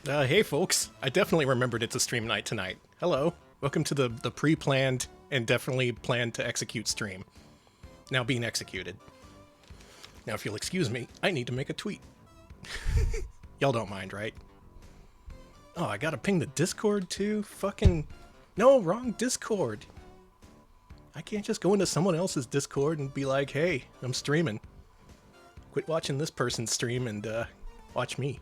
Hey folks, I definitely remembered it's a stream night tonight. Hello, welcome to the pre-planned and definitely planned to execute stream. Now being executed. Now if you'll excuse me, I need to make a tweet. Y'all don't mind, right? Oh, I gotta ping the Discord too? Fucking... No, wrong Discord. I can't just go into someone else's Discord and be like, hey, I'm streaming. Quit watching this person's stream and watch me.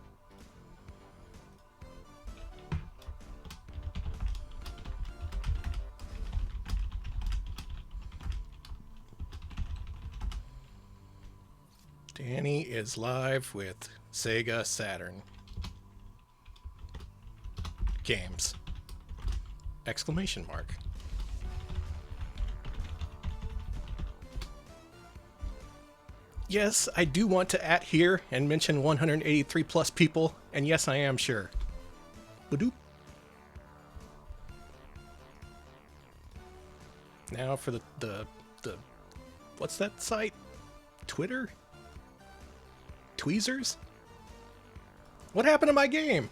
Danny is live with Sega Saturn. Games. Exclamation mark. Yes, I do want to here and mention 183 plus people, and yes, I am sure. Badoop. Now for the what's that site? Twitter? Tweezers? What happened to my game?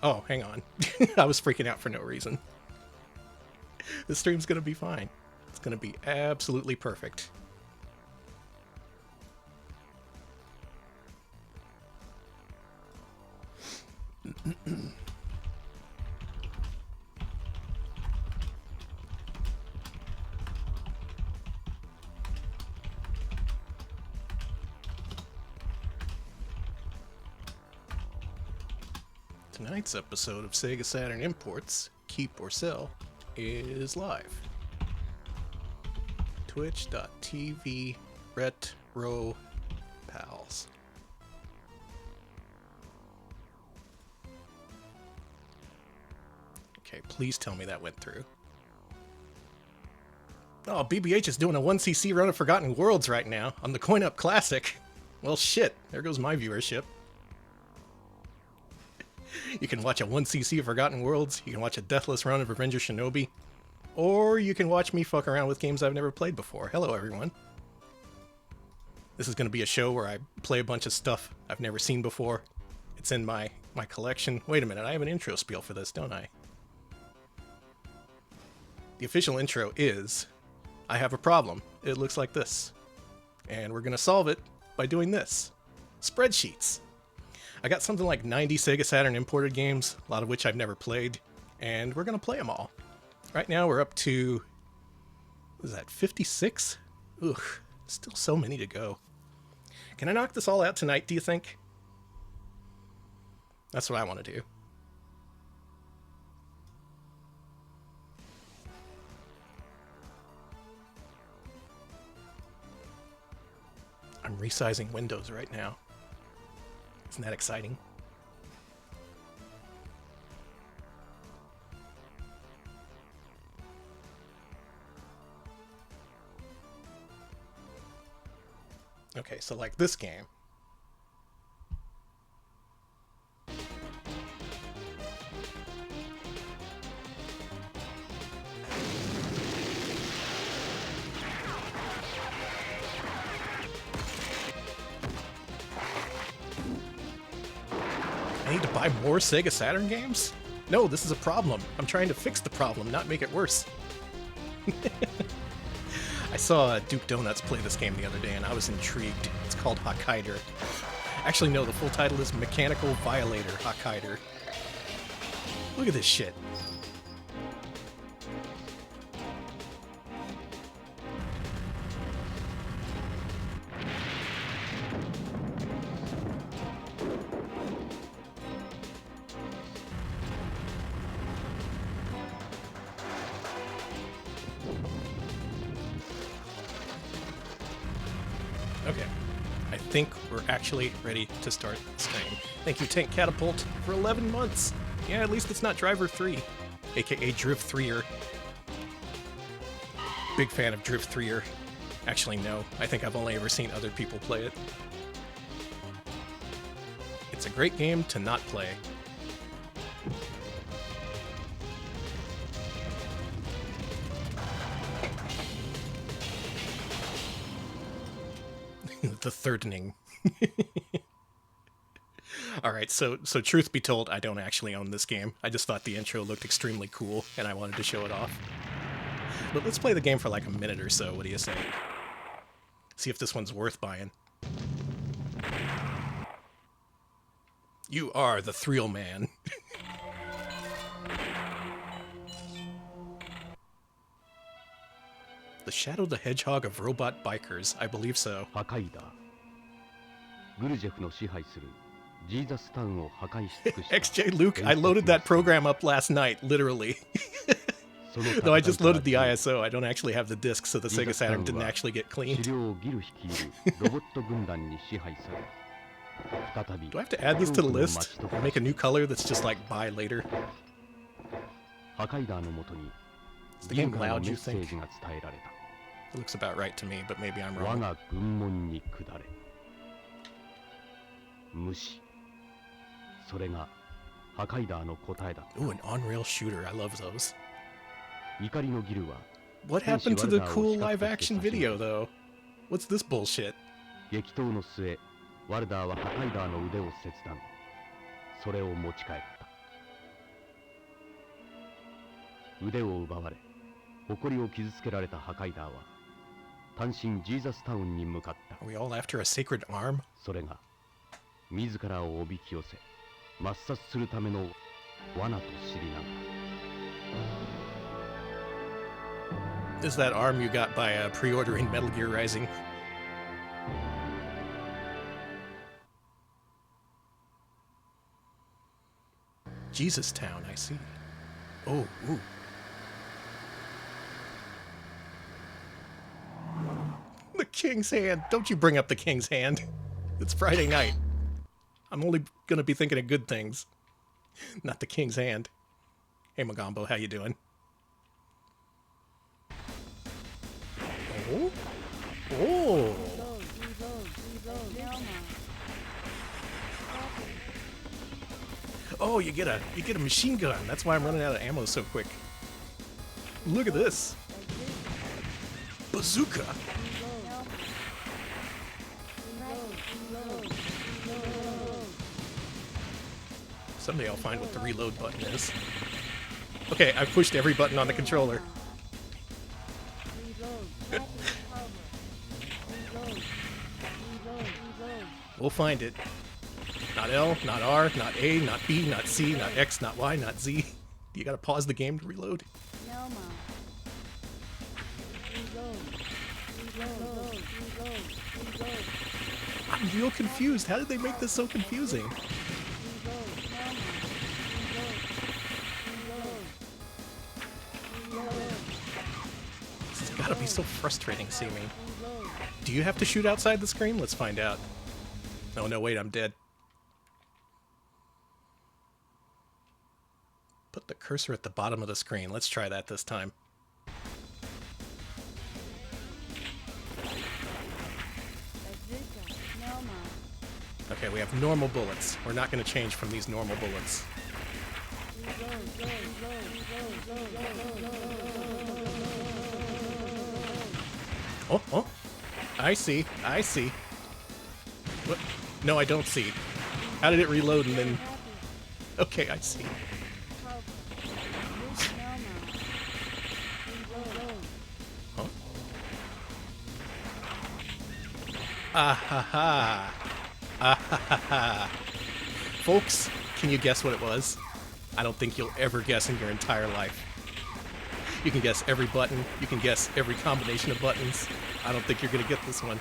Oh, hang on. I was freaking out for no reason. This stream's gonna be fine. It's gonna be absolutely perfect. Tonight's episode of Sega Saturn Imports, Keep or Sell, is live. Twitch.tv Retro Pals. Okay, please tell me that went through. Oh, BBH is doing a 1cc run of Forgotten Worlds right now on the Coin Up Classic. Well, shit, there goes my viewership. You can watch a 1cc of Forgotten Worlds, you can watch a deathless run of Revenge of Shinobi, or you can watch me fuck around with games I've never played before. Hello, everyone. This is going to be a show where I play a bunch of stuff I've never seen before. It's in my collection. Wait a minute, I have an intro spiel for this, don't I? The official intro is, I have a problem. It looks like this. And we're going to solve it by doing this. Spreadsheets. I got something like 90 Sega Saturn imported games, a lot of which I've never played, and we're going to play them all. Right now we're up to, what is that, 56? Ugh, still so many to go. Can I knock this all out tonight, do you think? That's what I want to do. I'm resizing windows right now. Isn't that exciting? Okay, so like this game. I need to buy more Sega Saturn games? No, this is a problem. I'm trying to fix the problem, not make it worse. I saw Duke Donuts play this game the other day and I was intrigued. It's called Hokkaider. Actually, no, the full title is Mechanical Violator Hokkaider. Look at this shit. Okay, I think we're actually ready to start this game. Thank you, Tank Catapult, for 11 months. Yeah, at least it's not Driver 3, aka Drift 3er. Big fan of Drift 3er. Actually, no, I think I've only ever seen other people play it. It's a great game to not play. The thirdening. Alright, so truth be told, I don't actually own this game. I just thought the intro looked extremely cool, and I wanted to show it off. But let's play the game for like a minute or so, what do you say? See if this one's worth buying. You are the Thrill Man. The Shadow the Hedgehog of Robot Bikers, I believe so. XJ Luke, I loaded that program up last night, literally. Though I just loaded the ISO, I don't actually have the disc, so the Sega Saturn didn't actually get cleaned. Do I have to add this to the list? Or make a new color that's just like buy later? Is the game loud, you think? It looks about right to me, but maybe I'm wrong. Ooh, an on-rail shooter. I love those. What happened to the cool live-action video, though? What's this bullshit? Are we all after a sacred arm? Is that arm you got by pre-ordering Metal Gear Rising? Jesus Town, I see. Oh, ooh. The King's Hand! Don't you bring up the King's Hand. It's Friday night. I'm only gonna be thinking of good things. Not the King's Hand. Hey, Magambo, how you doing? Oh? Oh! Oh, you get a machine gun. That's why I'm running out of ammo so quick. Look at this. Bazooka. Someday I'll find what the reload button is. Okay, I've pushed every button on the controller. We'll find it. Not L, not R, not A, not B, not C, not X, not Y, not Z. You gotta pause the game to reload. I'm real confused. How did they make this so confusing? This has gotta be so frustrating seeming. Do you have to shoot outside the screen? Let's find out. Oh no, wait, I'm dead. Put the cursor at the bottom of the screen. Let's try that this time. Okay, we have normal bullets. We're not going to change from these normal bullets. Oh, oh. I see. I see. What? No, I don't see. How did it reload and then... Okay, I see. Huh? Ah ha ha. Ah ha ha ha. Folks, can you guess what it was? I don't think you'll ever guess in your entire life. You can guess every button. You can guess every combination of buttons. I don't think you're going to get this one.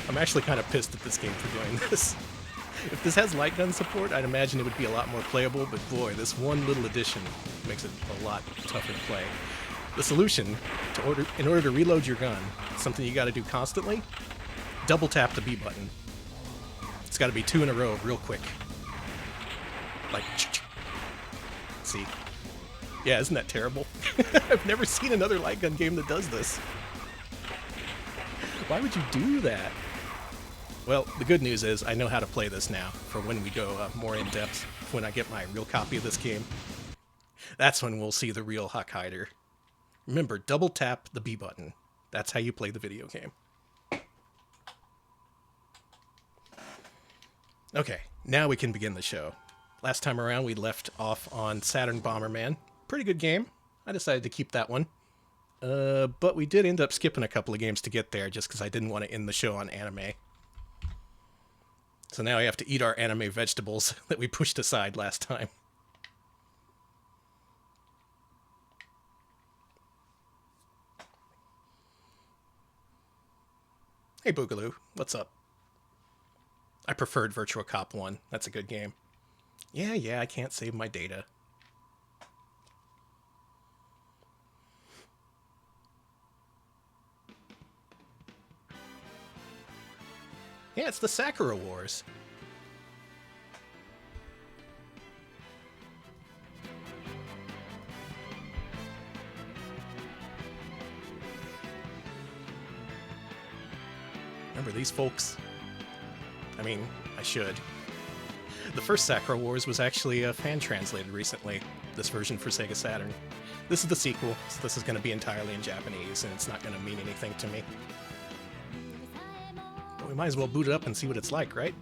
I'm actually kind of pissed at this game for doing this. If this has light gun support, I'd imagine it would be a lot more playable, but boy, this one little addition makes it a lot tougher to play. The solution, in order to reload your gun, something you got to do constantly, double tap the B button. It's got to be 2 in a row real quick. Like, see? Yeah, isn't that terrible? I've never seen another light gun game that does this. Why would you do that? Well, the good news is I know how to play this now for when we go more in depth, when I get my real copy of this game. That's when we'll see the real Hokkaider. Remember, double tap the B button. That's how you play the video game. Okay, now we can begin the show. Last time around, we left off on Saturn Bomberman. Pretty good game. I decided to keep that one. But we did end up skipping a couple of games to get there just because I didn't want to end the show on anime. So now I have to eat our anime vegetables that we pushed aside last time. Hey Boogaloo, what's up? I preferred Virtua Cop 1. That's a good game. Yeah, I can't save my data. Yeah, it's the Sakura Wars. Remember these folks? I mean, I should. The first Sakura Wars was actually fan-translated recently, this version for Sega Saturn. This is the sequel, so this is going to be entirely in Japanese, and it's not going to mean anything to me. But we might as well boot it up and see what it's like, right?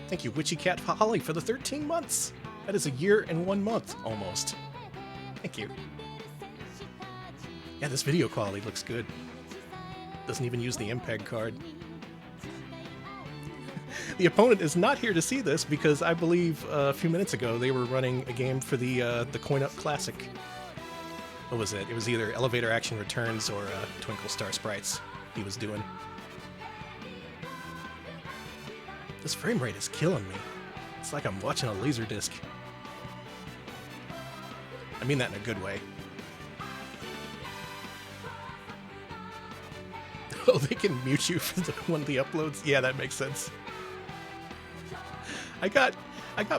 Thank you, Witchy Cat Holly, for the 13 months! That is a year and 1 month, almost. Thank you. Yeah, this video quality looks good. Doesn't even use the MPEG card. The opponent is not here to see this because I believe a few minutes ago they were running a game for the Coin Up Classic. What was it? It was either Elevator Action Returns or Twinkle Star Sprites he was doing. This frame rate is killing me. It's like I'm watching a Laserdisc. I mean that in a good way. Oh, they can mute you for one of the uploads? Yeah, that makes sense. I got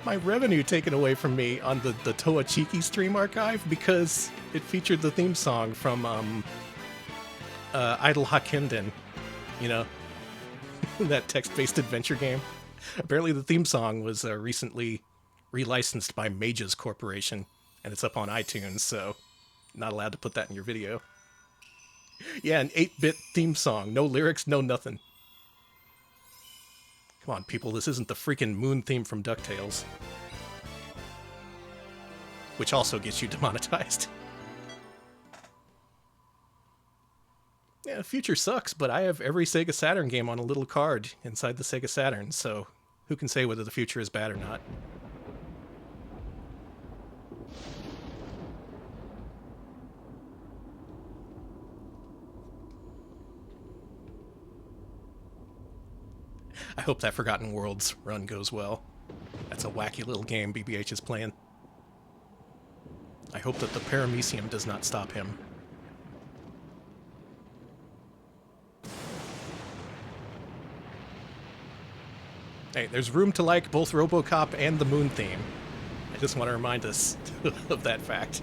my revenue taken away from me on the Toa Chiki stream archive because it featured the theme song from Idle Hakenden, you know, that text-based adventure game. Apparently the theme song was recently relicensed by Mages Corporation, and it's up on iTunes, so not allowed to put that in your video. Yeah, an 8-bit theme song. No lyrics, no nothing. Come on, people, this isn't the freaking Moon theme from DuckTales. Which also gets you demonetized. Yeah, Future sucks, but I have every Sega Saturn game on a little card inside the Sega Saturn, so who can say whether the future is bad or not? I hope that Forgotten Worlds run goes well. That's a wacky little game BBH is playing. I hope that the Paramecium does not stop him. Hey, there's room to like both RoboCop and the Moon theme. I just want to remind us of that fact.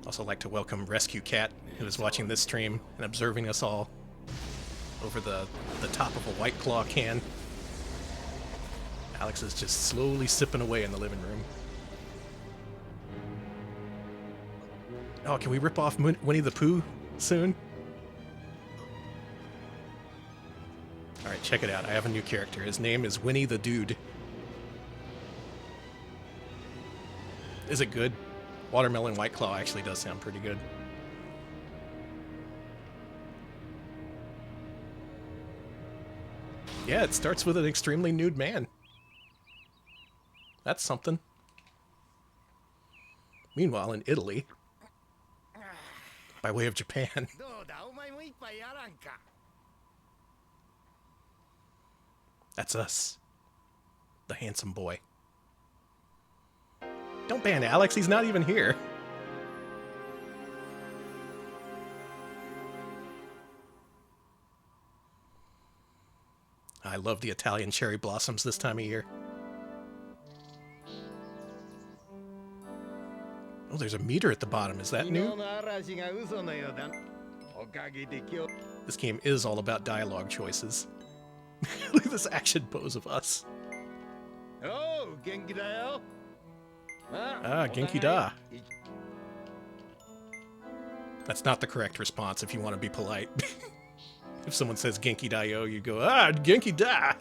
Also like to welcome Rescue Cat, who is watching this stream and observing us all over the top of a White Claw can. Alex is just slowly sipping away in the living room. Oh, can we rip off Winnie the Pooh soon? Alright, check it out. I have a new character. His name is Winnie the Dude. Is it good? Watermelon White Claw actually does sound pretty good. Yeah, it starts with an extremely nude man. That's something. Meanwhile, in Italy, by way of Japan, that's us. The handsome boy. Don't ban Alex, he's not even here. I love the Italian cherry blossoms this time of year. Oh, there's a meter at the bottom. Is that new? This game is all about dialogue choices. Look at this action pose of us. Ah, Genki da. That's not the correct response if you want to be polite. If someone says Genki Daio, you go, ah, Genki Da!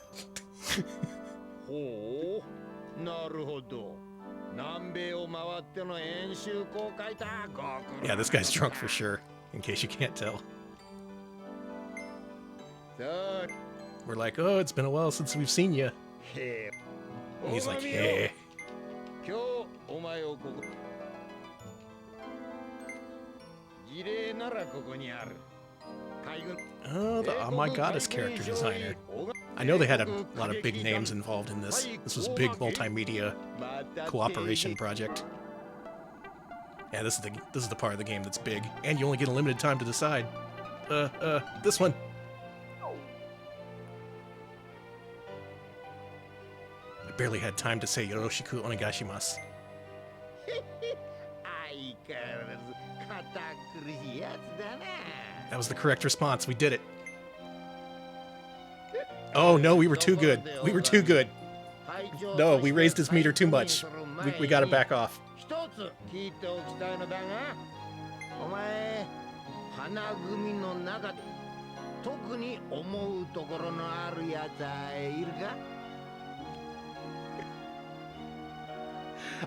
Yeah, this guy's drunk for sure, in case you can't tell. We're like, oh, it's been a while since we've seen you. And he's like, hey. Oh, the Oh My Goddess character designer. I know they had a lot of big names involved in this. This was a big multimedia cooperation project. Yeah, this is the part of the game that's big, and you only get a limited time to decide. This one. I barely had time to say Yoroshiku Onegashimasu. That was the correct response. We did it. Oh no, we were too good. We were too good. No, we raised his meter too much. We gotta back off.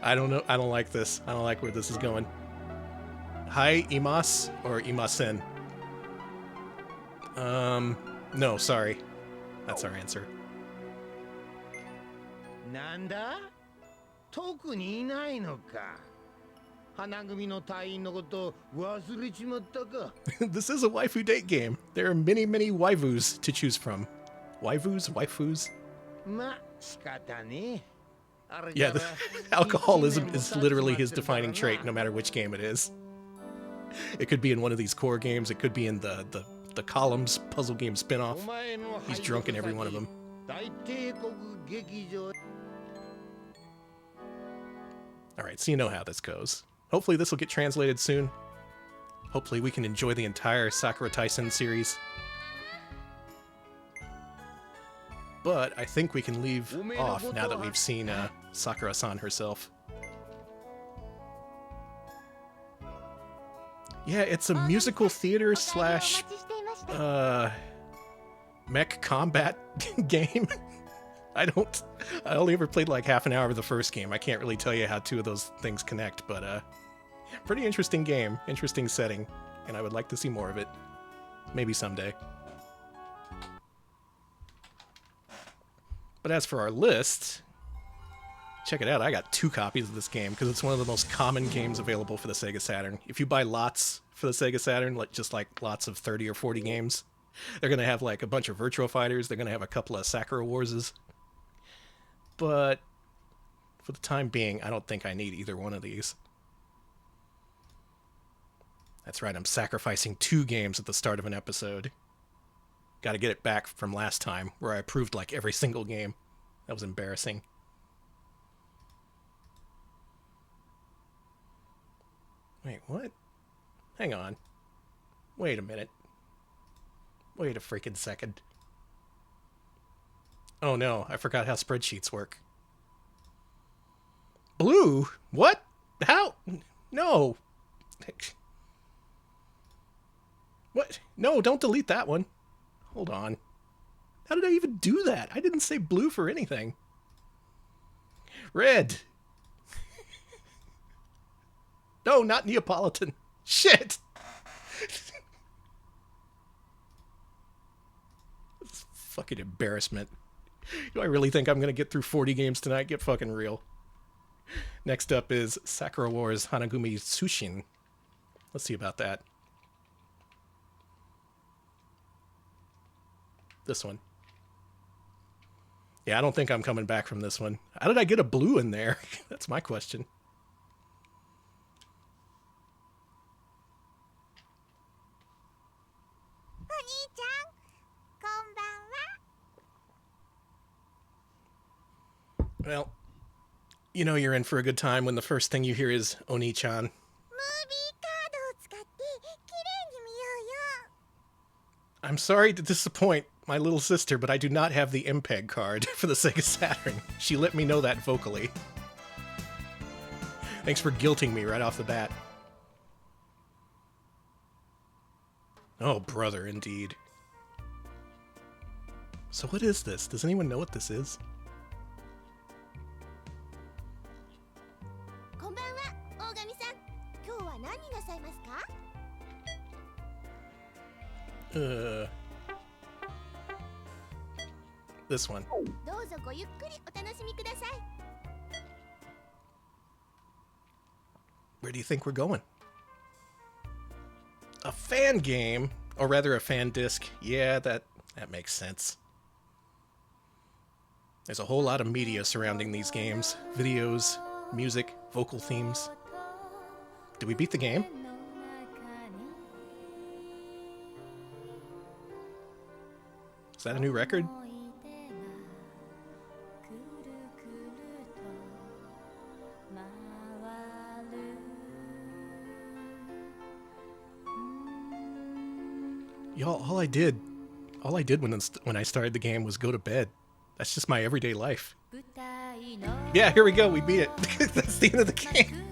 I don't know. I don't like this. I don't like where this is going. Hi, Imas or Imasen? No, sorry. That's our answer. Nanda? Tokuni inai no ka? Hanagumi no taiin no koto wasurechimatta ka? This is a waifu date game. There are many, many waifus to choose from. Waifus? Ma, shikata ne. Yeah, alcoholism is literally his defining trait, no matter which game it is. It could be in one of these core games. It could be in the Columns puzzle game spin-off. He's drunk in every one of them. Alright, so you know how this goes. Hopefully this will get translated soon. Hopefully we can enjoy the entire Sakura Taisen series. But I think we can leave off now that we've seen Sakura-san herself. Yeah, it's a musical theater slash mech combat game. I only ever played like half an hour of the first game. I can't really tell you how two of those things connect, but pretty interesting game, interesting setting, and I would like to see more of it. Maybe someday. But as for our list, check it out. I got 2 copies of this game because it's one of the most common games available for the Sega Saturn. If you buy lots for the Sega Saturn, just like lots of 30 or 40 games, they're going to have like a bunch of Virtua Fighters. They're going to have a couple of Sakura Warses. But for the time being, I don't think I need either one of these. That's right, I'm sacrificing 2 games at the start of an episode. Got to get it back from last time, where I approved like every single game. That was embarrassing. Wait, what? Hang on. Wait a minute. Wait a freaking second. Oh no, I forgot how spreadsheets work. Blue? What? How? No. What? No, don't delete that one. Hold on. How did I even do that? I didn't say blue for anything. Red. No, not Neapolitan. Shit. Fucking embarrassment. Do I really think I'm going to get through 40 games tonight? Get fucking real. Next up is Sakura Wars Hanagumi Tsushin. Let's see about that. This one. Yeah, I don't think I'm coming back from this one. How did I get a blue in there? That's my question. Well, you know you're in for a good time when the first thing you hear is Oni-chan. I'm sorry to disappoint my little sister, but I do not have the MPEG card for the Sega Saturn. She let me know that vocally. Thanks for guilting me right off the bat. Oh, brother, indeed. So what is this? Does anyone know what this is? こんばんは、大神さん。今日は何なさいますか? This one. どうぞごゆっくりお楽しみください。 Where do you think we're going? A fan game, or rather a fan disc. Yeah, that makes sense. There's a whole lot of media surrounding these games. Videos, music, vocal themes. Did we beat the game? Is that a new record? Y'all, all I did when I started the game was go to bed. That's just my everyday life. Yeah, here we go. We beat it. That's the end of the game.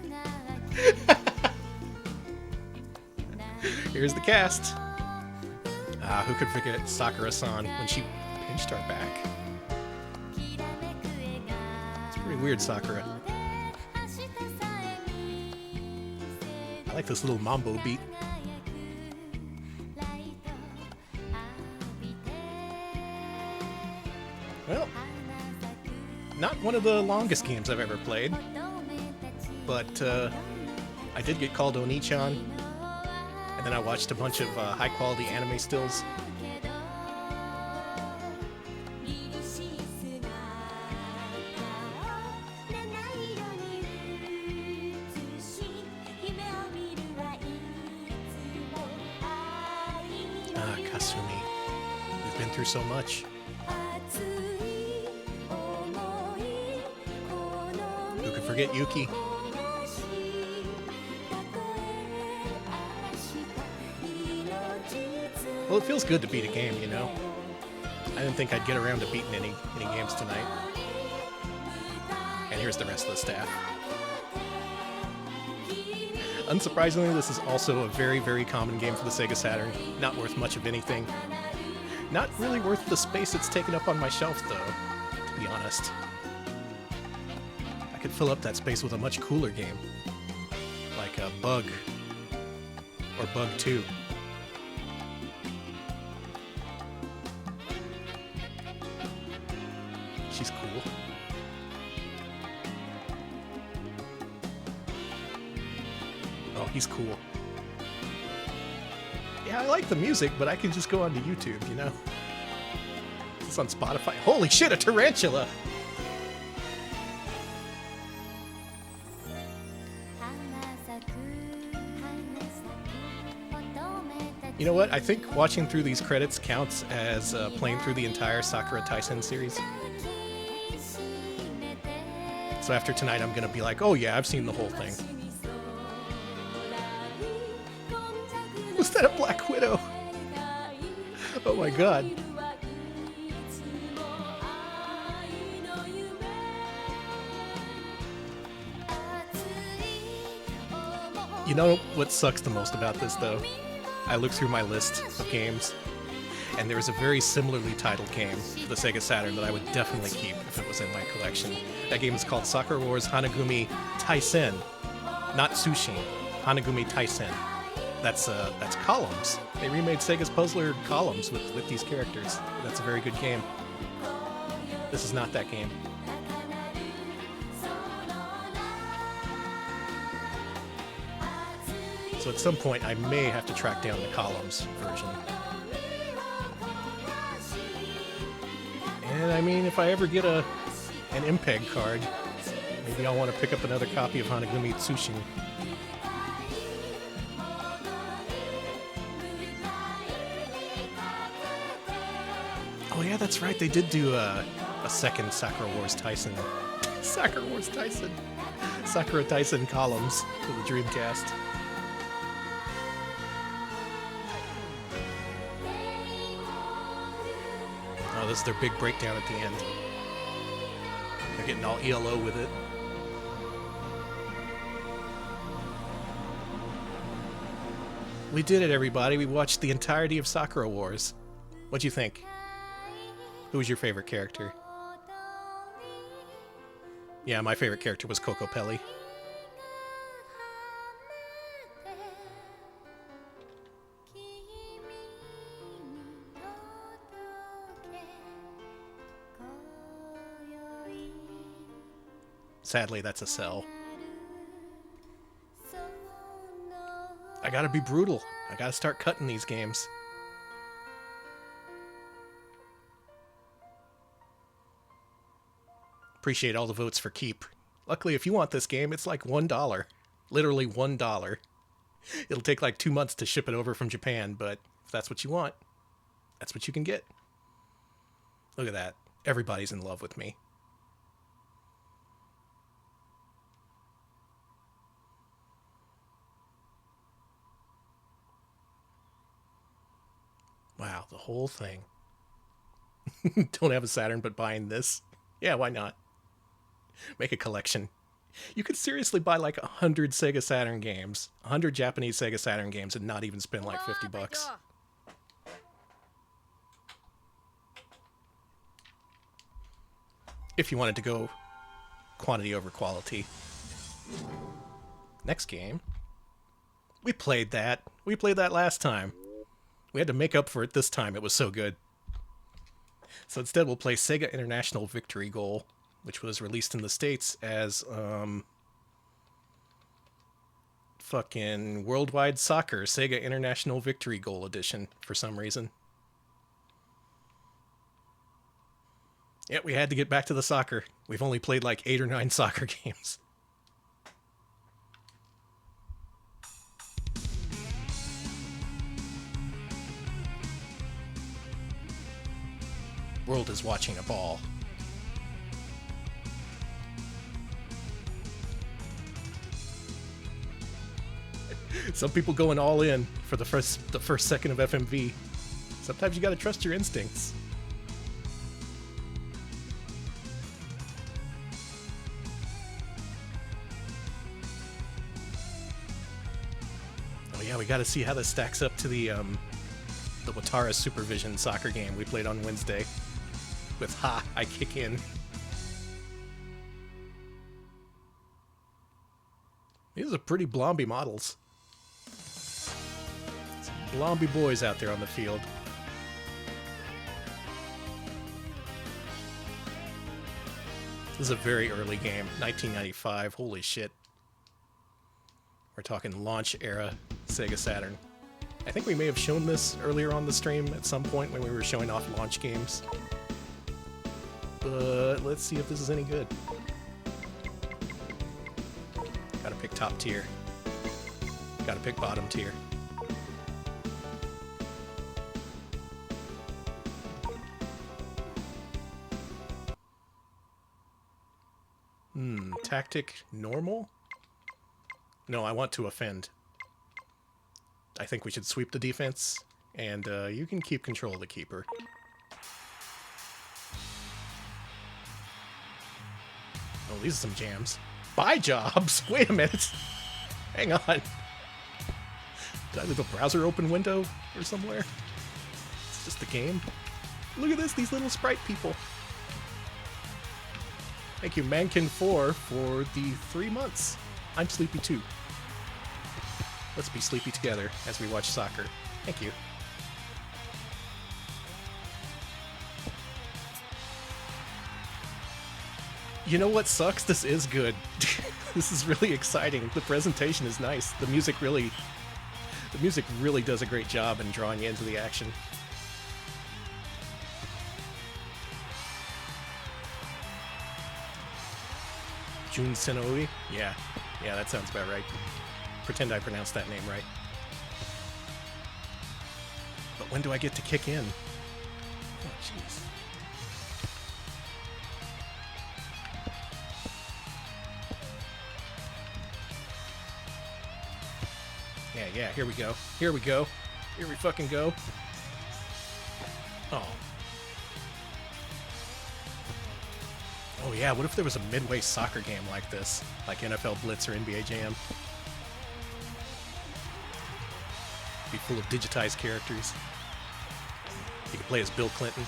Here's the cast. Who could forget Sakura-san when she pinched our back? It's pretty weird, Sakura. I like this little mambo beat. Well, not one of the longest games I've ever played, but I did get called Oni-chan, and then I watched a bunch of high-quality anime stills. Kasumi. We've been through so much. Who could forget Yuki? Well, it feels good to beat a game, you know? I didn't think I'd get around to beating any games tonight. And here's the rest of the staff. Unsurprisingly, this is also a very, very common game for the Sega Saturn. Not worth much of anything. Not really worth the space it's taken up on my shelf, though, to be honest. I could fill up that space with a much cooler game. Like Bug. Or Bug 2. She's cool. Oh, he's cool. Yeah, I like the music, but I can just go onto YouTube, you know? It's on Spotify. Holy shit, a tarantula! You know what? I think watching through these credits counts as playing through the entire Sakura Taisen series. So after tonight, I'm gonna be like, oh yeah, I've seen the whole thing. Was that a Black Widow? Oh my god. You know what sucks the most about this, though? I looked through my list of games, and there was a very similarly titled game for the Sega Saturn that I would definitely keep if it was in my collection. That game is called Sakura Wars Hanagumi Taisen. Not Tsushin. Hanagumi Taisen. That's Columns. They remade Sega's Puzzler Columns with these characters. That's a very good game. This is not that game. So at some point, I may have to track down the Columns version. And I mean, if I ever get an MPEG card, maybe I'll want to pick up another copy of Hanagumi Tsushin. Oh yeah, that's right. They did do a second Sakura Wars Taisen. Sakura Wars Taisen. Sakura Taisen Columns for the Dreamcast. Oh, this is their big breakdown at the end. They're getting all ELO with it. We did it, everybody. We watched the entirety of Sakura Wars. What'd you think? Who was your favorite character? Yeah, my favorite character was Coco Pelli. Sadly, that's a sell. I gotta be brutal. I gotta start cutting these games. Appreciate all the votes for Keep. Luckily, if you want this game, it's like $1. Literally $1. It'll take like 2 months to ship it over from Japan, but if that's what you want, that's what you can get. Look at that. Everybody's in love with me. Wow, the whole thing. Don't have a Saturn, but buying this? Yeah, why not? Make a collection. You could seriously buy like 100 Sega Saturn games, 100 Japanese Sega Saturn games, and not even spend like $50. If you wanted to go quantity over quality. Next game. We played that. We played that last time. We had to make up for it this time. It was so good. So instead, we'll play Sega International Victory Goal, which was released in the States as fucking Worldwide Soccer Sega International Victory Goal Edition for some reason. Yeah, we had to get back to the soccer. We've only played like 8 or 9 soccer games. World is watching a ball. Some people going all in for the first second of FMV. Sometimes you gotta trust your instincts. Oh yeah, we gotta see how this stacks up to the Watara Supervision soccer game we played on Wednesday. With Ha, I Kick In. These are pretty blomby models. Some blomby boys out there on the field. This is a very early game, 1995. Holy shit. We're talking launch era Sega Saturn. I think we may have shown this earlier on the stream at some point when we were showing off launch games. But let's see if this is any good. Gotta pick top tier. Gotta pick bottom tier. Tactic normal? No, I want to offend. I think we should sweep the defense, and you can keep control of the keeper. Oh, these are some jams. Buy jobs? Wait a minute. Hang on. Did I leave a browser open window or somewhere? It's just the game. Look at this, these little sprite people. Thank you, Mankin4, for the 3 months. I'm sleepy too. Let's be sleepy together as we watch soccer. Thank you. You know what sucks? This is good. This is really exciting. The presentation is nice. The music really does a great job in drawing you into the action. Jun Senoi? Yeah, that sounds about right. Pretend I pronounced that name right. But when do I get to kick in? Oh, jeez. Yeah, here we go. Here we go. Here we fucking go. Oh. Oh yeah, what if there was a midway soccer game like this? Like NFL Blitz or NBA Jam? Be full of digitized characters. You can play as Bill Clinton.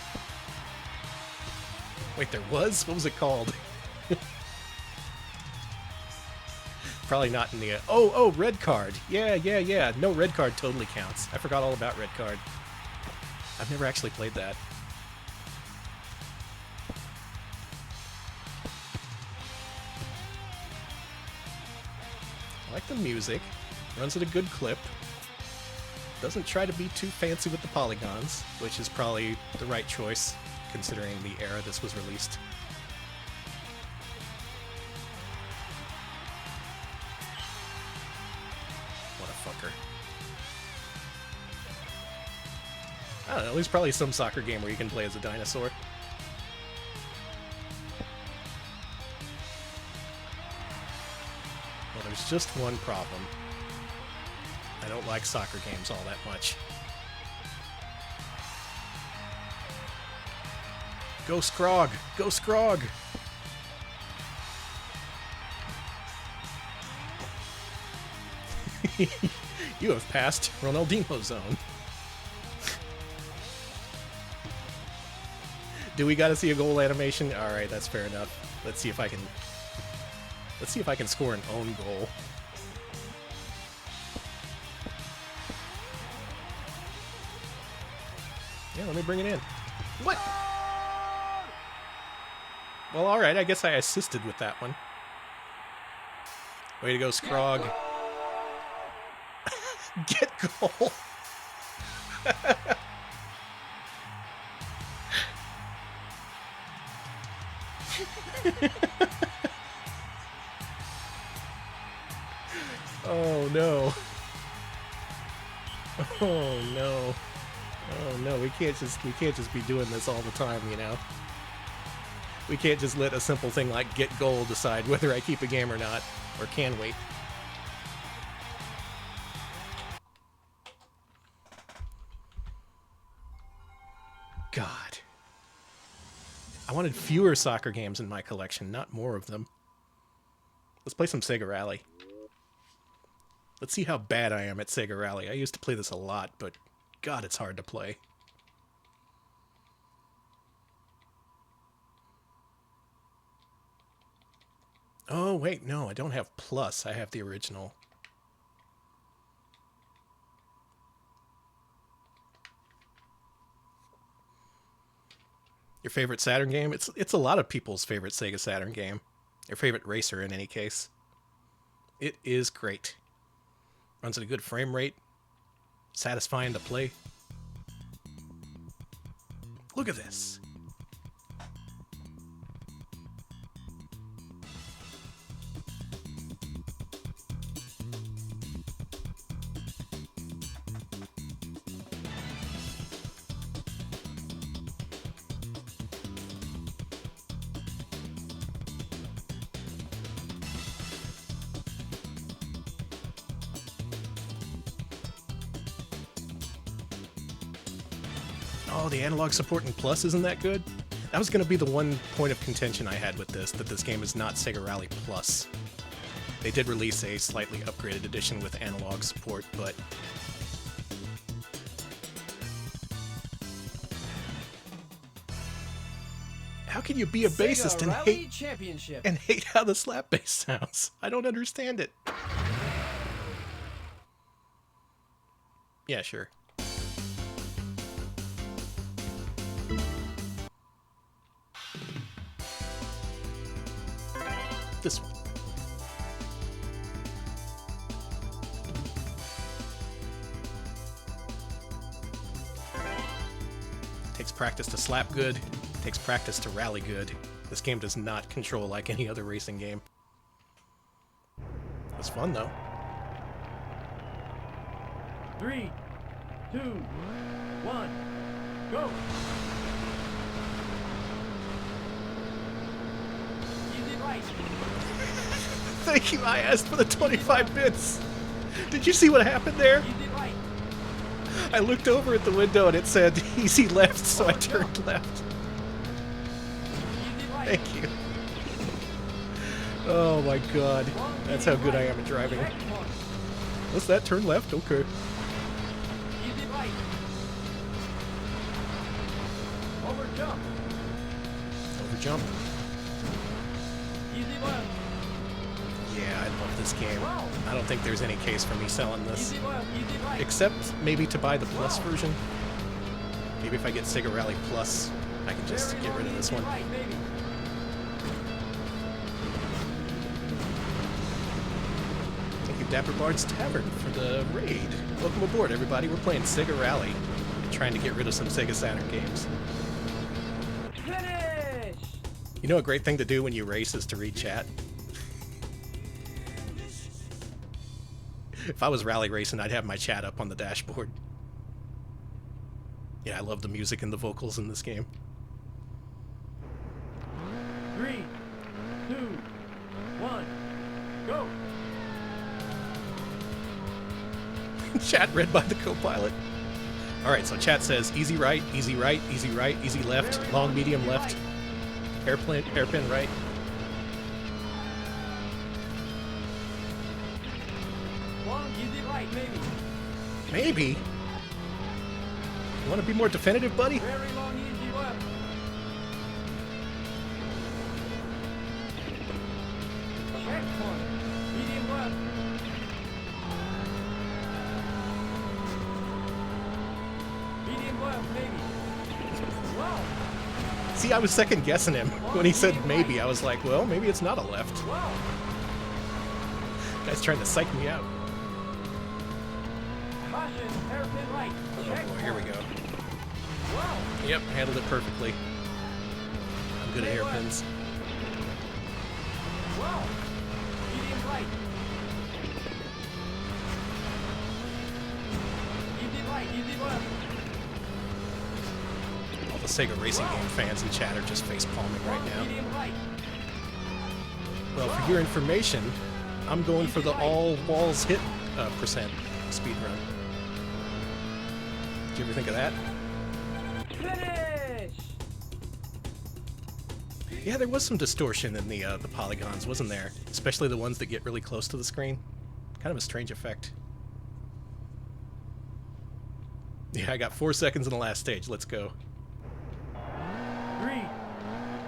Wait, there was? What was it called? Probably not in the... Oh, Red Card. Yeah. No, Red Card totally counts. I forgot all about Red Card. I've never actually played that. I like the music. Runs at a good clip. Doesn't try to be too fancy with the polygons, which is probably the right choice, considering the era this was released. What a fucker. I don't know, there's probably some soccer game where you can play as a dinosaur. Well, there's just one problem. I don't like soccer games all that much. Go Scrog! Go Scrog! You have passed Ronaldinho zone. Do we gotta see a goal animation? Alright, that's fair enough. Let's see if I can score an own goal. Yeah, let me bring it in. What? Well, alright, I guess I assisted with that one. Way to go, Scrog. Get goal! Oh no. Oh no. Oh no, we can't just be doing this all the time, you know. We can't just let a simple thing like get goal decide whether I keep a game or not, or can we? God. I wanted fewer soccer games in my collection, not more of them. Let's play some Sega Rally. Let's see how bad I am at Sega Rally. I used to play this a lot, but God, it's hard to play. Oh, wait, no, I don't have Plus. I have the original. Your favorite Saturn game? It's a lot of people's favorite Sega Saturn game. Their favorite racer, in any case. It is great. Runs at a good frame rate. Satisfying to play. Look at this. Oh, the analog support in Plus isn't that good? That was going to be the one point of contention I had with this, that this game is not Sega Rally Plus. They did release a slightly upgraded edition with analog support, but... How can you be a bassist and hate how the slap bass sounds? I don't understand it. Yeah, sure. This one. Takes practice to slap good. Takes practice to rally good. This game does not control like any other racing game. It's fun though. 3, 2, 1, go! You did right. Thank you, I asked for the 25 bits. Did you see what happened there? You did right. I looked over at the window and it said easy left, so I turned left. You did right. Thank you. Oh my god. That's how good I am at driving. What's that? Turn left? Okay. Over jump. Over jump. Easy left. Yeah, I love this game. I don't think there's any case for me selling this. Easy left. Easy right. Except maybe to buy the Plus version. Maybe if I get Sega Rally Plus, I can just Very get long, rid of this easy one. right, baby. Thank you, Dapper Bard's Tavern, for the raid. Welcome aboard, everybody. We're playing Sega Rally, trying to get rid of some Sega Saturn games. Finish. You know a great thing to do when you race is to read chat? If I was rally racing, I'd have my chat up on the dashboard. Yeah, I love the music and the vocals in this game. 3, 2, 1, go. Chat read by the co-pilot. Alright, so chat says easy right, easy right, easy right, easy left, long, medium left, hairpin right. Long, easy right, maybe. Maybe? You want to be more definitive, buddy? Very long, easy left. Checkpoint. Medium left. Medium left, maybe. Wow. See, I was second guessing him. When he said maybe, I was like, well, maybe it's not a left. Wow. Guy's trying to psych me out. Caution, hairpin right. Oh boy, here we go. Wow. Yep, handled it perfectly. I'm good at hairpins. Wow. Medium right. Easy right, easy left. All the Sega racing game fans in chat are just face palming right now. Medium right. Well, for your information, I'm going for the all walls hit percent speed run. Did you ever think of that? Finish. Yeah, there was some distortion in the polygons, wasn't there? Especially the ones that get really close to the screen. Kind of a strange effect. Yeah, I got 4 seconds in the last stage. Let's go. 3,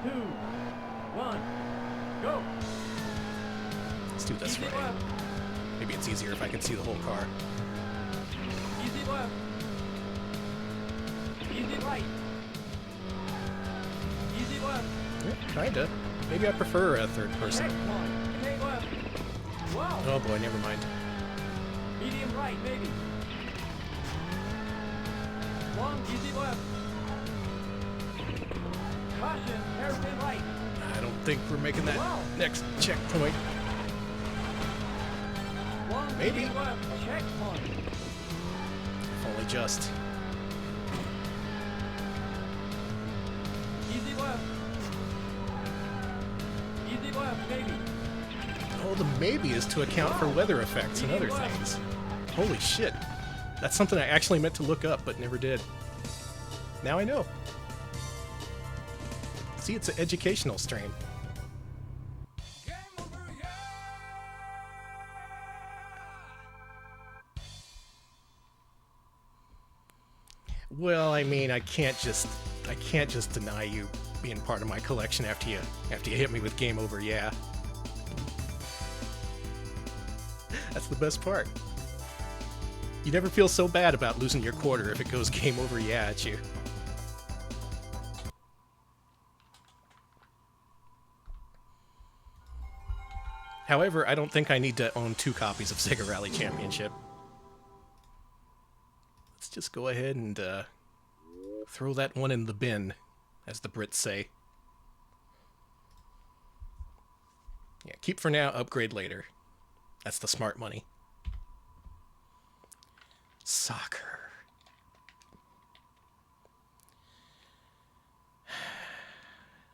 2, 1, go. Let's do this Easy right. left. Maybe it's easier if I can see the whole car. Easy left. Easy right. Easy left. Yeah, kinda. Maybe I prefer a third person. Checkpoint. K left. Wow. Oh boy, never mind. Medium right, maybe. Long, easy left. Caution, hairpin right. I don't think we're making that next checkpoint. Long, Maybe. medium left. Checkpoint. If only just. Easy left. Easy left, maybe. Oh, the maybe is to account for weather effects and other things. Holy shit. That's something I actually meant to look up, but never did. Now I know. See, it's an educational stream. Well, I mean, I can't just deny you being part of my collection after you hit me with game over, yeah. That's the best part. You never feel so bad about losing your quarter if it goes game over, yeah, at you. However, I don't think I need to own 2 copies of Sega Rally Championship. Let's just go ahead and throw that one in the bin, as the Brits say. Yeah, keep for now, upgrade later. That's the smart money. Soccer.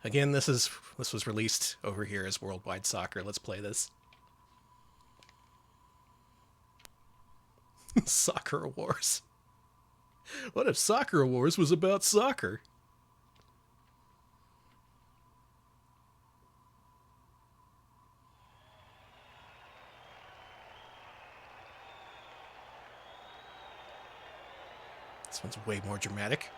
Again, this was released over here as Worldwide Soccer. Let's play this. Soccer Wars. What if Soccer Wars was about soccer? This one's way more dramatic.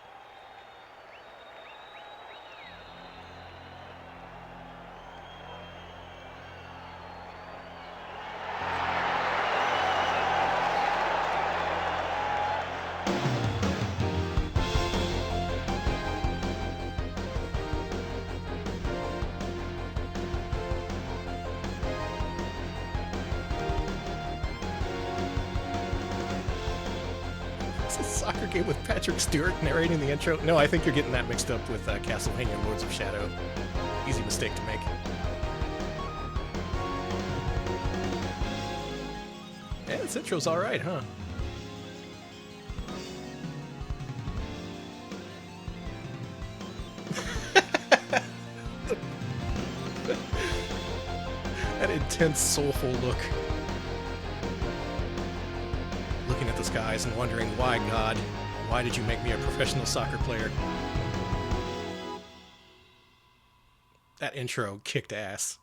soccer game with Patrick Stewart narrating the intro? No, I think you're getting that mixed up with Castlevania Lords of Shadow. Easy mistake to make. Yeah, this intro's alright, huh? That intense, soulful look. Looking at the skies and wondering, why, God? Why did you make me a professional soccer player? That intro kicked ass.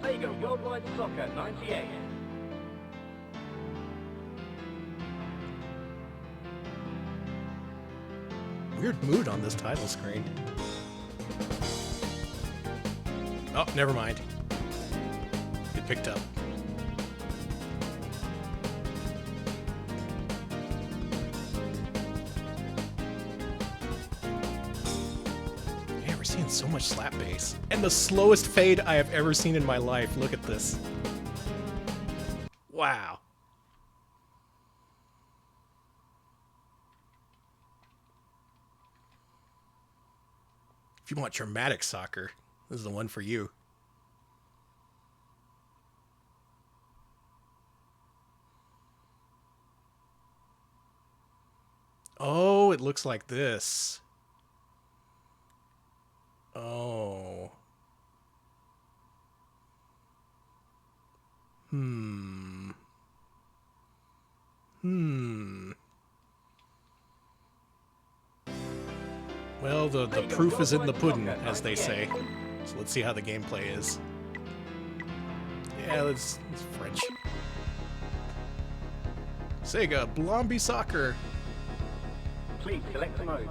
Sega Worldwide Soccer 98. Weird mood on this title screen. Oh, never mind. It picked up. Yeah, we're seeing so much slap bass. And the slowest fade I have ever seen in my life. Look at this. Wow. If you want dramatic soccer, this is the one for you. Oh, it looks like this. Oh. Hmm. Well, the proof is in the pudding, as they say. So let's see how the gameplay is. Yeah, it's French. Sega Blomby Soccer. Please select the mode.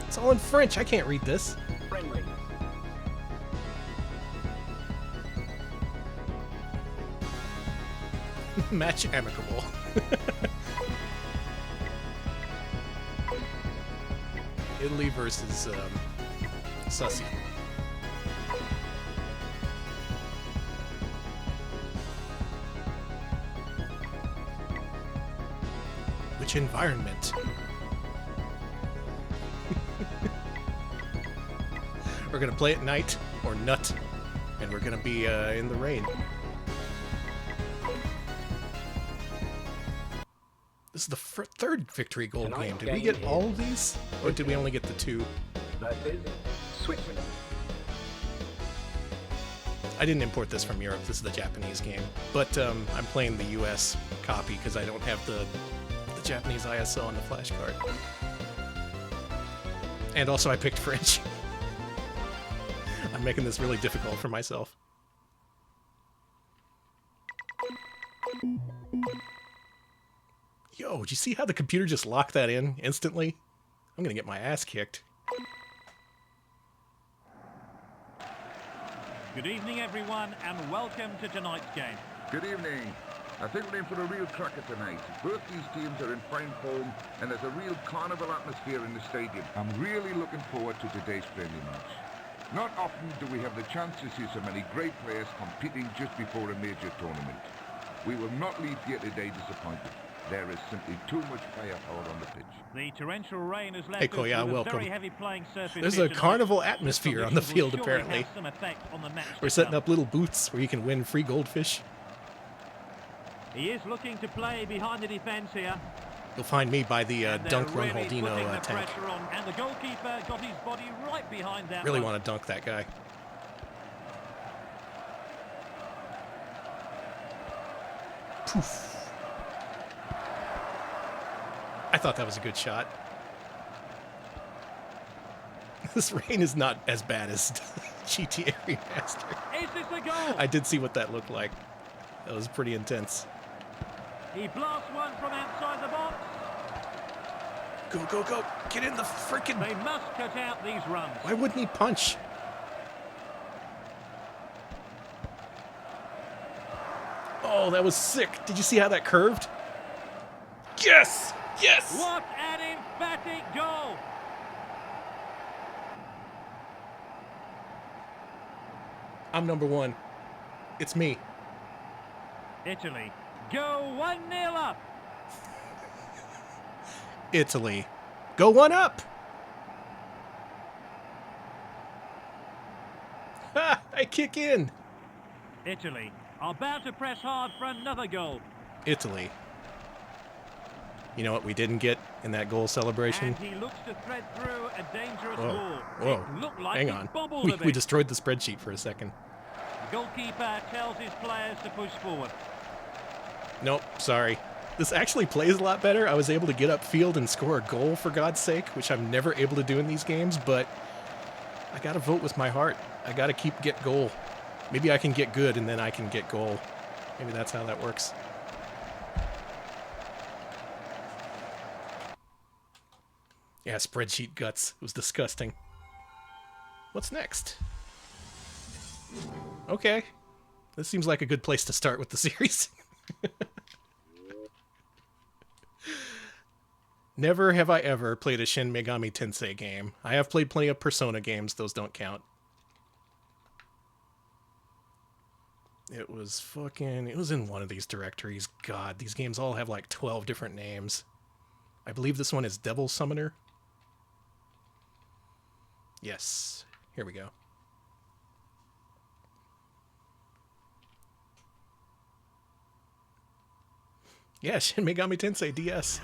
It's all in French. I can't read this. Friendly. Match amicable. Italy versus Sussy. Which environment? We're gonna play at night or nut, and we're gonna be in the rain. This is the third victory goal game. Did we get all of these, or did we only get the 2? Versus Switzerland. I didn't import this from Europe. This is the Japanese game, but I'm playing the US copy because I don't have the Japanese ISO on the flash card. And also I picked French. I'm making this really difficult for myself. Yo, did you see how the computer just locked that in instantly? I'm gonna get my ass kicked. Good evening, everyone, and welcome to tonight's game. Good evening. I think we're in for a real cracker tonight. Both these teams are in fine form, and there's a real carnival atmosphere in the stadium. I'm really looking forward to today's friendly match. Not often do we have the chance to see so many great players competing just before a major tournament. We will not leave here today disappointed. There is simply too much firepower on the pitch. The torrential rain has left Hey, Koya, us with welcome. a very heavy playing surface. There's here a tonight. carnival atmosphere on the Conditions field, will surely apparently. have some effect on the match We're to setting come. up little booths where you can win free goldfish. He is looking to play behind the defence here. You'll find me by the And they're dunk really Ronaldinho putting the tank. pressure on. And the goalkeeper got his body right behind that Really one. want to dunk that guy. Poof. I thought that was a good shot. This rain is not as bad as GTA Remastered. Is this a goal? I did see what that looked like. That was pretty intense. He blasts one from outside the box. Go, go, go. Get in the freaking... They must cut out these runs. Why wouldn't he punch? Oh, that was sick. Did you see how that curved? Yes! Yes! What an emphatic goal! I'm number one. It's me. Italy go 1-0 up. Italy. Go one up! Ha! I kick in! Italy are about to press hard for another goal. Italy. You know what we didn't get in that goal celebration? And he looks to thread through a dangerous Whoa, ball. whoa. It looked like Hang he on. bobbled a We bit. destroyed the spreadsheet for a second. The goalkeeper tells his players to push forward. Nope, sorry. This actually plays a lot better. I was able to get upfield and score a goal, for God's sake, which I'm never able to do in these games, but I gotta vote with my heart. I gotta get goal. Maybe I can get good and then I can get goal. Maybe that's how that works. Yeah, spreadsheet guts. It was disgusting. What's next? Okay. This seems like a good place to start with the series. Never have I ever played a Shin Megami Tensei game. I have played plenty of Persona games. Those don't count. It was in one of these directories. God, these games all have like 12 different names. I believe this one is Devil Summoner. Yes. Here we go. Yeah, Shin Megami Tensei DS.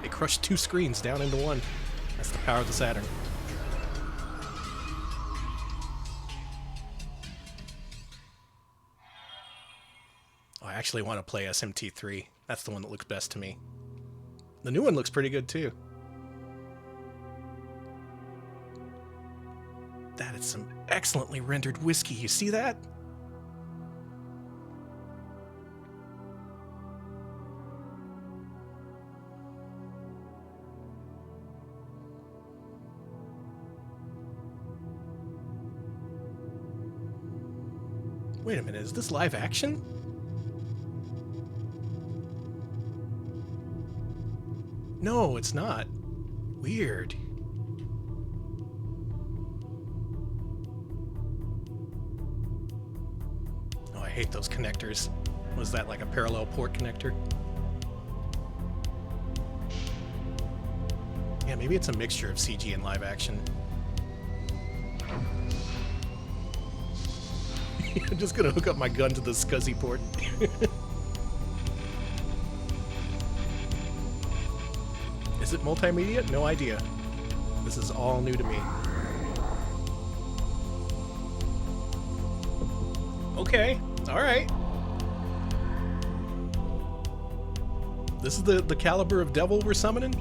They crushed 2 screens down into one. That's the power of the Saturn. Oh, I actually want to play SMT3. That's the one that looks best to me. The new one looks pretty good too. That is some excellently rendered whiskey. You see that? Wait a minute, is this live action? No, it's not. Weird. Oh, I hate those connectors. Was that like a parallel port connector? Yeah, maybe it's a mixture of CG and live action. I'm just gonna hook up my gun to the SCSI port. Is it multimedia? No idea. This is all new to me. Okay, alright. This is the caliber of devil we're summoning?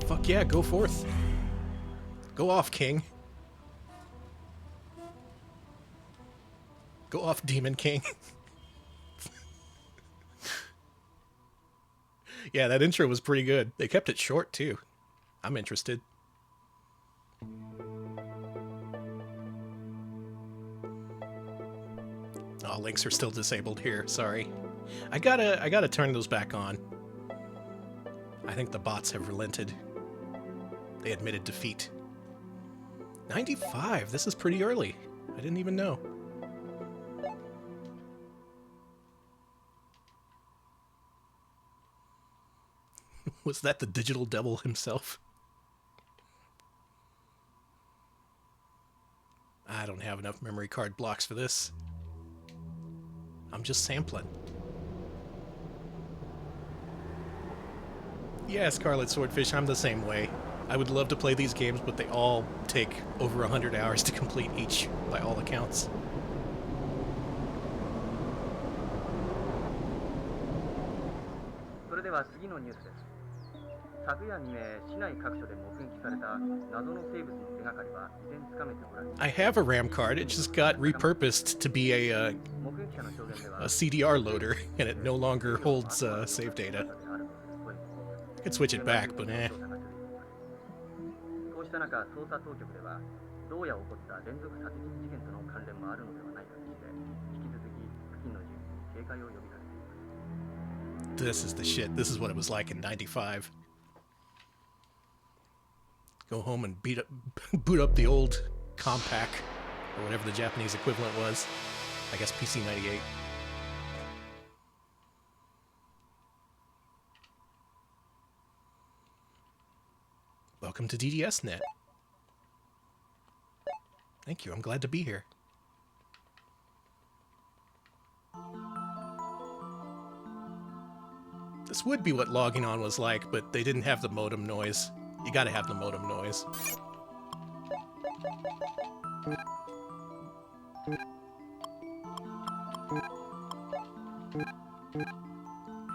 Fuck yeah, go forth. Go off, King. Go off, Demon King. Yeah, that intro was pretty good. They kept it short, too. I'm interested. Oh, links are still disabled here. Sorry. I gotta turn those back on. I think the bots have relented. They admitted defeat. 95. This is pretty early. I didn't even know. Was that the digital devil himself? I don't have enough memory card blocks for this. I'm just sampling. Yeah, Scarlet Swordfish, I'm the same way. I would love to play these games, but they all take over 100 hours to complete each, by all accounts. I have a RAM card, it just got repurposed to be a CDR loader, and it no longer holds save data. I could switch it back, but eh. This is the shit. This is what it was like in 95. Go home and boot up the old Compaq, or whatever the Japanese equivalent was. I guess PC 98. Welcome to DDSNet. Thank you, I'm glad to be here. This would be what logging on was like, but they didn't have the modem noise. You gotta have the modem noise.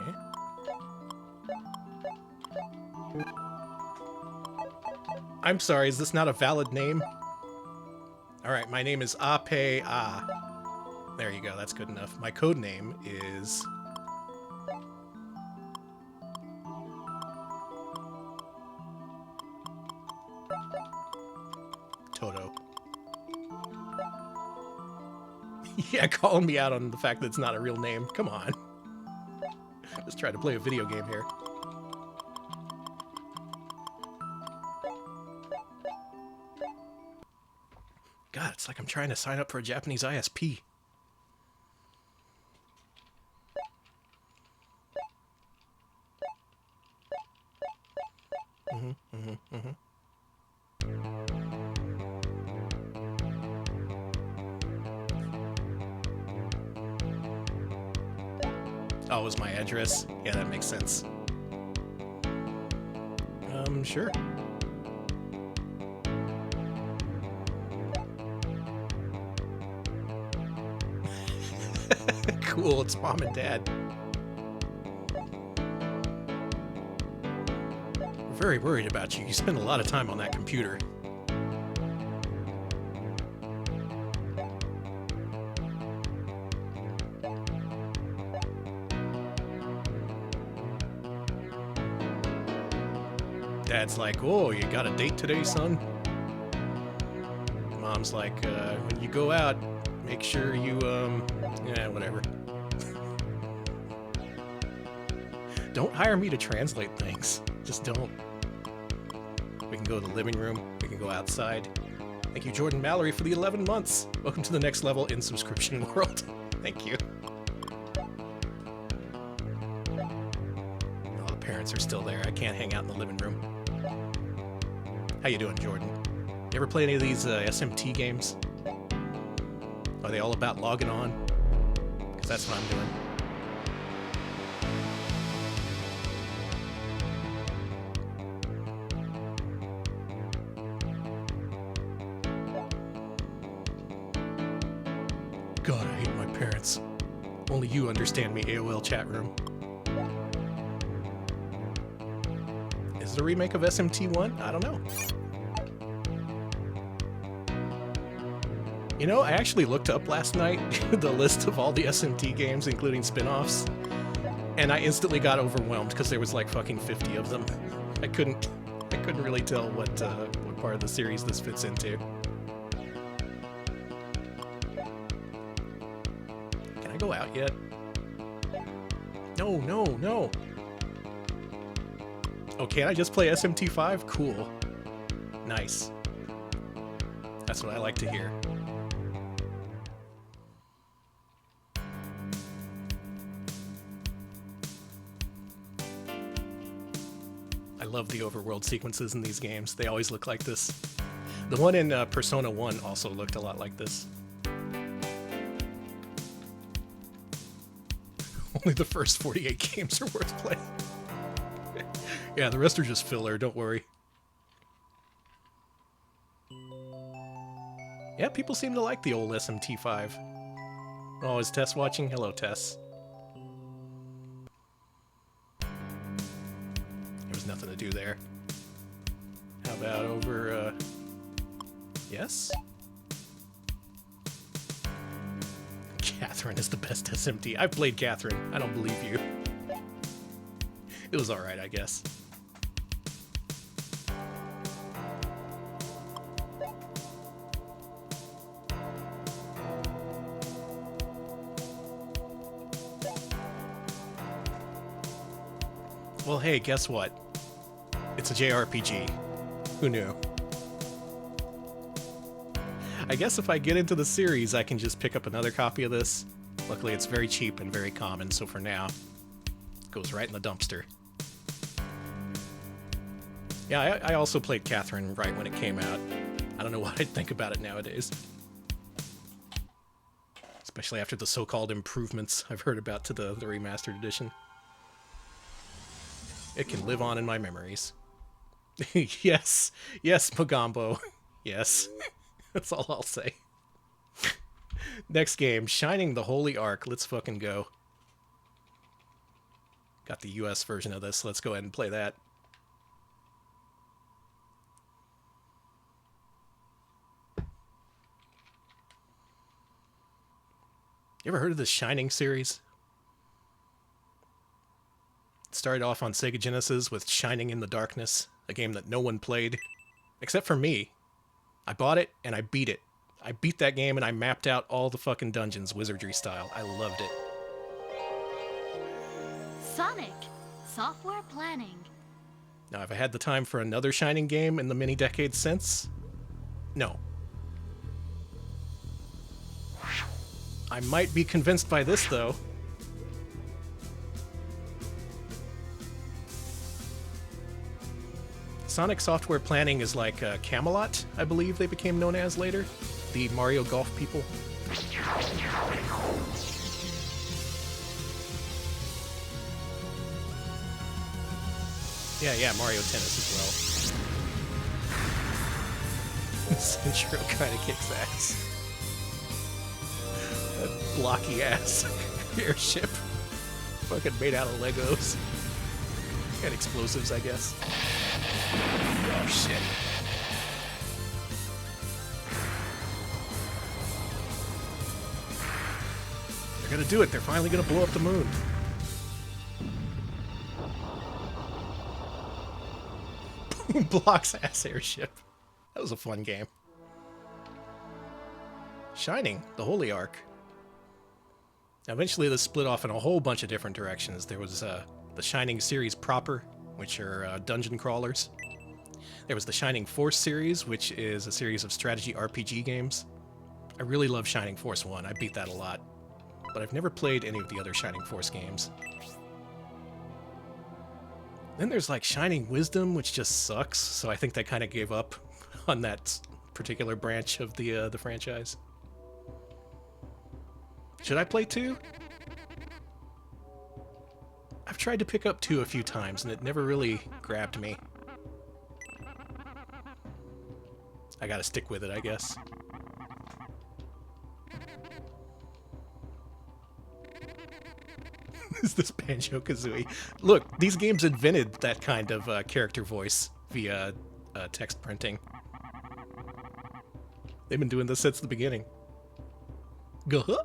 Eh? I'm sorry, is this not a valid name? Alright, my name is Ape A. There you go, that's good enough. My code name is... Toto. Yeah, calling me out on the fact that it's not a real name. Come on. Just try to play a video game here. God, it's like I'm trying to sign up for a Japanese ISP. Oh, it was my address? Yeah, that makes sense. Sure. Cool, it's mom and dad. We're very worried about you. You spend a lot of time on that computer. Dad's like, oh, you got a date today, son? Mom's like, when you go out, make sure you, yeah, whatever. Don't hire me to translate things. Just don't. We can go to the living room. We can go outside. Thank you, Jordan Mallory, for the 11 months. Welcome to the next level in subscription world. Thank you. Oh, the parents are still there. I can't hang out in the living room. How you doing, Jordan? You ever play any of these SMT games? Are they all about logging on? Because that's what I'm doing. God, I hate my parents. Only you understand me, AOL chat room. Is it a remake of SMT1? I don't know. You know, I actually looked up last night the list of all the SMT games, including spin-offs, and I instantly got overwhelmed because there was like fucking 50 of them. I couldn't really tell what part of the series this fits into. Can I go out yet? No, no, no. Oh, can't I just play SMT5? Cool. Nice. That's what I like to hear. I love the overworld sequences in these games. They always look like this. The one in Persona 1 also looked a lot like this. Only the first 48 games are worth playing. Yeah, the rest are just filler, don't worry. Yeah, people seem to like the old SMT5. Oh, is Tess watching? Hello, Tess. There was nothing to do there. How about over, yes? Catherine is the best SMT. I've played Catherine. I don't believe you. It was alright, I guess. Well, hey, guess what? It's a JRPG. Who knew? I guess if I get into the series, I can just pick up another copy of this. Luckily, it's very cheap and very common, so for now, it goes right in the dumpster. Yeah, I also played Catherine right when it came out. I don't know what I'd think about it nowadays. Especially after the so-called improvements I've heard about to the remastered edition. It can live on in my memories. Yes, Magambo. Yes. That's all I'll say. Next game, Shining the Holy Ark. Let's fucking go. Got the US version of this. Let's go ahead and play that. You ever heard of the Shining series? It started off on Sega Genesis with Shining in the Darkness, a game that no one played, except for me. I bought it and I beat it. I beat that game and I mapped out all the fucking dungeons, wizardry style. I loved it. Sonic, software planning. Now, have I had the time for another Shining game in the many decades since? No. I might be convinced by this, though. Sonic Software Planning is like Camelot, I believe they became known as later. The Mario Golf people. Yeah, Mario Tennis as well. This intro kind of kicks ass. That blocky ass airship. Fucking made out of Legos. Got explosives, I guess. Oh shit. They're gonna do it. They're finally gonna blow up the moon. Blocks ass airship. That was a fun game. Shining, the Holy Ark. Now, eventually this split off in a whole bunch of different directions. There was the Shining series proper, which are dungeon crawlers. There was the Shining Force series, which is a series of strategy RPG games. I really love Shining Force 1. I beat that a lot. But I've never played any of the other Shining Force games. Then there's like Shining Wisdom, which just sucks, so I think they kind of gave up on that particular branch of the franchise. Should I play 2? I've tried to pick up 2 a few times, and it never really grabbed me. I gotta stick with it, I guess. Is this Banjo-Kazooie? Look, these games invented that kind of character voice via text printing. They've been doing this since the beginning. Go-huh.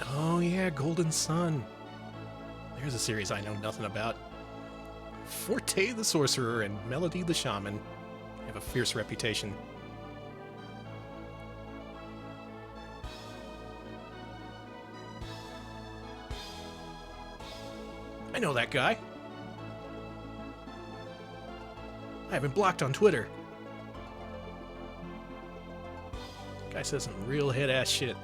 Oh yeah, Golden Sun. There's a series I know nothing about. Forte the Sorcerer and Melody the Shaman have a fierce reputation. I know that guy. I have been blocked on Twitter. Guy says some real head-ass shit.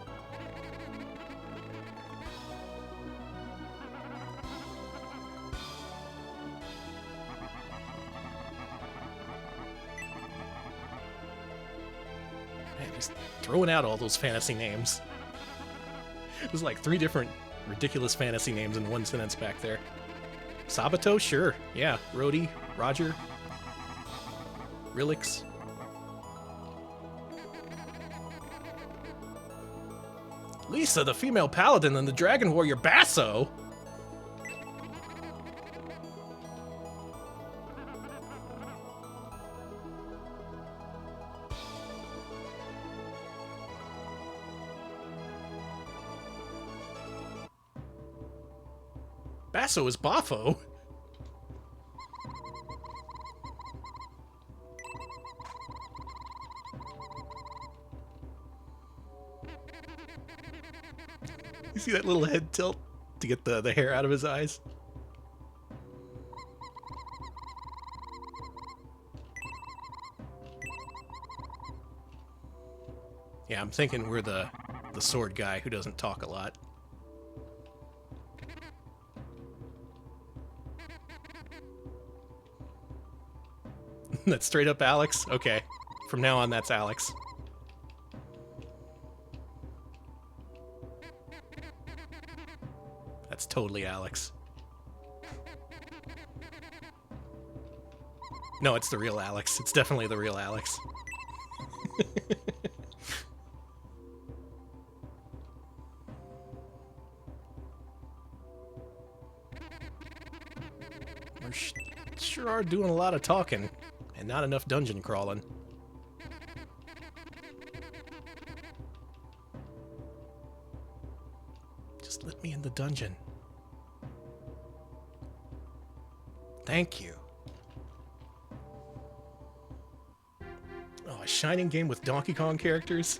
Throwing out all those fantasy names. There's like 3 different ridiculous fantasy names in one sentence back there. Sabato? Sure. Yeah. Rhodey, Roger, Rilix. Lisa, the female paladin, and the dragon warrior Basso? Basso is Bafo. see that little head tilt to get the hair out of his eyes? Yeah, I'm thinking we're the sword guy who doesn't talk a lot. That's straight up Alex? Okay. From now on, that's Alex. That's totally Alex. No, it's the real Alex. It's definitely the real Alex. We sure are doing a lot of talking, and not enough dungeon crawling. Just let me in the dungeon. Thank you. Oh, a Shining game with Donkey Kong characters?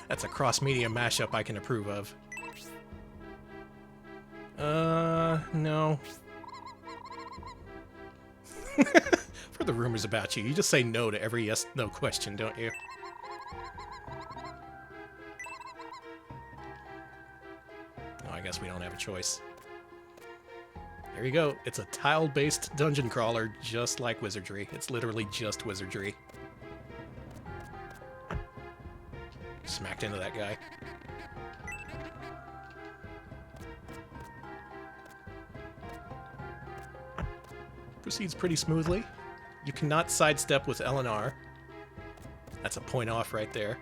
That's a cross-media mashup I can approve of. No. For the rumors about you, you just say no to every yes-no question, don't you? Oh, I guess we don't have a choice. There you go. It's a tile-based dungeon crawler, just like Wizardry. It's literally just Wizardry. Smacked into that guy. Proceeds pretty smoothly. You cannot sidestep with L and R. That's a point off right there.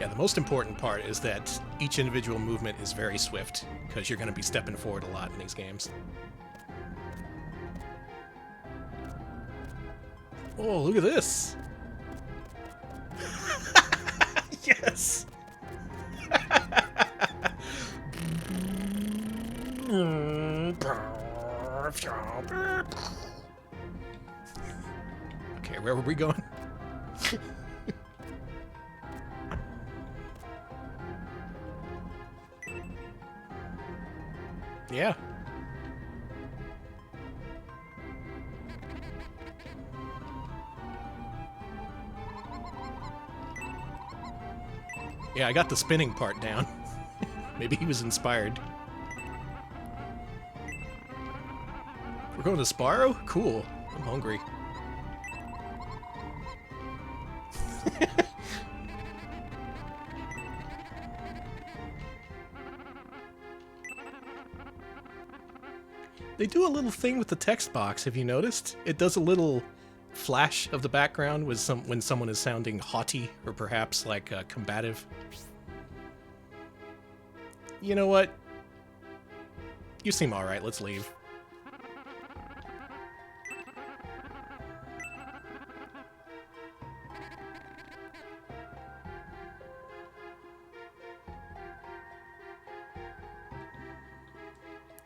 Yeah, the most important part is that each individual movement is very swift, because you're going to be stepping forward a lot in these games. Oh, look at this! Yes! Okay, where were we going? Yeah. Yeah, I got the spinning part down. Maybe he was inspired. We're going to Sparrow? Cool. I'm hungry. They do a little thing with the text box, have you noticed? It does a little flash of the background with when someone is sounding haughty or perhaps like combative. You know what? You seem alright, let's leave.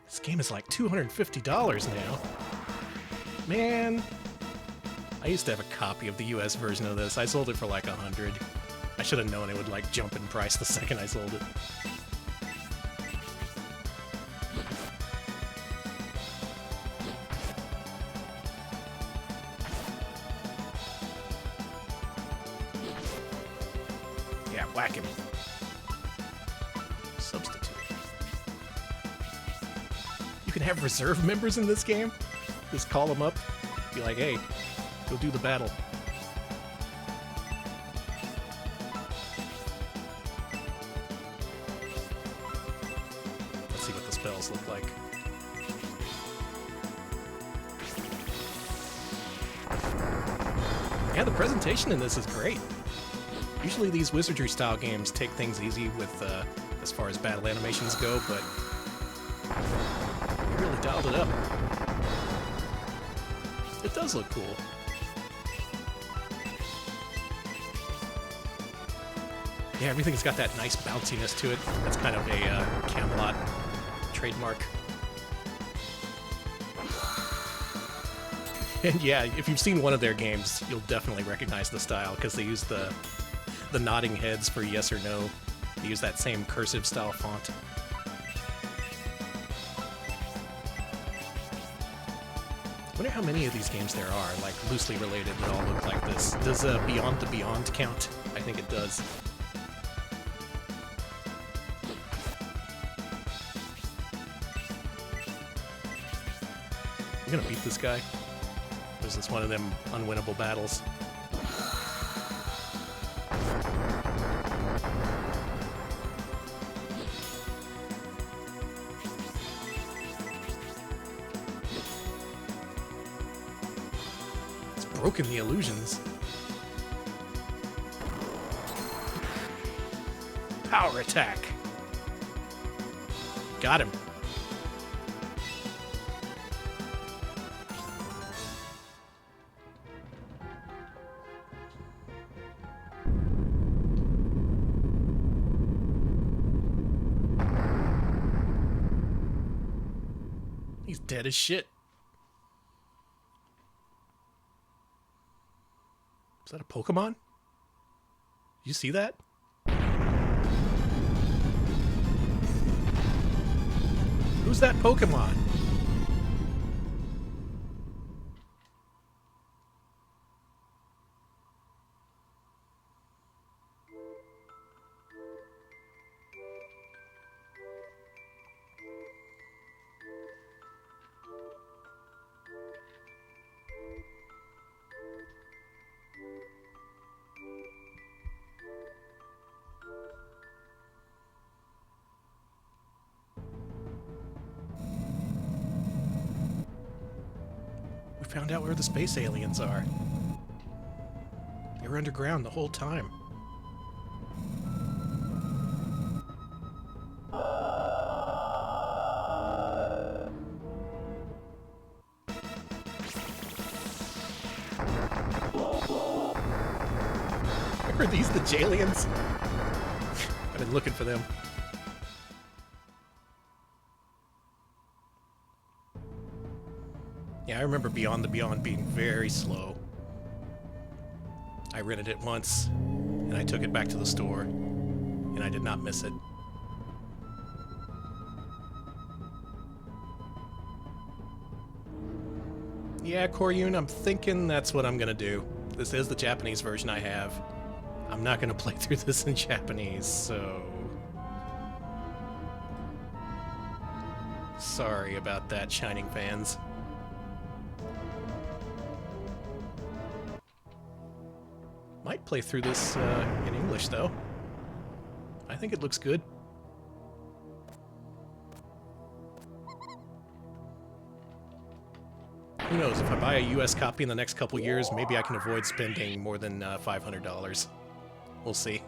This game is like $250 now. Man. I used to have a copy of the US version of this. I sold it for like $100. I should have known it would like jump in price the second I sold it. Yeah, whack him. Substitute. You can have reserve members in this game? Just call them up. Be like, hey, go do the battle. Let's see what the spells look like. Yeah, the presentation in this is great. Usually these Wizardry-style games take things easy with, as far as battle animations go, but they really dialed it up. It does look cool. Yeah, everything's got that nice bounciness to it. That's kind of a Camelot trademark. And yeah, if you've seen one of their games, you'll definitely recognize the style, because they use the nodding heads for yes or no. They use that same cursive style font. I wonder how many of these games there are, like, loosely related that all look like this. Does Beyond the Beyond count? I think it does. I'm gonna beat this guy. Or is this one of them unwinnable battles? It's broken the illusions. Power attack. Got him. He's dead as shit. Is that a Pokemon? You see that? Who's that Pokemon? We found out where the space aliens are. They were underground the whole time. Are these the Jaliens? I've been looking for them. Yeah, I remember Beyond the Beyond being very slow. I rented it once, and I took it back to the store, and I did not miss it. Yeah, Koryun, I'm thinking that's what I'm gonna do. This is the Japanese version I have. I'm not gonna play through this in Japanese, so... Sorry about that, Shining fans. Might play through this in English, though. I think it looks good. Who knows, if I buy a US copy in the next couple years, maybe I can avoid spending more than $500. We'll see.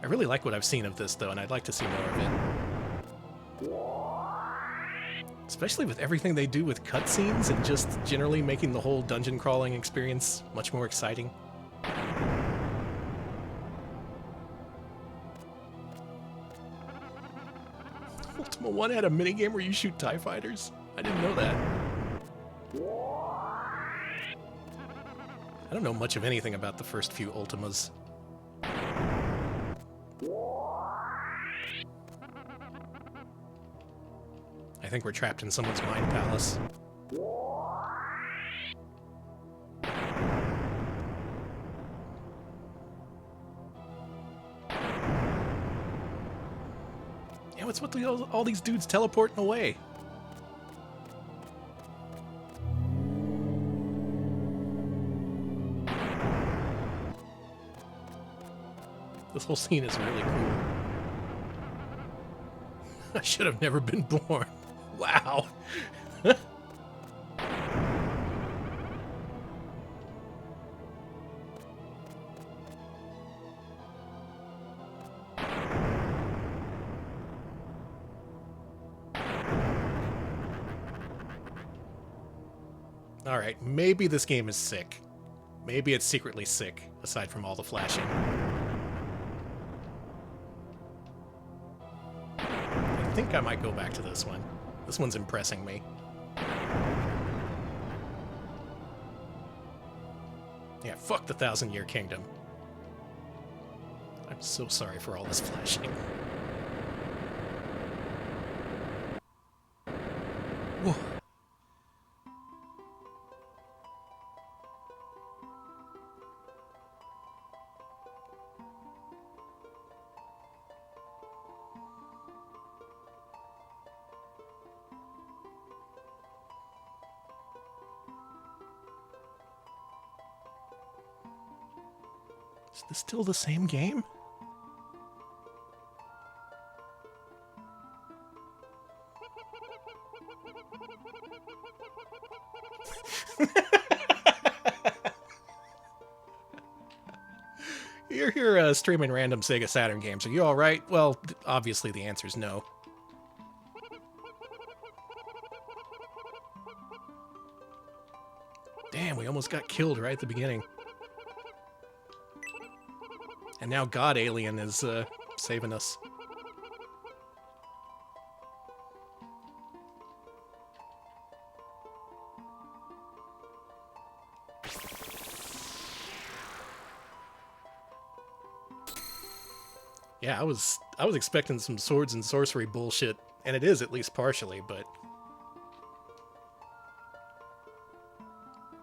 I really like what I've seen of this, though, and I'd like to see more of it. Especially with everything they do with cutscenes and just generally making the whole dungeon crawling experience much more exciting. Ultima 1 had a minigame where you shoot TIE fighters? I didn't know that. I don't know much of anything about the first few Ultimas. I think we're trapped in someone's mind palace. Yeah, what's with all these dudes teleporting away? This whole scene is really cool. I should have never been born. Wow. Alright, maybe this game is sick. Maybe it's secretly sick, aside from all the flashing. I think I might go back to this one. This one's impressing me. Yeah, fuck the Thousand Year Kingdom. I'm so sorry for all this flashing. Whoa. Is this still the same game? You're here streaming random Sega Saturn games. Are you alright? Well, obviously the answer's no. Damn, we almost got killed right at the beginning. And now God Alien is saving us. Yeah, I was expecting some swords and sorcery bullshit, and it is at least partially, but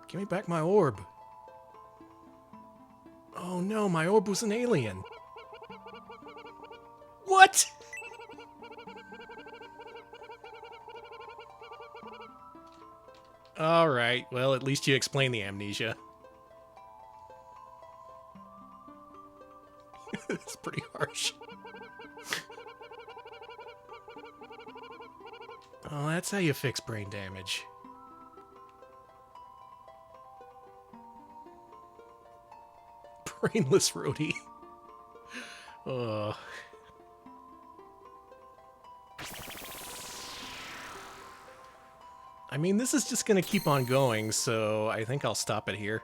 give me back my orb. Oh no, my orb was an alien. What? Alright, well, at least you explain the amnesia. It's pretty harsh. Oh, that's how you fix brain damage. Brainless roadie. Ugh. I mean, this is just gonna keep on going, so I think I'll stop it here.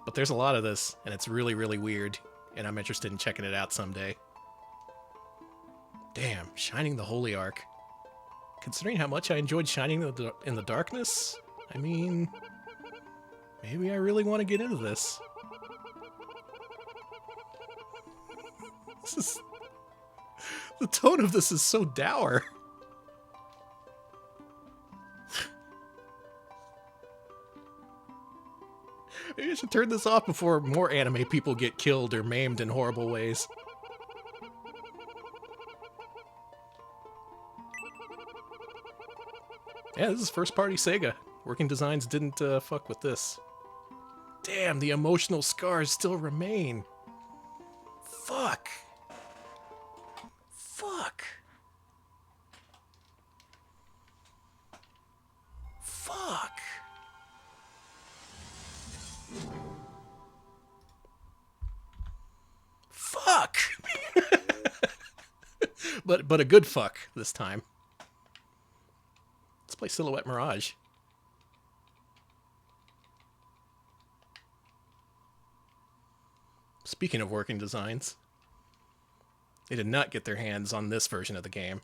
But there's a lot of this, and it's really, really weird, and I'm interested in checking it out someday. Damn, Shining the Holy Ark. Considering how much I enjoyed Shining in the Darkness, I mean, maybe I really want to get into this. The tone of this is so dour. Maybe I should turn this off before more anime people get killed or maimed in horrible ways. Yeah, this is first-party Sega. Working Designs didn't fuck with this. Damn, the emotional scars still remain. Fuck. Fuck. Fuck. Fuck. but a good fuck this time. Let's play Silhouette Mirage. Speaking of Working Designs, they did not get their hands on this version of the game.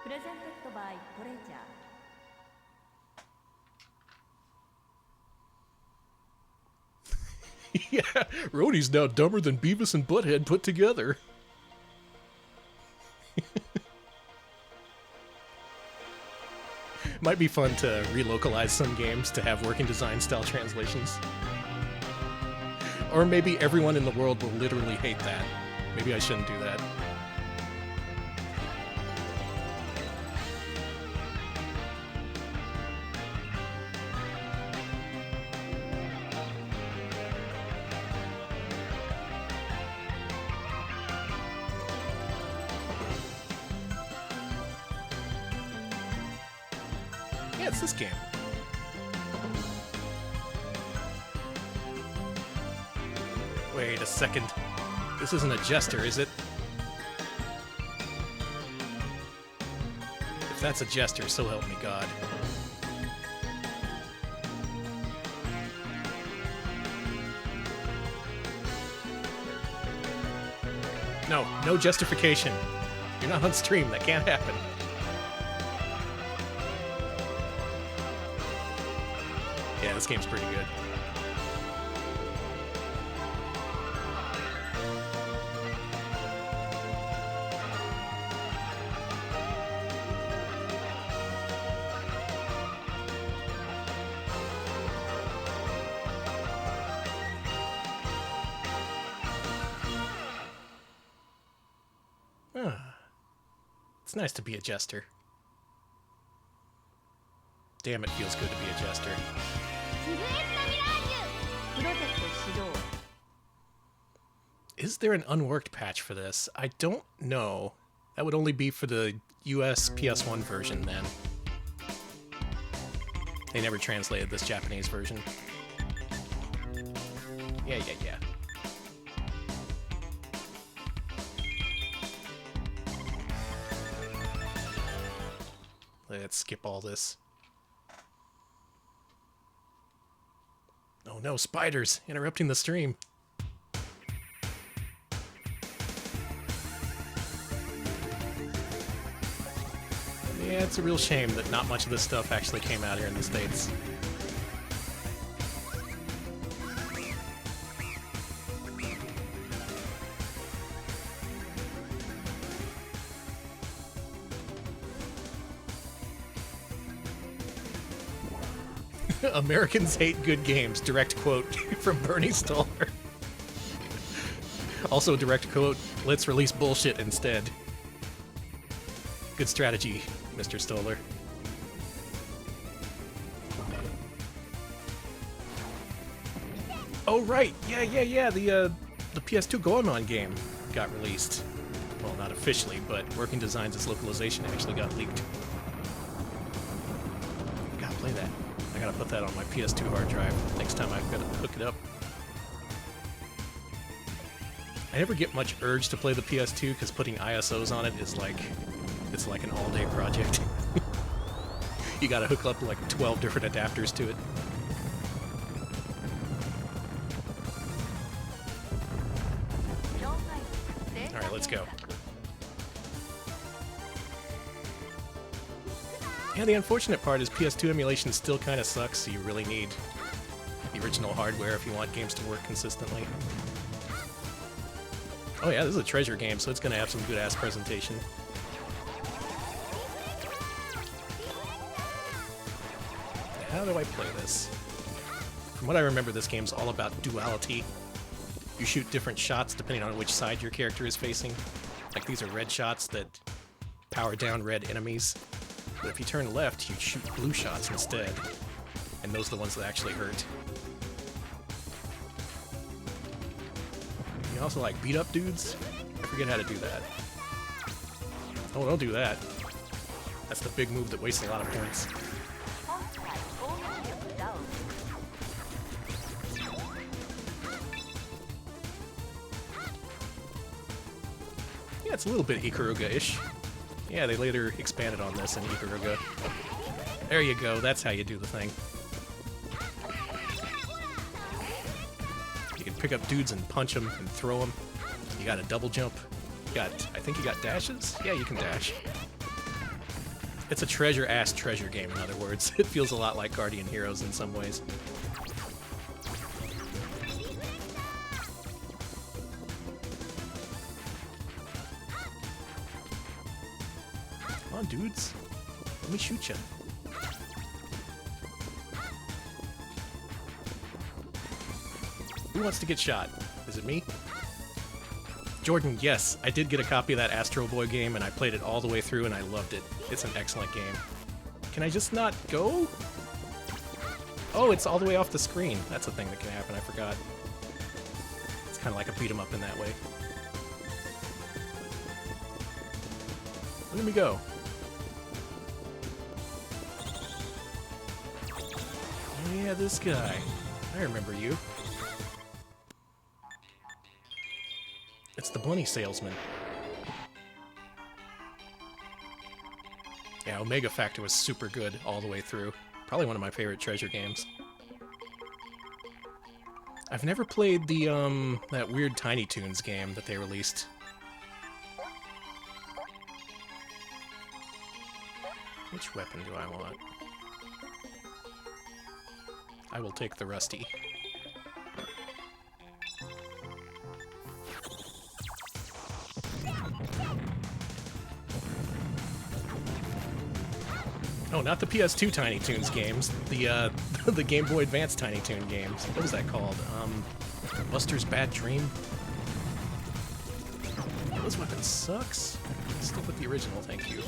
Presented by Treasure. Yeah, Rhodey's now dumber than Beavis and Butthead put together. Might be fun to relocalize some games to have Working Design style translations. Or maybe everyone in the world will literally hate that. Maybe I shouldn't do that. Yeah, it's this game. Wait a second. This isn't a jester, is it? If that's a jester, so help me God. No, no justification. You're not on stream. That can't happen. Yeah, this game's pretty good. It's nice to be a jester. Damn, it feels good to be a jester. Is there an unworked patch for this? I don't know. That would only be for the US PS1 version then. They never translated this Japanese version. Yeah. Let's skip all this. Oh no, spiders interrupting the stream. Yeah, it's a real shame that not much of this stuff actually came out here in the States. Americans hate good games. Direct quote from Bernie Stoller. Also direct quote, let's release bullshit instead. Good strategy, Mr. Stoller. Oh right, yeah. The PS2 Goemon game got released. Well, not officially, but working designs its localization actually got leaked. Gotta play that. I gotta put that on my PS2 hard drive next time I've got to hook it up. I never get much urge to play the PS2 because putting ISOs on it is like, it's like an all-day project. You gotta hook up like 12 different adapters to it. Alright, let's go. Yeah, the unfortunate part is PS2 emulation still kind of sucks, so you really need the original hardware if you want games to work consistently. Oh yeah, this is a treasure game, so it's going to have some good-ass presentation. How do I play this? From what I remember, this game's all about duality. You shoot different shots depending on which side your character is facing. Like, these are red shots that power down red enemies. But if you turn left, you shoot blue shots instead. And those are the ones that actually hurt. You also like beat up dudes? I forget how to do that. Oh, don't do that. That's the big move that wastes a lot of points. Yeah, it's a little bit Ikaruga-ish. Yeah, they later expanded on this in Ikaruga. There you go, that's how you do the thing. You can pick up dudes and punch them and throw them. You got a double jump. I think you got dashes? Yeah, you can dash. It's a treasure game, in other words. It feels a lot like Guardian Heroes in some ways. Come on, dudes. Let me shoot you. Who wants to get shot? Is it me? Jordan, yes, I did get a copy of that Astro Boy game, and I played it all the way through, and I loved it. It's an excellent game. Can I just not go? Oh, it's all the way off the screen. That's a thing that can happen, I forgot. It's kind of like a beat 'em up in that way. Let me go. Oh yeah, this guy. I remember you. It's the bunny salesman. Yeah, Omega Factor was super good all the way through. Probably one of my favorite treasure games. I've never played the, that weird Tiny Toons game that they released. Which weapon do I want? I will take the rusty. Oh, not the PS2 Tiny Toons games. The the Game Boy Advance Tiny Toon games. What was that called? Buster's Bad Dream? Those weapons sucks. Stick with the original, thank you.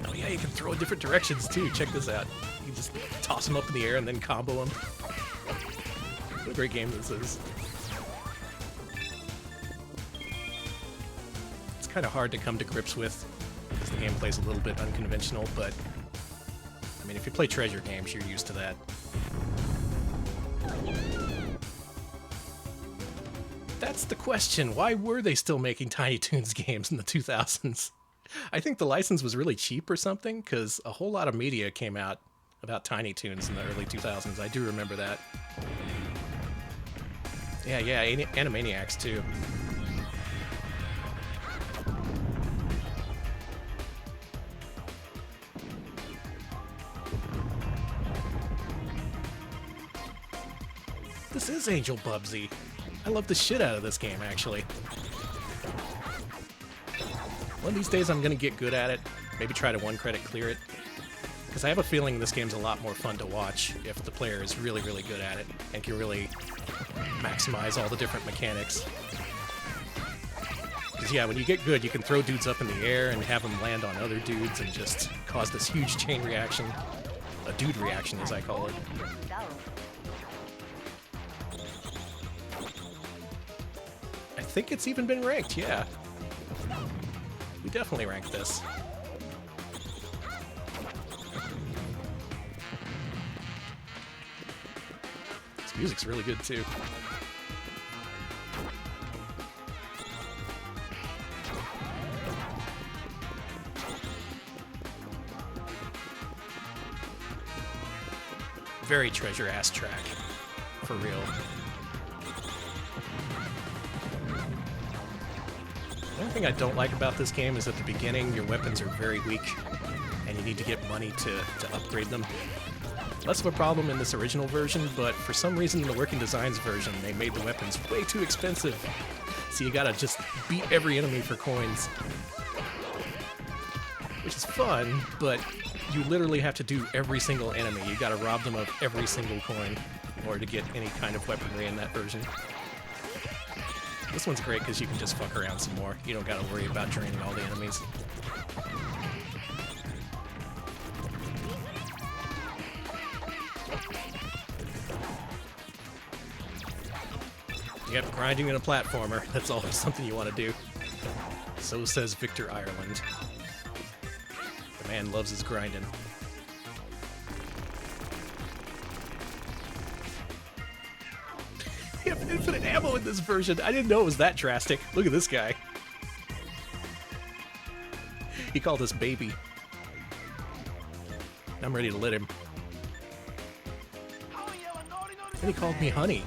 Oh yeah, you can throw in different directions too. Check this out. You can just toss them up in the air and then combo them. What a great game this is. It's kind of hard to come to grips with because the gameplay's a little bit unconventional, but I mean, if you play treasure games, you're used to that. That's the question. Why were they still making Tiny Toons games in the 2000s? I think the license was really cheap or something, because a whole lot of media came out about Tiny Toons in the early 2000s. I do remember that. Yeah, Animaniacs too. This is Angel Bubsy. I love the shit out of this game, actually. One of these days I'm gonna get good at it. Maybe try to one-credit clear it. Because I have a feeling this game's a lot more fun to watch if the player is really, really good at it and can really maximize all the different mechanics. Because yeah, when you get good, you can throw dudes up in the air and have them land on other dudes and just cause this huge chain reaction. A dude reaction, as I call it. I think it's even been ranked, yeah. We definitely ranked this. This music's really good too. Very treasure-ass track, for real. The only thing I don't like about this game is at the beginning, your weapons are very weak, and you need to get money to upgrade them. Less of a problem in this original version, but for some reason in the Working Designs version, they made the weapons way too expensive. So you gotta just beat every enemy for coins. Which is fun, but you literally have to do every single enemy. You gotta rob them of every single coin in order to get any kind of weaponry in that version. This one's great because you can just fuck around some more. You don't gotta worry about draining all the enemies. Yep, grinding in a platformer. That's always something you want to do. So says Victor Ireland. The man loves his grinding. You have infinite ammo in this version. I didn't know it was that drastic. Look at this guy. He called us baby. I'm ready to let him. And he called me honey.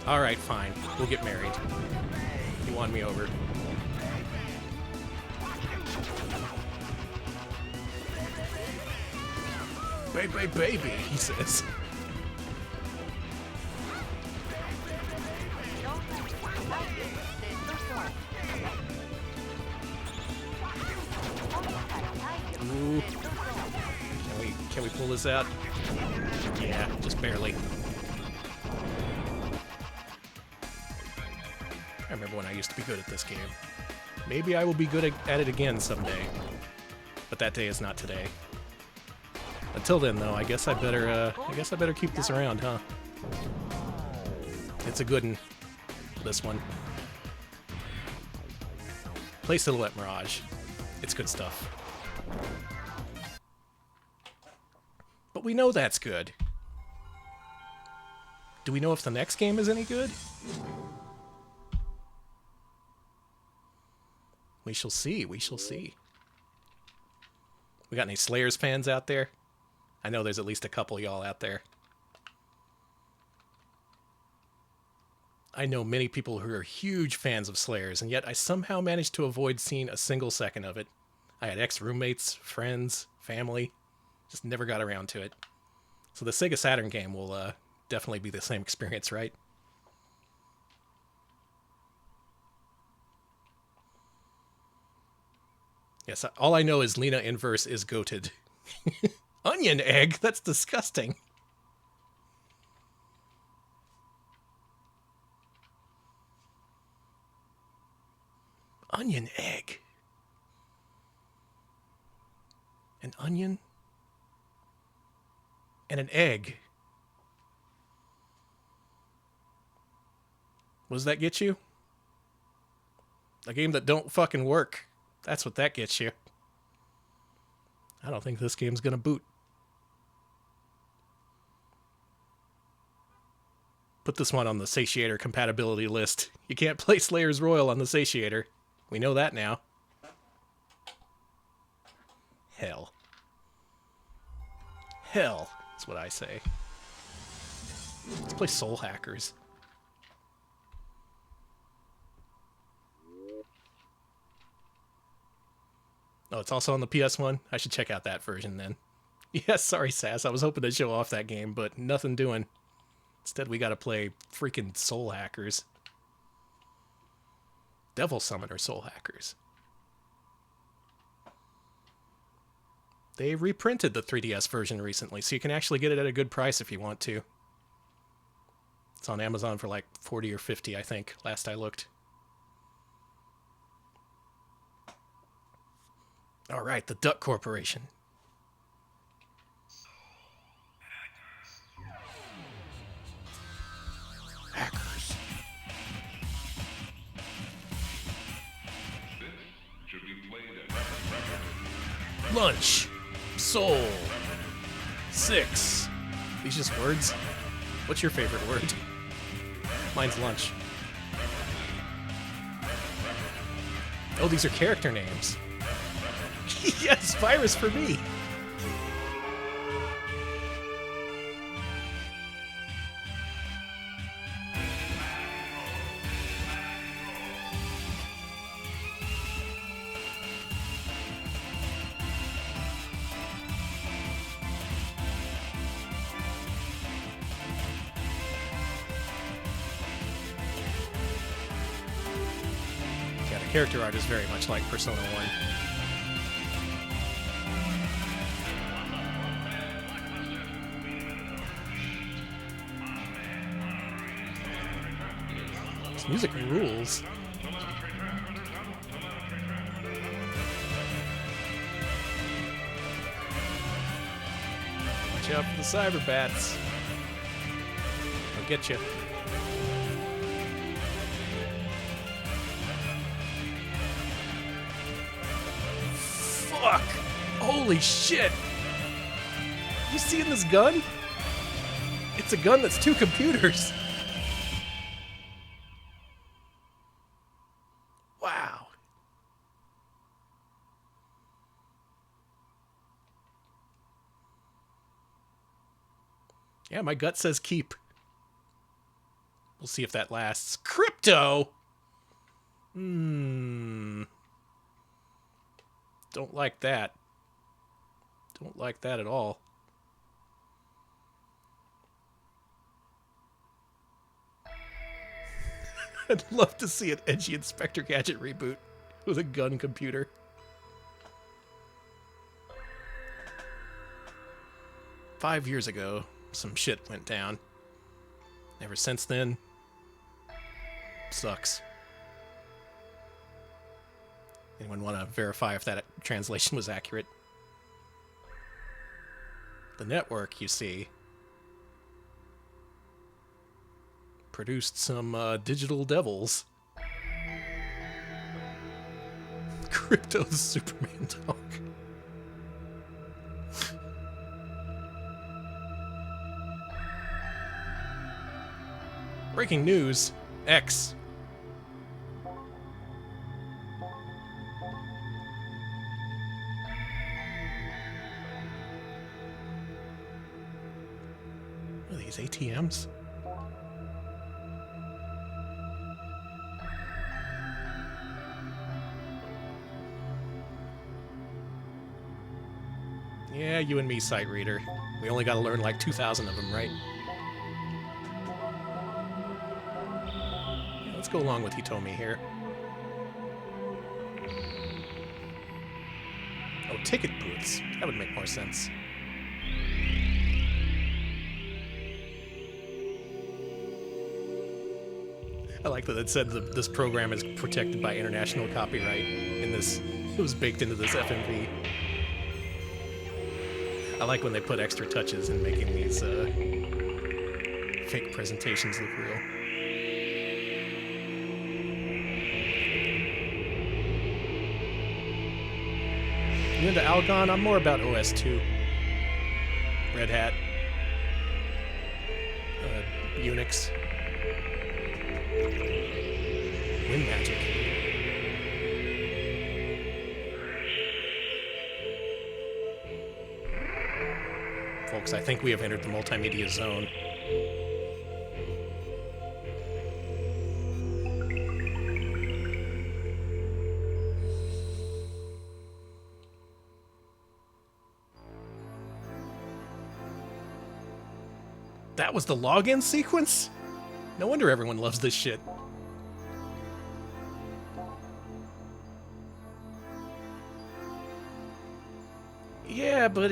Alright, fine. We'll get married. You won me over. Baby, baby, he says. Ooh. Can we pull this out? Yeah, just barely. I remember when I used to be good at this game. Maybe I will be good at it again someday. But that day is not today. Until then, though, I guess I better keep this around, huh? It's a good one. This one. Play Silhouette Mirage. It's good stuff. But we know that's good. Do we know if the next game is any good? We shall see, we shall see. We got any Slayers fans out there? I know there's at least a couple y'all out there. I know many people who are huge fans of Slayers, and yet I somehow managed to avoid seeing a single second of it. I had ex-roommates, friends, family, just never got around to it. So the Sega Saturn game will definitely be the same experience, right? Yes, all I know is Lena Inverse is goated. Onion egg? That's disgusting. Onion egg. An onion and an egg. What does that get you? A game that don't fucking work. That's what that gets you. I don't think this game's gonna boot. Put this one on the Satiator compatibility list. You can't play Slayers Royal on the Satiator. We know that now. Hell. Hell, that's what I say. Let's play Soul Hackers. Oh, it's also on the PS1? I should check out that version then. Yes, sorry, Sass. I was hoping to show off that game, but nothing doing. Instead, we gotta play freaking Soul Hackers. Devil Summoner Soul Hackers. They reprinted the 3DS version recently, so you can actually get it at a good price if you want to. It's on Amazon for like 40 or 50, I think, last I looked. Alright, the Duck Corporation. Hackers. Lunch. Soul. 6. These just words? What's your favorite word? Mine's lunch. Oh, these are character names. Yes, virus for me. Yeah, the character art is very much like Persona 1. This music rules. Watch out for the cyber bats. They'll get you. Fuck! Holy shit! You seeing this gun? It's a gun that's 2 computers. Wow. Yeah, my gut says keep. We'll see if that lasts. Crypto! Don't like that. Don't like that at all. I'd love to see an edgy Inspector Gadget reboot with a gun computer. "5 years ago, some shit went down. Ever since then, sucks." Anyone want to verify if that translation was accurate? The network, you see, produced some digital devils. Crypto's Superman dog. Breaking news. X. these ATMs? Yeah, you and me, sight reader. We only gotta learn like 2,000 of them, right? Yeah, let's go along with Hitomi here. Oh, ticket booths. That would make more sense. I like that it said this program is protected by international copyright in this. It was baked into this FMV. I like when they put extra touches in making these fake presentations look real. You into Algon? I'm more about OS2. Red Hat. Unix. Wind magic. Folks, I think we have entered the multimedia zone. That was the login sequence? No wonder everyone loves this shit. Yeah, but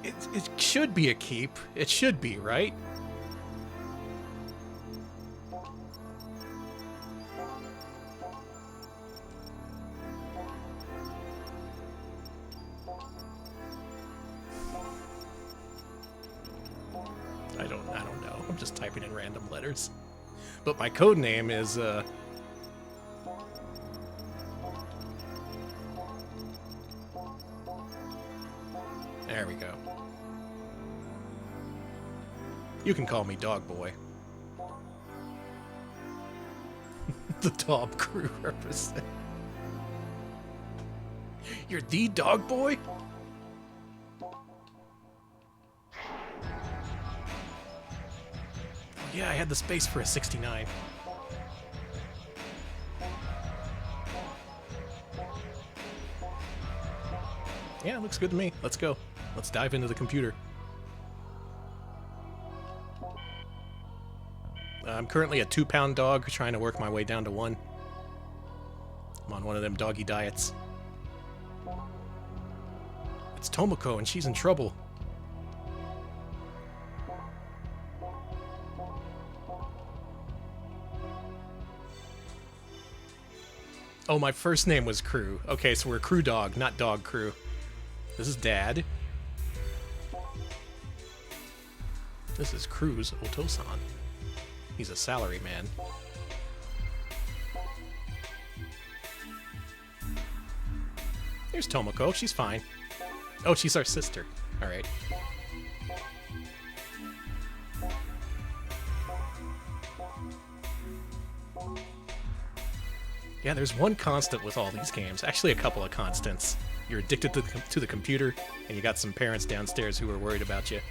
it should be a keep. It should be, right? I don't know. I'm just typing in random letters. But my code name is there we go. You can call me Dog Boy. The Dog Crew represent. You're the Dog Boy? Yeah, I had the space for a 69. Yeah, looks good to me. Let's go. Let's dive into the computer. I'm currently a 2-pound dog, trying to work my way down to 1. I'm on one of them doggy diets. It's Tomoko, and she's in trouble. Oh, my first name was Crew. Okay, so we're Crew Dog, not Dog Crew. This is Dad. This is Cruz Otosan. He's a salary man. Here's Tomoko. She's fine. Oh, she's our sister. All right. Yeah, there's one constant with all these games. Actually, a couple of constants. You're addicted to the computer, and you got some parents downstairs who are worried about you.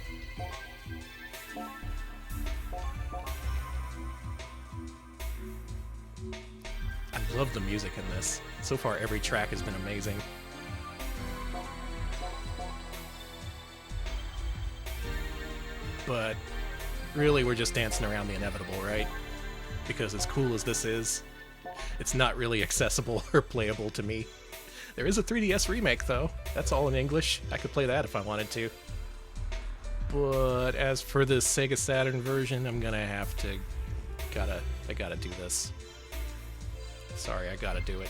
I love the music in this. So far, every track has been amazing. But really, we're just dancing around the inevitable, right? Because as cool as this is, it's not really accessible or playable to me. There is a 3DS remake, though. That's all in English. I could play that if I wanted to. But as for the Sega Saturn version, I'm gonna have to... I gotta do this. Sorry, I gotta do it.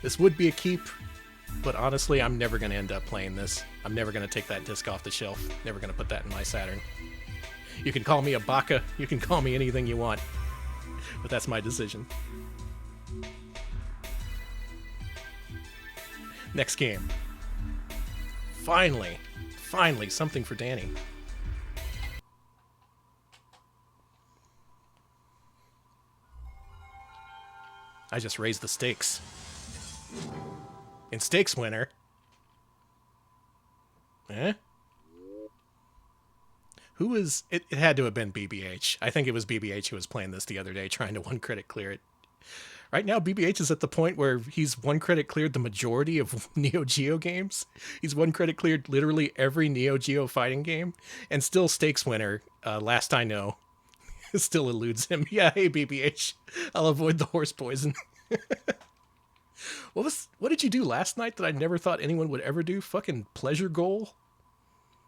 This would be a keep, but honestly, I'm never gonna end up playing this. I'm never gonna take that disc off the shelf. Never gonna put that in my Saturn. You can call me a baka, you can call me anything you want. But that's my decision. Next game. Finally, something for Danny. I just raised the stakes. In Stakes Winner, Eh? Who was... It had to have been BBH. I think it was BBH who was playing this the other day, trying to one credit clear it. Right now, BBH is at the point where he's one credit cleared the majority of Neo Geo games. He's one credit cleared literally every Neo Geo fighting game, and still stakes winner, last I know, still eludes him. Yeah, hey BBH, I'll avoid the horse poison. What did you do last night that I never thought anyone would ever do? Fucking pleasure goal?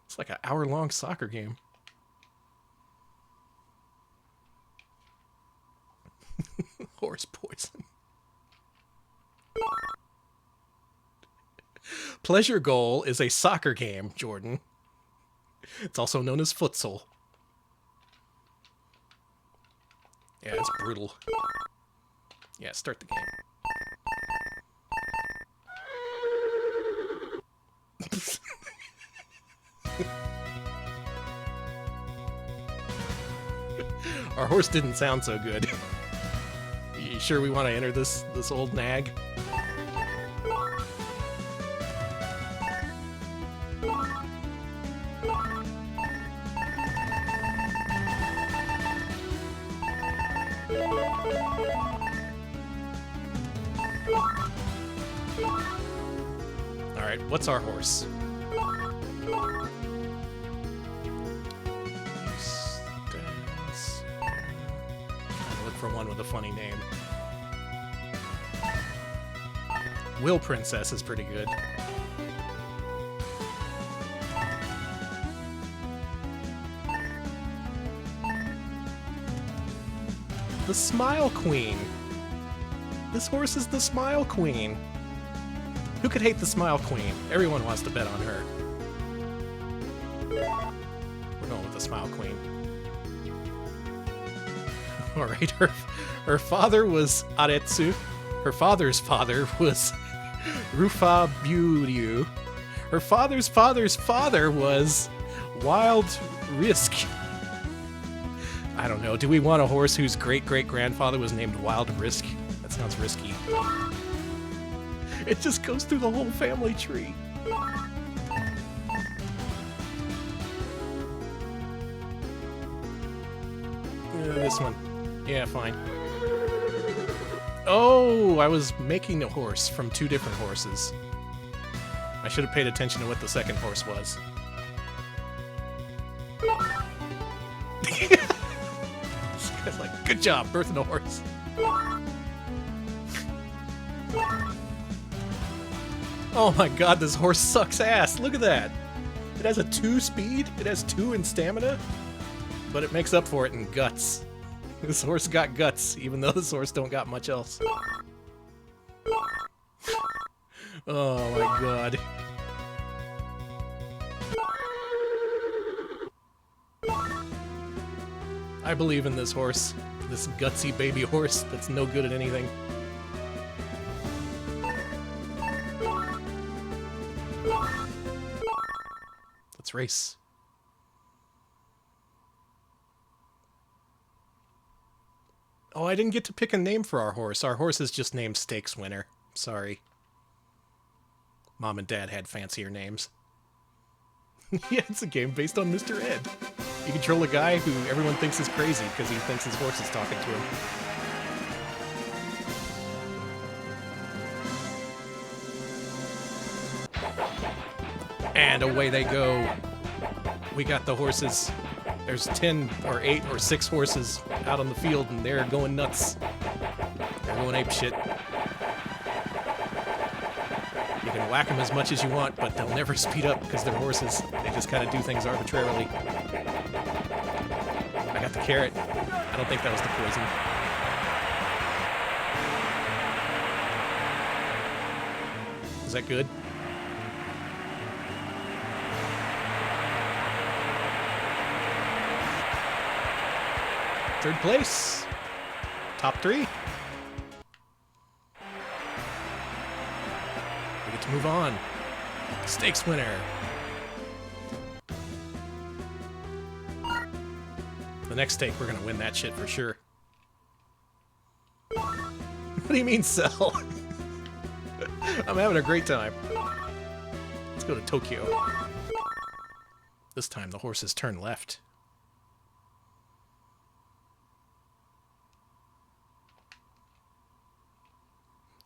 It's like an hour-long soccer game. Horse poison. Pleasure goal is a soccer game, Jordan. It's also known as futsal. Yeah, it's brutal. Yeah, start the game. Our horse didn't sound so good. You sure we want to enter this old nag? Alright, what's our horse? Look for one with a funny name. Will Princess is pretty good. The Smile Queen. This horse is the Smile Queen. Who could hate the Smile Queen? Everyone wants to bet on her. We're going with the Smile Queen. Alright, her father was Aretsu. Her father's father was Rufaburyu. Her father's father's father was Wild Risk. I don't know. Do we want a horse whose great-great-grandfather was named Wild Risk? That sounds risky. It just goes through the whole family tree. This one. Yeah, fine. Oh, I was making a horse from two different horses. I should have paid attention to what the second horse was. This guy's like, good job, birthing a horse. Oh my god, this horse sucks ass. Look at that. It has a 2 speed, it has 2 in stamina, but it makes up for it in guts. This horse got guts, even though this horse don't got much else. Oh my god. I believe in this horse. This gutsy baby horse that's no good at anything. Let's race. Oh, I didn't get to pick a name for our horse. Our horse is just named Stakes Winner. Sorry. Mom and Dad had fancier names. Yeah, it's a game based on Mr. Ed. You control a guy who everyone thinks is crazy because he thinks his horse is talking to him. And away they go. We got the horses. There's 10 or 8 or 6 horses out on the field, and they're going nuts. They're going apeshit. You can whack them as much as you want, but they'll never speed up because they're horses. They just kind of do things arbitrarily. I got the carrot. I don't think that was the poison. Is that good? Third place. Top 3. We get to move on. Stakes winner. The next stake, we're gonna win that shit for sure. What do you mean sell? I'm having a great time. Let's go to Tokyo. This time the horses turn left.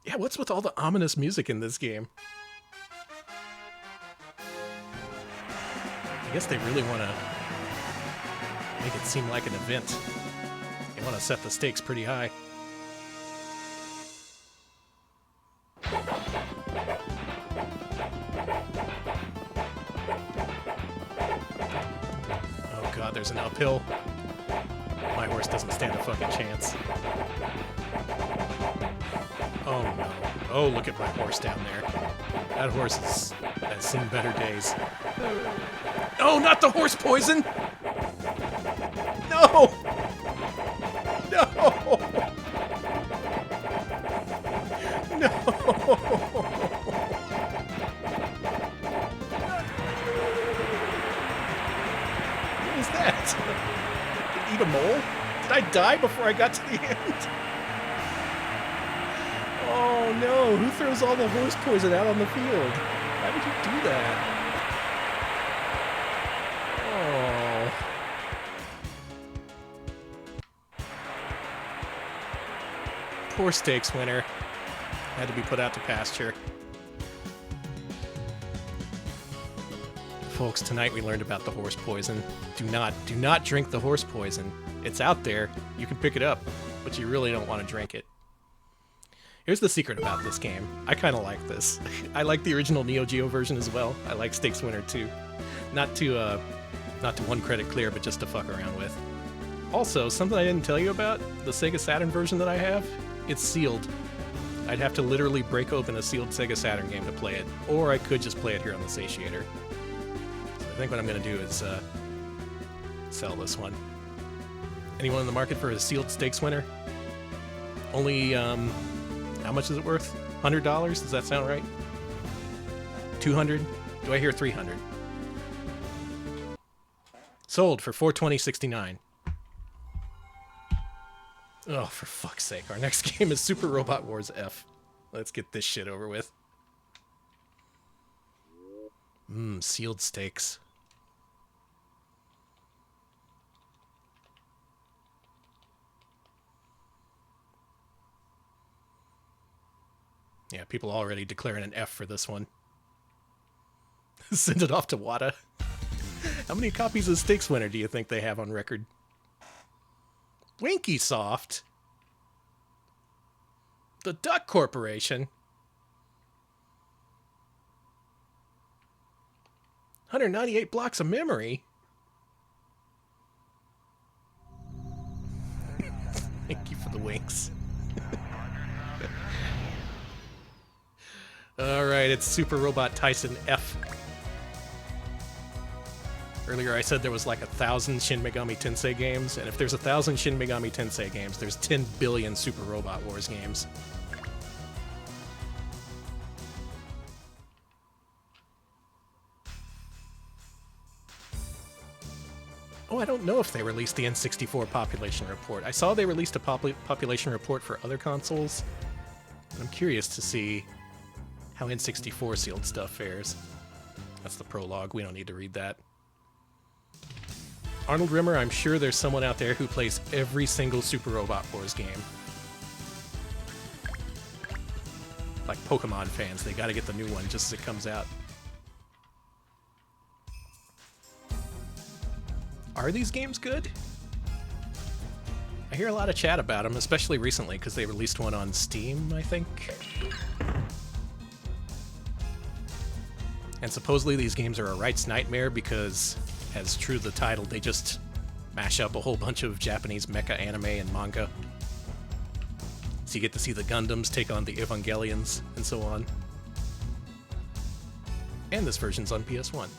Yeah, what's with all the ominous music in this game? I guess they really want to make it seem like an event. They want to set the stakes pretty high. Oh god, there's an uphill. My horse doesn't stand a fucking chance. Oh no. Oh, look at my horse down there. That horse has seen better days. Oh, not the horse poison! No! No! No! What was that? Did it eat a mole? Did I die before I got to the end? Oh no, who throws all the horse poison out on the field? Why would you do that? Oh. Poor stakes winner. Had to be put out to pasture. Folks, tonight we learned about the horse poison. Do not drink the horse poison. It's out there. You can pick it up, but you really don't want to drink it. Here's the secret about this game. I kind of like this. I like the original Neo Geo version as well. I like Stakes Winner too. Not to one credit clear, but just to fuck around with. Also, something I didn't tell you about, the Sega Saturn version that I have, it's sealed. I'd have to literally break open a sealed Sega Saturn game to play it, or I could just play it here on the Satiator. So I think what I'm going to do is sell this one. Anyone in the market for a sealed Stakes Winner? Only, how much is it worth? $100? Does that sound right? 200? Do I hear 300? Sold for $420.69. Oh, for fuck's sake. Our next game is Super Robot Wars F. Let's get this shit over with. Sealed stakes. Yeah, people already declaring an F for this one. Send it off to Wada. How many copies of Stakes Winner do you think they have on record? Winky Soft? The Duck Corporation? 198 blocks of memory? Thank you for the winks. Alright, it's Super Robot Tyson F. Earlier I said there was like 1,000 Shin Megami Tensei games, and if there's 1,000 Shin Megami Tensei games, there's 10 billion Super Robot Wars games. Oh, I don't know if they released the N64 population report. I saw they released a population report for other consoles, and I'm curious to see how N64 sealed stuff fares. That's the prologue. We don't need to read that. Arnold Rimmer, I'm sure there's someone out there who plays every single Super Robot Wars game. Like Pokemon fans, they gotta get the new one just as it comes out. Are these games good? I hear a lot of chat about them, especially recently, because they released one on Steam, I think. And supposedly these games are a rights nightmare because, as true to the title, they just mash up a whole bunch of Japanese mecha anime and manga. So you get to see the Gundams take on the Evangelions and so on. And this version's on PS1.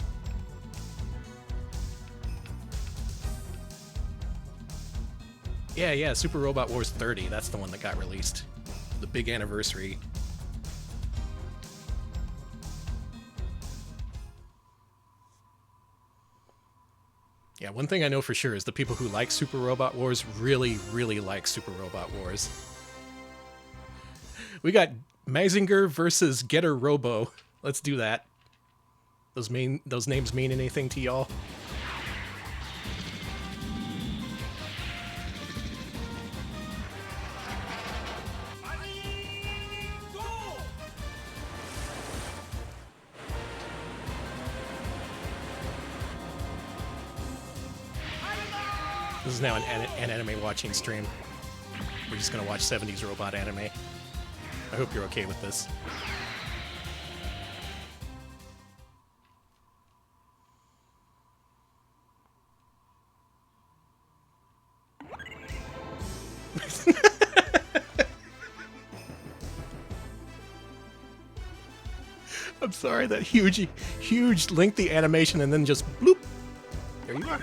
Yeah, Super Robot Wars 30, that's the one that got released. The big anniversary. Yeah, one thing I know for sure is the people who like Super Robot Wars really, really like Super Robot Wars. We got Mazinger versus Getter Robo. Let's do that. Those names mean anything to y'all? This is now an anime watching stream. We're just gonna watch 70s robot anime. I hope you're okay with this. I'm sorry, that huge, lengthy animation and then just bloop. There you are.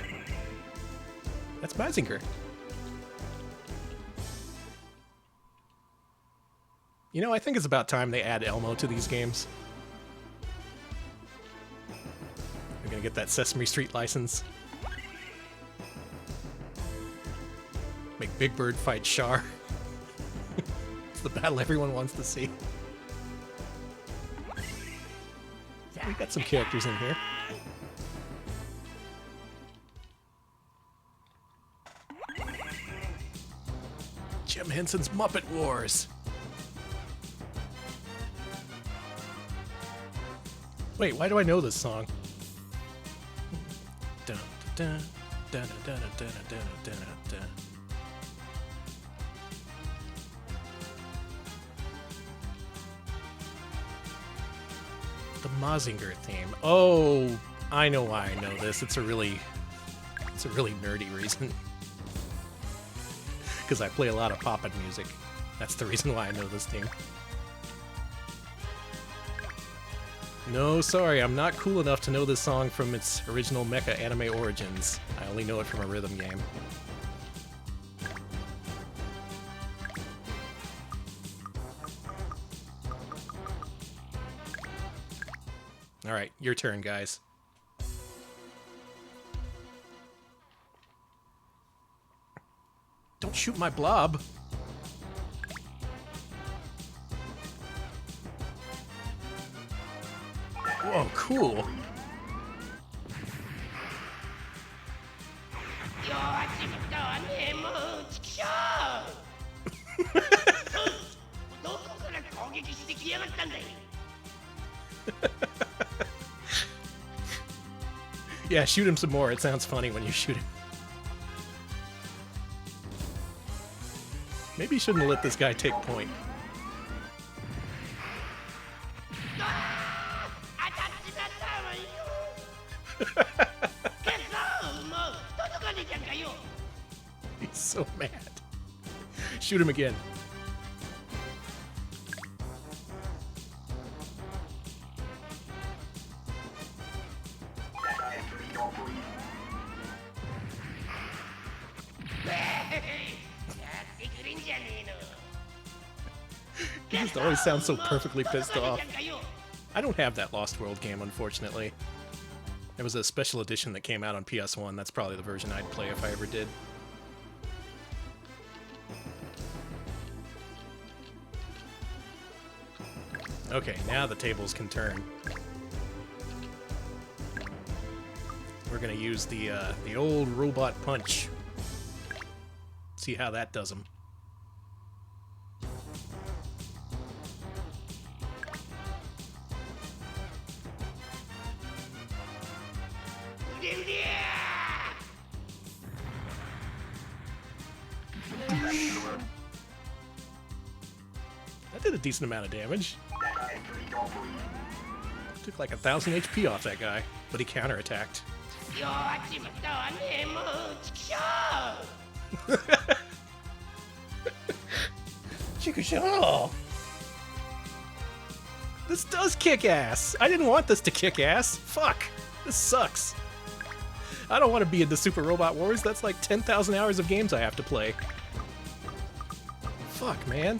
That's Mazinger. You know, I think it's about time they add Elmo to these games. We're gonna get that Sesame Street license. Make Big Bird fight Char. It's the battle everyone wants to see. We got some characters in here. Jim Henson's Muppet Wars. Wait, why do I know this song? Dun, dun, dun, dun, dun, dun, dun, dun. The Mazinger theme. Oh, I know why I know this. It's a really nerdy reason. Because I play a lot of pop-up music. That's the reason why I know this theme. No, sorry, I'm not cool enough to know this song from its original mecha anime origins. I only know it from a rhythm game. Alright, your turn, guys. Don't shoot my blob. Whoa, cool. Yeah, shoot him some more. It sounds funny when you shoot him. Maybe you shouldn't have let this guy take point. He's so mad. Shoot him again. He just always sounds so perfectly pissed off. I don't have that Lost World game, unfortunately. There was a special edition that came out on PS1. That's probably the version I'd play if I ever did. Okay, now the tables can turn. We're gonna use the old robot punch. See how that does him. That did a decent amount of damage. Took like 1,000 HP off that guy, but he counterattacked. Chikusho! This does kick ass! I didn't want this to kick ass! Fuck! This sucks! I don't want to be in the Super Robot Wars. That's like 10,000 hours of games I have to play. Fuck, man.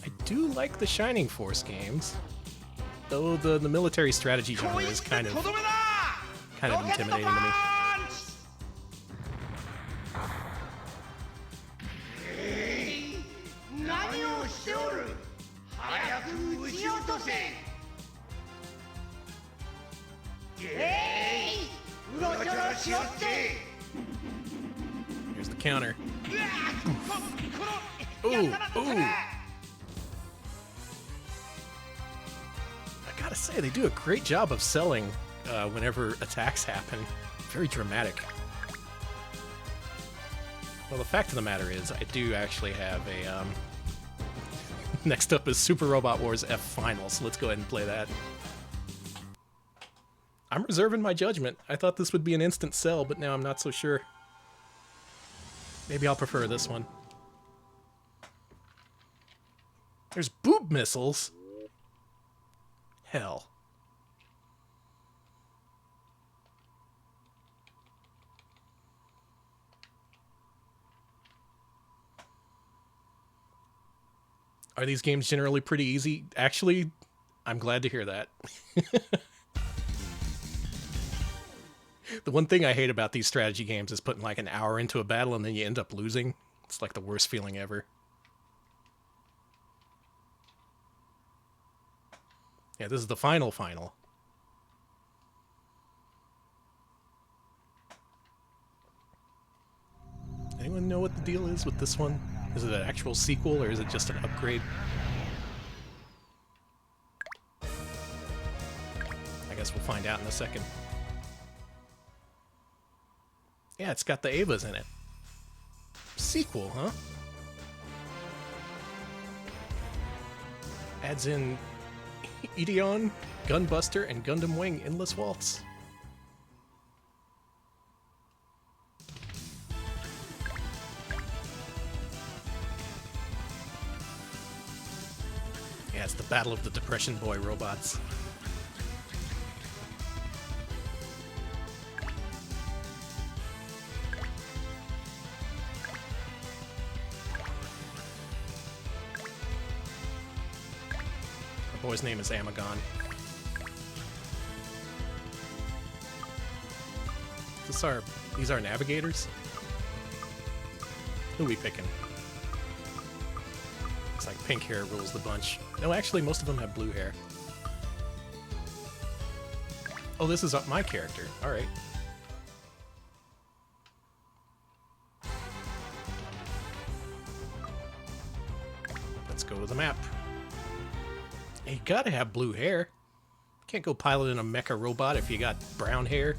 I do like the Shining Force games, though the military strategy genre is kind of intimidating to me. Here's the counter. Ooh, ooh. I gotta say, they do a great job of selling whenever attacks happen. Very dramatic. Well, the fact of the matter is, I do actually have a, next up is Super Robot Wars F Final, so let's go ahead and play that. I'm reserving my judgment. I thought this would be an instant sell, but now I'm not so sure. Maybe I'll prefer this one. There's boob missiles? Hell. Are these games generally pretty easy? Actually, I'm glad to hear that. The one thing I hate about these strategy games is putting like an hour into a battle and then you end up losing. It's like the worst feeling ever. Yeah, this is the final. Anyone know what the deal is with this one? Is it an actual sequel or is it just an upgrade? I guess we'll find out in a second. Yeah, it's got the Avas in it. Sequel, huh? Adds in Ideon, Gunbuster, and Gundam Wing Endless Waltz. Yeah, it's the Battle of the Depression Boy robots. The boy's name is Amagon. These are navigators? Who are we picking? Looks like pink hair rules the bunch. No, actually, most of them have blue hair. Oh, this is my character. Alright. Let's go to the map. You gotta have blue hair. Can't go piloting a mecha robot if you got brown hair.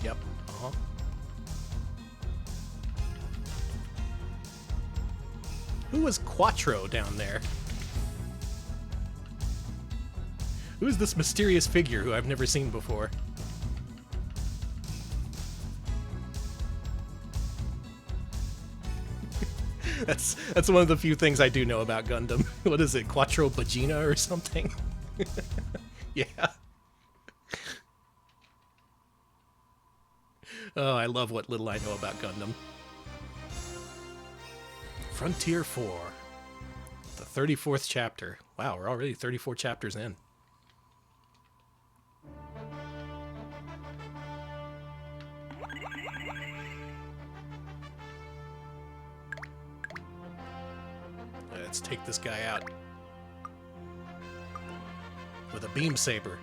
Yep, uh-huh. Who was Quattro down there? Who is this mysterious figure who I've never seen before? That's one of the few things I do know about Gundam. What is it, Quattro Vagina or something? Yeah. Oh, I love what little I know about Gundam. Frontier 4. The 34th chapter. Wow, we're already 34 chapters in. Let's take this guy out with a beam saber.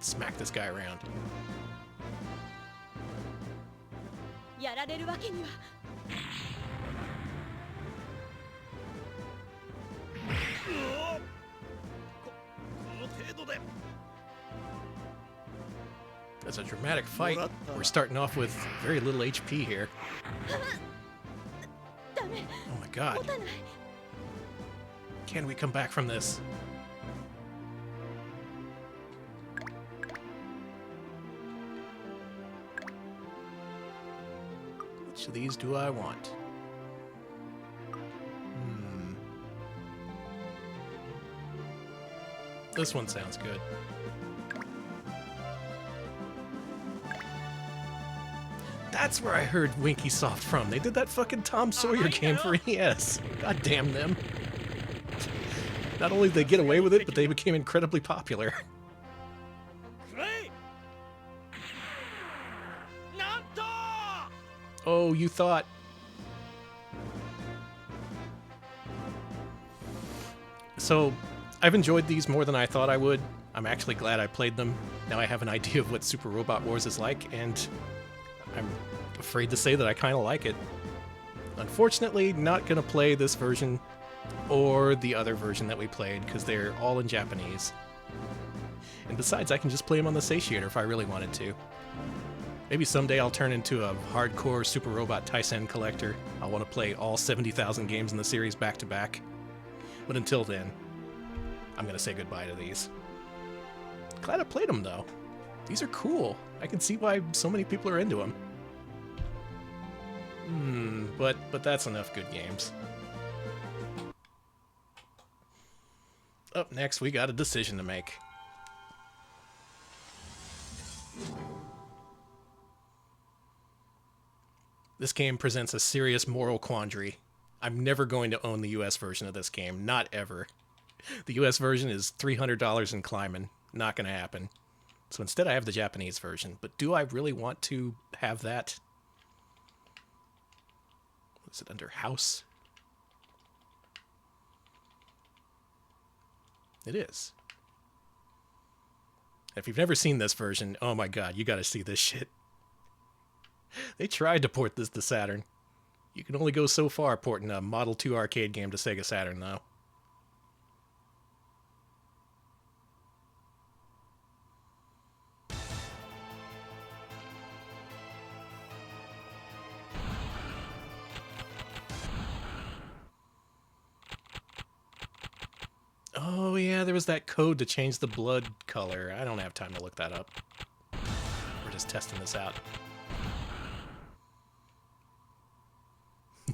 Smack this guy around. That's a dramatic fight. We're starting off with very little HP here. Oh my god. Can we come back from this? Which of these do I want? This one sounds good. That's where I heard Winky Soft from. They did that fucking Tom Sawyer game for NES. God damn them. Not only did they get away with it, but they became incredibly popular. Oh, you thought. So, I've enjoyed these more than I thought I would. I'm actually glad I played them. Now I have an idea of what Super Robot Wars is like, and I'm afraid to say that I kind of like it. Unfortunately, not gonna play this version or the other version that we played because they're all in Japanese. And besides, I can just play them on the satiator if I really wanted to. Maybe someday I'll turn into a hardcore Super Robot Tyson collector. I'll want to play all 70,000 games in the series back to back. But until then, I'm gonna say goodbye to these. Glad I played them though. These are cool. I can see why so many people are into them. But that's enough good games. Up next, we got a decision to make. This game presents a serious moral quandary. I'm never going to own the US version of this game. Not ever. The US version is $300 and climbing. Not gonna happen. So instead I have the Japanese version. But do I really want to have that? Is it under House? It is. If you've never seen this version, oh my god, you gotta see this shit. They tried to port this to Saturn. You can only go so far porting a Model 2 arcade game to Sega Saturn, though. Oh yeah, there was that code to change the blood color. I don't have time to look that up. We're just testing this out.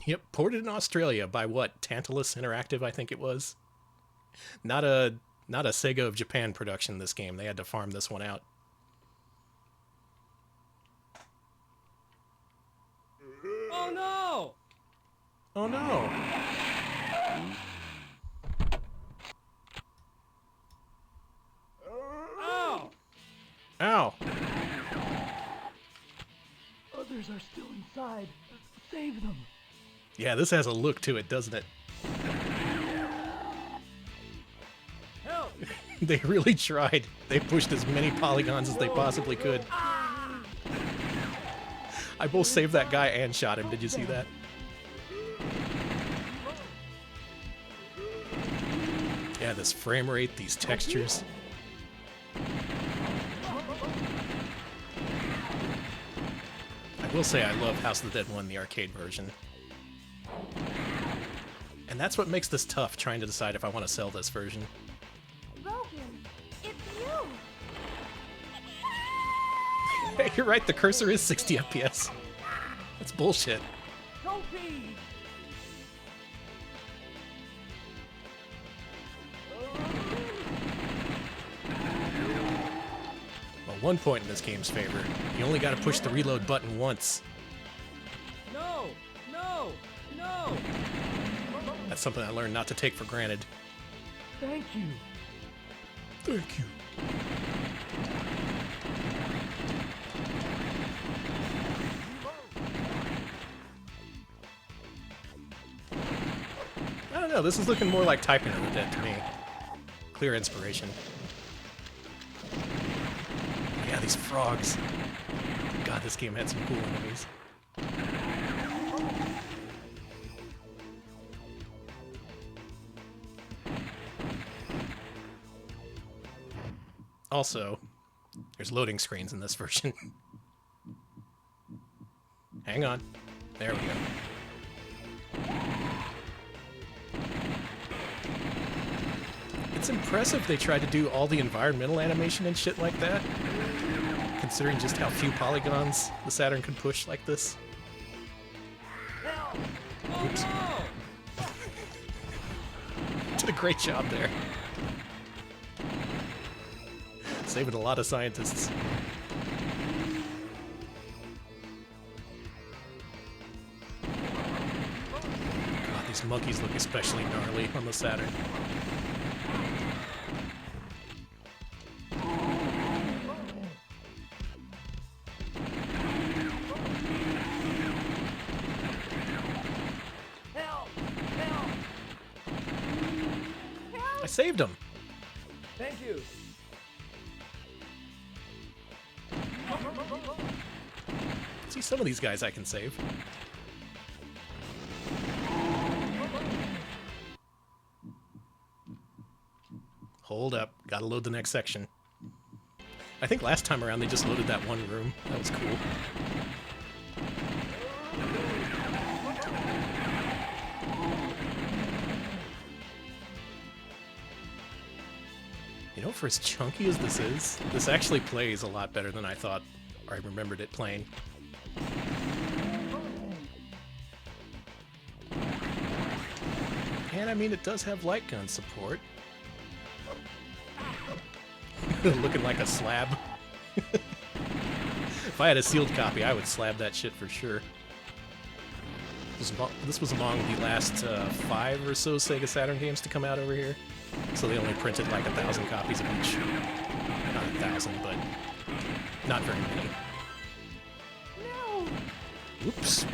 Yep, ported in Australia by what? Tantalus Interactive, I think it was. Not a Sega of Japan production, this game. They had to farm this one out. Oh no! Oh no! Ow! Ow! Others are still inside. Save them. Yeah, this has a look to it, doesn't it? Help! They really tried. They pushed as many polygons as they possibly could. I both saved that guy and shot him. Did you see that? Yeah, this frame rate, these textures. I will say I love House of the Dead 1, the arcade version. And that's what makes this tough, trying to decide if I want to sell this version. Logan, it's you! You're right, the cursor is 60 FPS. That's bullshit. Topi! Well, one point in this game's favor, you only gotta push the reload button once. No! No! No! That's something I learned not to take for granted. Thank you. Thank you. I don't know, this is looking more like Typing of the Dead to me. Clear inspiration. Yeah, these frogs. God, this game had some cool enemies. Also, there's loading screens in this version. Hang on. There we go. It's impressive they tried to do all the environmental animation and shit like that, considering just how few polygons the Saturn could push like this. Help! Oh Oops. no! Did a great job there. Saving a lot of scientists. God, these monkeys look especially gnarly on the Saturn. Help! Help! I saved him. Thank you. See, some of these guys I can save. Hold up. Gotta load the next section. I think last time around they just loaded that one room. That was cool. You know, for as chunky as this is, this actually plays a lot better than I thought, or I remembered it playing. And I mean, it does have light gun support. Looking like a slab. If I had a sealed copy, I would slab that shit for sure. This was among the last 5 or so Sega Saturn games to come out over here. So they only printed like 1,000 copies of each. Not 1,000, but not very many. Oops.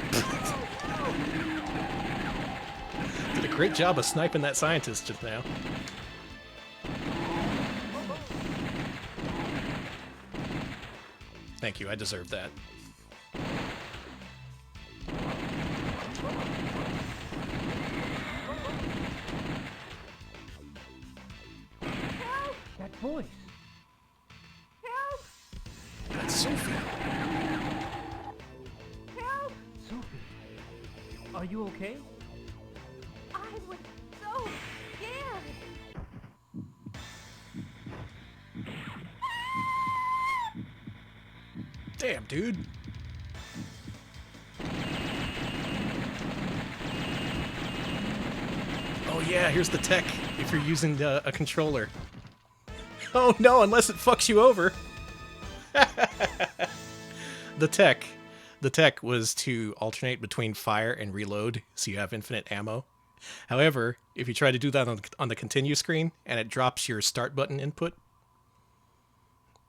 Did a great job of sniping that scientist just now. Thank you, I deserve that. That voice. That's Sophie. Sophie, are you okay? I was so scared. Damn, dude. Oh yeah, here's the tech if you're using a controller. Oh no, unless it fucks you over. The tech was to alternate between fire and reload, so you have infinite ammo. However, if you try to do that on the continue screen and it drops your start button input,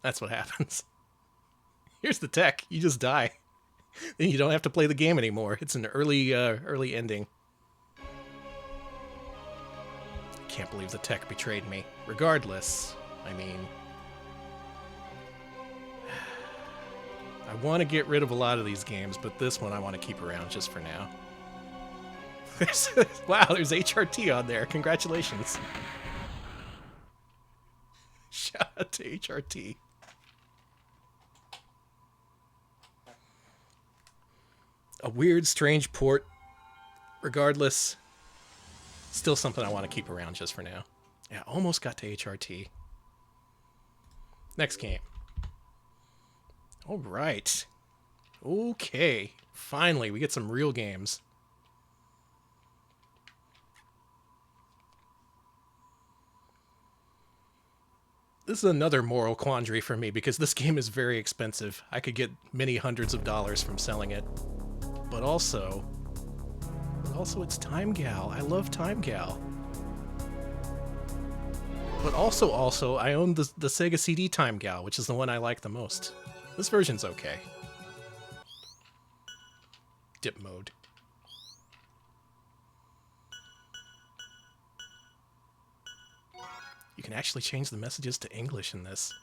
that's what happens. Here's the tech. You just die. Then you don't have to play the game anymore. It's an early ending. Can't believe the tech betrayed me. Regardless, I mean, I want to get rid of a lot of these games, but this one I want to keep around just for now. Wow, there's HRT on there. Congratulations. Shout out to HRT. A weird, strange port. Regardless, still something I want to keep around just for now. Yeah, almost got to HRT. Next game. All right. Okay. Finally, we get some real games. This is another moral quandary for me because this game is very expensive. I could get many hundreds of dollars from selling it. But also it's Time Gal. I love Time Gal. But also, I own the Sega CD Time Gal, which is the one I like the most. This version's okay. Dip mode. You can actually change the messages to English in this.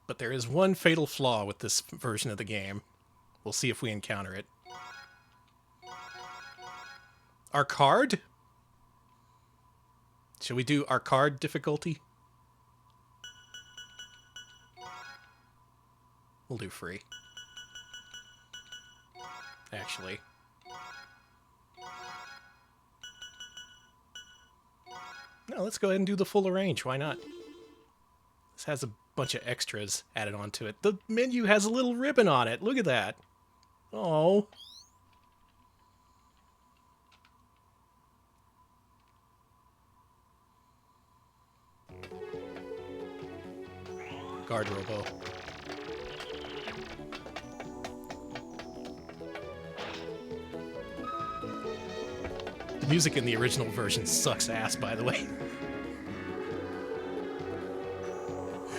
But there is one fatal flaw with this version of the game. We'll see if we encounter it. Our card? Shall we do our card difficulty? We'll do free. Actually. No, let's go ahead and do the full arrange. Why not? This has a bunch of extras added onto it. The menu has a little ribbon on it. Look at that. Oh. Guard Robo. The music in the original version sucks ass, by the way.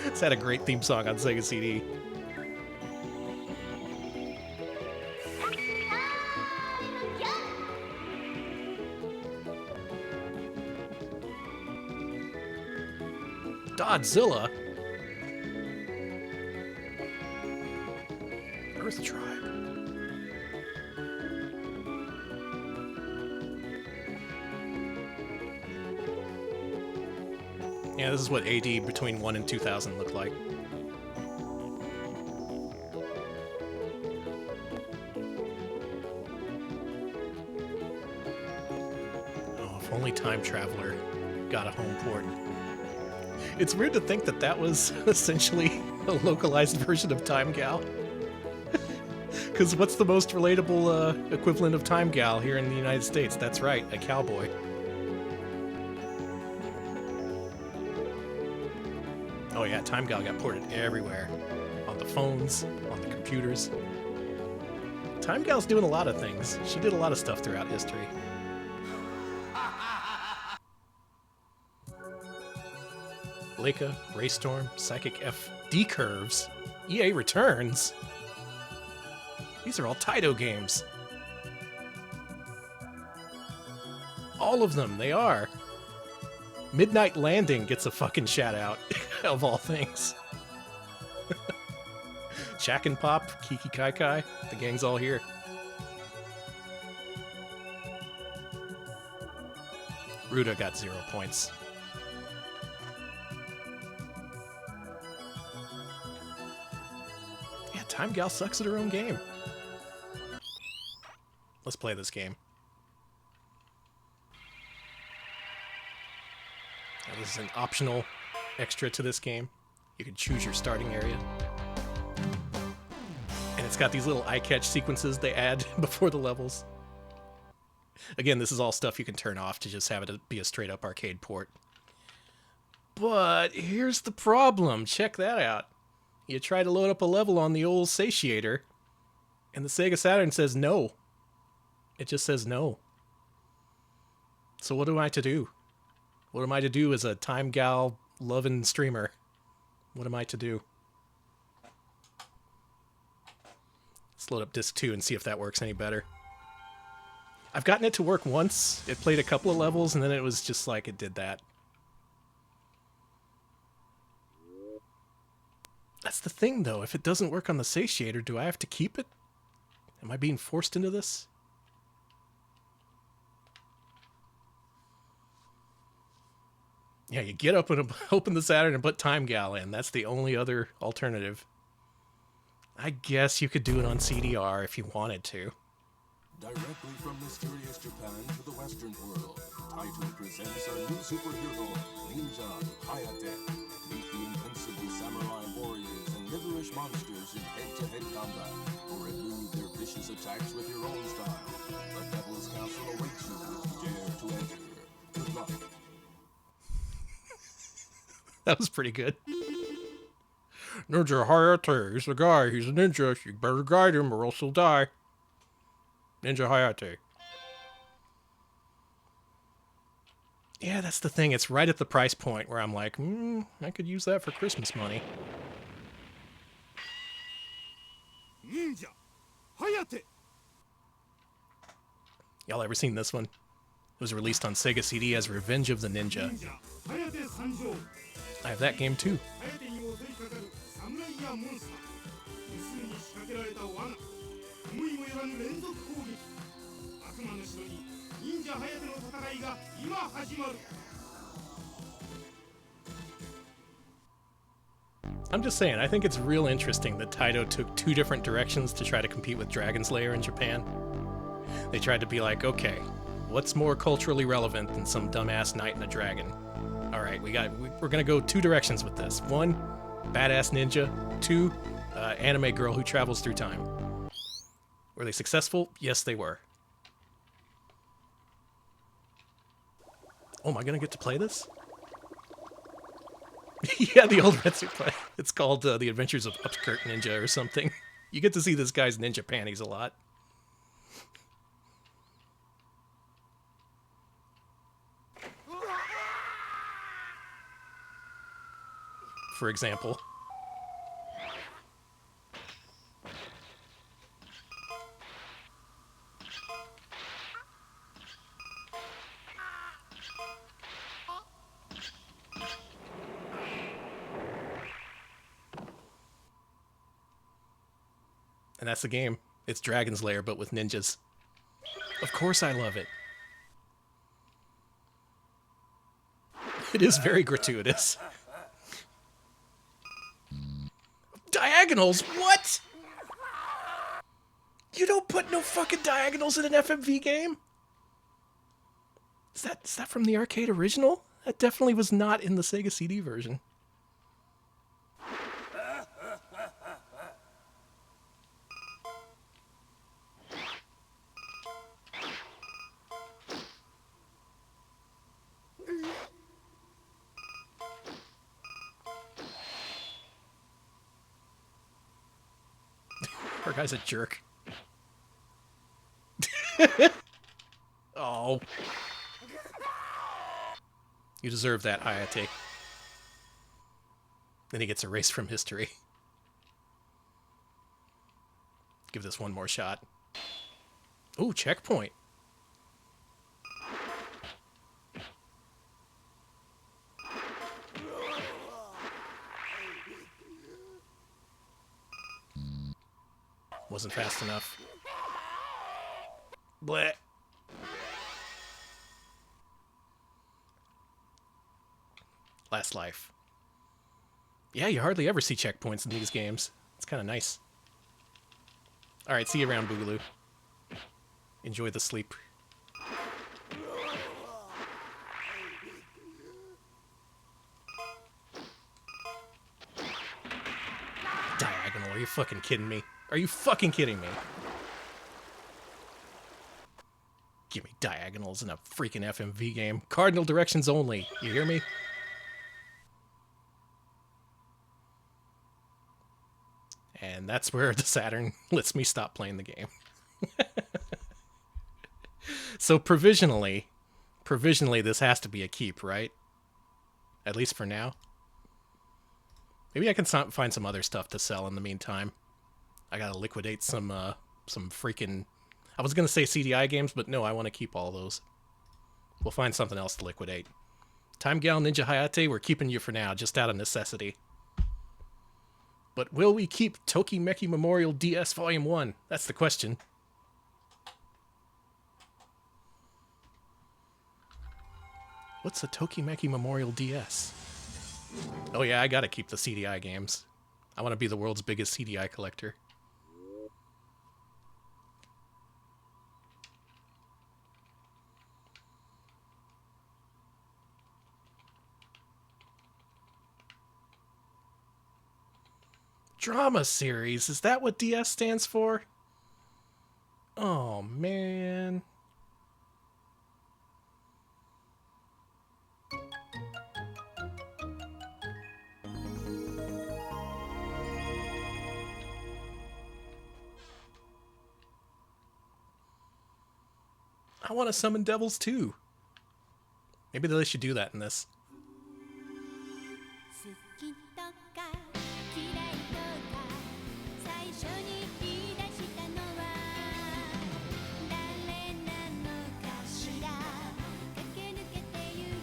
It's had a great theme song on Sega CD. Dodzilla? Earth Tribe. Yeah, this is what AD between 1 and 2000 looked like. Oh, if only Time Traveler got a home port. It's weird to think that that was essentially a localized version of Time Gal. Because what's the most relatable equivalent of Time Gal here in the United States? That's right, a cowboy. Oh yeah, Time Gal got ported everywhere. On the phones, on the computers. Time Gal's doing a lot of things. She did a lot of stuff throughout history. Leica, Raystorm, Psychic F, D-Curves, EA Returns. These are all Taito games. All of them, they are. Midnight Landing gets a fucking shout out, of all things. Jack and Pop, Kiki Kai Kai, the gang's all here. Ruda got 0 points. Yeah, Time Gal sucks at her own game. Let's play this game. Now, this is an optional extra to this game. You can choose your starting area. And it's got these little eye-catch sequences they add before the levels. Again, this is all stuff you can turn off to just have it be a straight-up arcade port. But here's the problem. Check that out. You try to load up a level on the old Satiator, and the Sega Saturn says no. It just says no. So what am I to do? What am I to do as a Time Gal loving streamer? What am I to do? Let's load up disc 2 and see if that works any better. I've gotten it to work once. It played a couple of levels and then it was just like it did that. That's the thing though. If it doesn't work on the Satiator, do I have to keep it? Am I being forced into this? Yeah, you get up and open the Saturn and put Time Gal in. That's the only other alternative. I guess you could do it on CDR if you wanted to. Directly from mysterious Japan to the Western world, Taito presents a new superhero, Ninja Hayate. Meet the invincible samurai warriors and liverish monsters in head-to-head combat, or elude their vicious attacks with your own style. The Devil's Castle awaits you if you dare to enter. Good luck. That was pretty good. Ninja Hayate, he's the guy, he's a ninja, you better guide him or else he'll die. Ninja Hayate. Yeah, that's the thing, it's right at the price point where I'm like, I could use that for Christmas money. Ninja Hayate! Y'all ever seen this one? It was released on Sega CD as Revenge of the Ninja. I have that game too. I'm just saying, I think it's real interesting that Taito took 2 different directions to try to compete with Dragon's Lair in Japan. They tried to be like, okay, what's more culturally relevant than some dumbass knight and a dragon? All right, we're gonna go 2 directions with this. 1, badass ninja. 2, anime girl who travels through time. Were they successful? Yes, they were. Oh, am I gonna get to play this? Yeah, the old Retsu play. It's called The Adventures of Upskirt Ninja or something. You get to see this guy's ninja panties a lot. For example. And that's the game. It's Dragon's Lair, but with ninjas. Of course I love it. It is very gratuitous. Diagonals? What? You don't put no fucking diagonals in an FMV game? Is that from the arcade original? That definitely was not in the Sega CD version. Our guy's a jerk. Oh. You deserve that, Hayate. Then he gets erased from history. Give this one more shot. Ooh, checkpoint. Wasn't fast enough. Bleh. Last life. Yeah, you hardly ever see checkpoints in these games. It's kind of nice. Alright, see you around, Boogaloo. Enjoy the sleep. Diagonal, are you fucking kidding me? Are you fucking kidding me? Give me diagonals in a freaking FMV game. Cardinal directions only. You hear me? And that's where the Saturn lets me stop playing the game. So provisionally this has to be a keep, right? At least for now. Maybe I can find some other stuff to sell in the meantime. I gotta liquidate some freaking... I was gonna say CDI games, but no, I want to keep all those. We'll find something else to liquidate. Time Gal Ninja Hayate, we're keeping you for now, just out of necessity. But will we keep Tokimeki Memorial DS Volume 1? That's the question. What's a Tokimeki Memorial DS? Oh yeah, I gotta keep the CDI games. I want to be the world's biggest CDI collector. Drama series, is that what DS stands for? Oh man. I want to summon devils too. Maybe they should do that in this.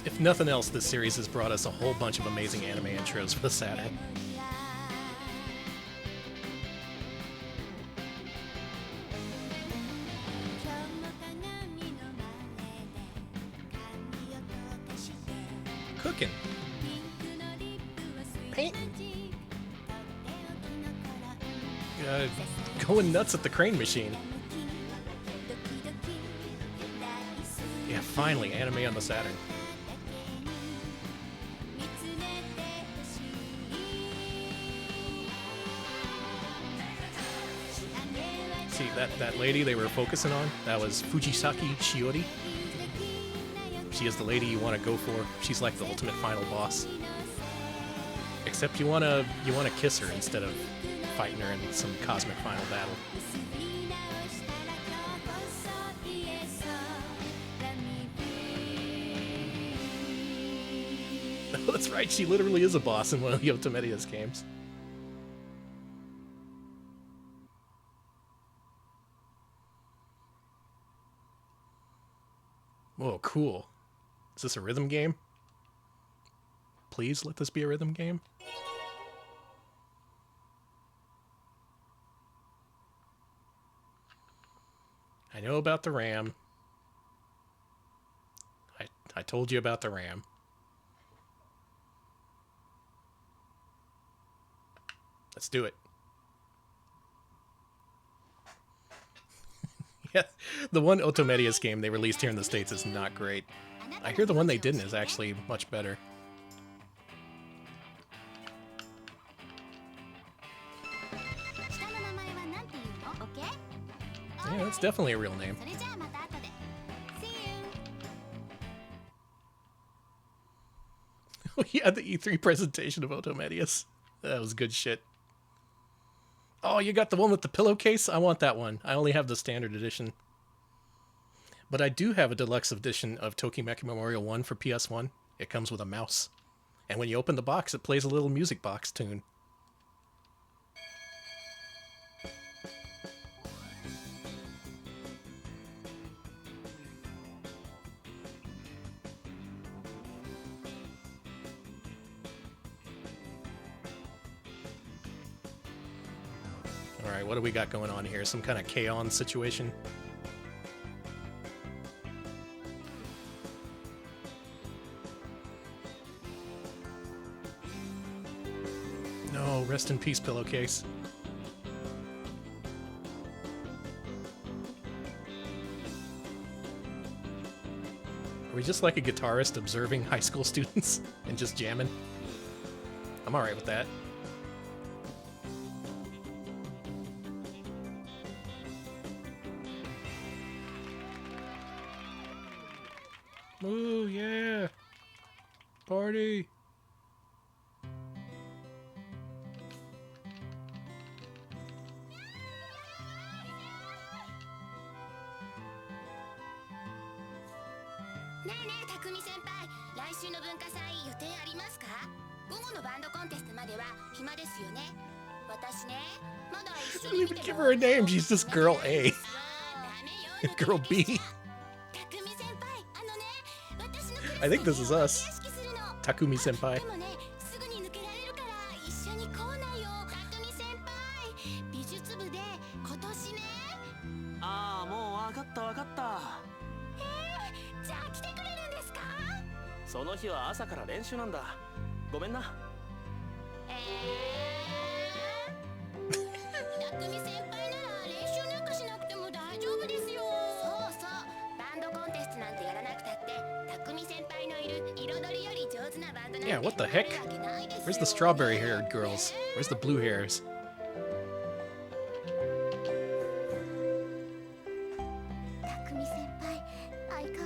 If nothing else, this series has brought us a whole bunch of amazing anime intros for the Saturn. Cooking. Paint. Going nuts at the crane machine. Yeah, finally, anime on the Saturn. See, that lady they were focusing on, that was Fujisaki Shiori. She is the lady you want to go for. She's like the ultimate final boss. Except you wanna kiss her instead of fighting her in some cosmic final battle. Oh, that's right, she literally is a boss in one of the Otomedia's games. Whoa, cool. Is this a rhythm game? Please let this be a rhythm game. I know about the RAM. I told you about the RAM. Let's do it. Yeah, the one Otomedius game they released here in the States is not great. I hear the one they didn't is actually much better. Yeah, that's definitely a real name. Oh yeah, the E3 presentation of Otomedius. That was good shit. Oh, you got the one with the pillowcase? I want that one. I only have the standard edition. But I do have a deluxe edition of Tokimeki Memorial 1 for PS1. It comes with a mouse. And when you open the box, it plays a little music box tune. Alright, what do we got going on here? Some kind of K-On situation? No, rest in peace, pillowcase. Are we just like a guitarist observing high school students and just jamming? I'm alright with that. Ooh, yeah! Party! I didn't even give her a name, she's just Girl A. Girl B. I think this is us. Takumi Senpai. Yeah, what the heck? Where's the strawberry-haired girls? Where's the blue hairs?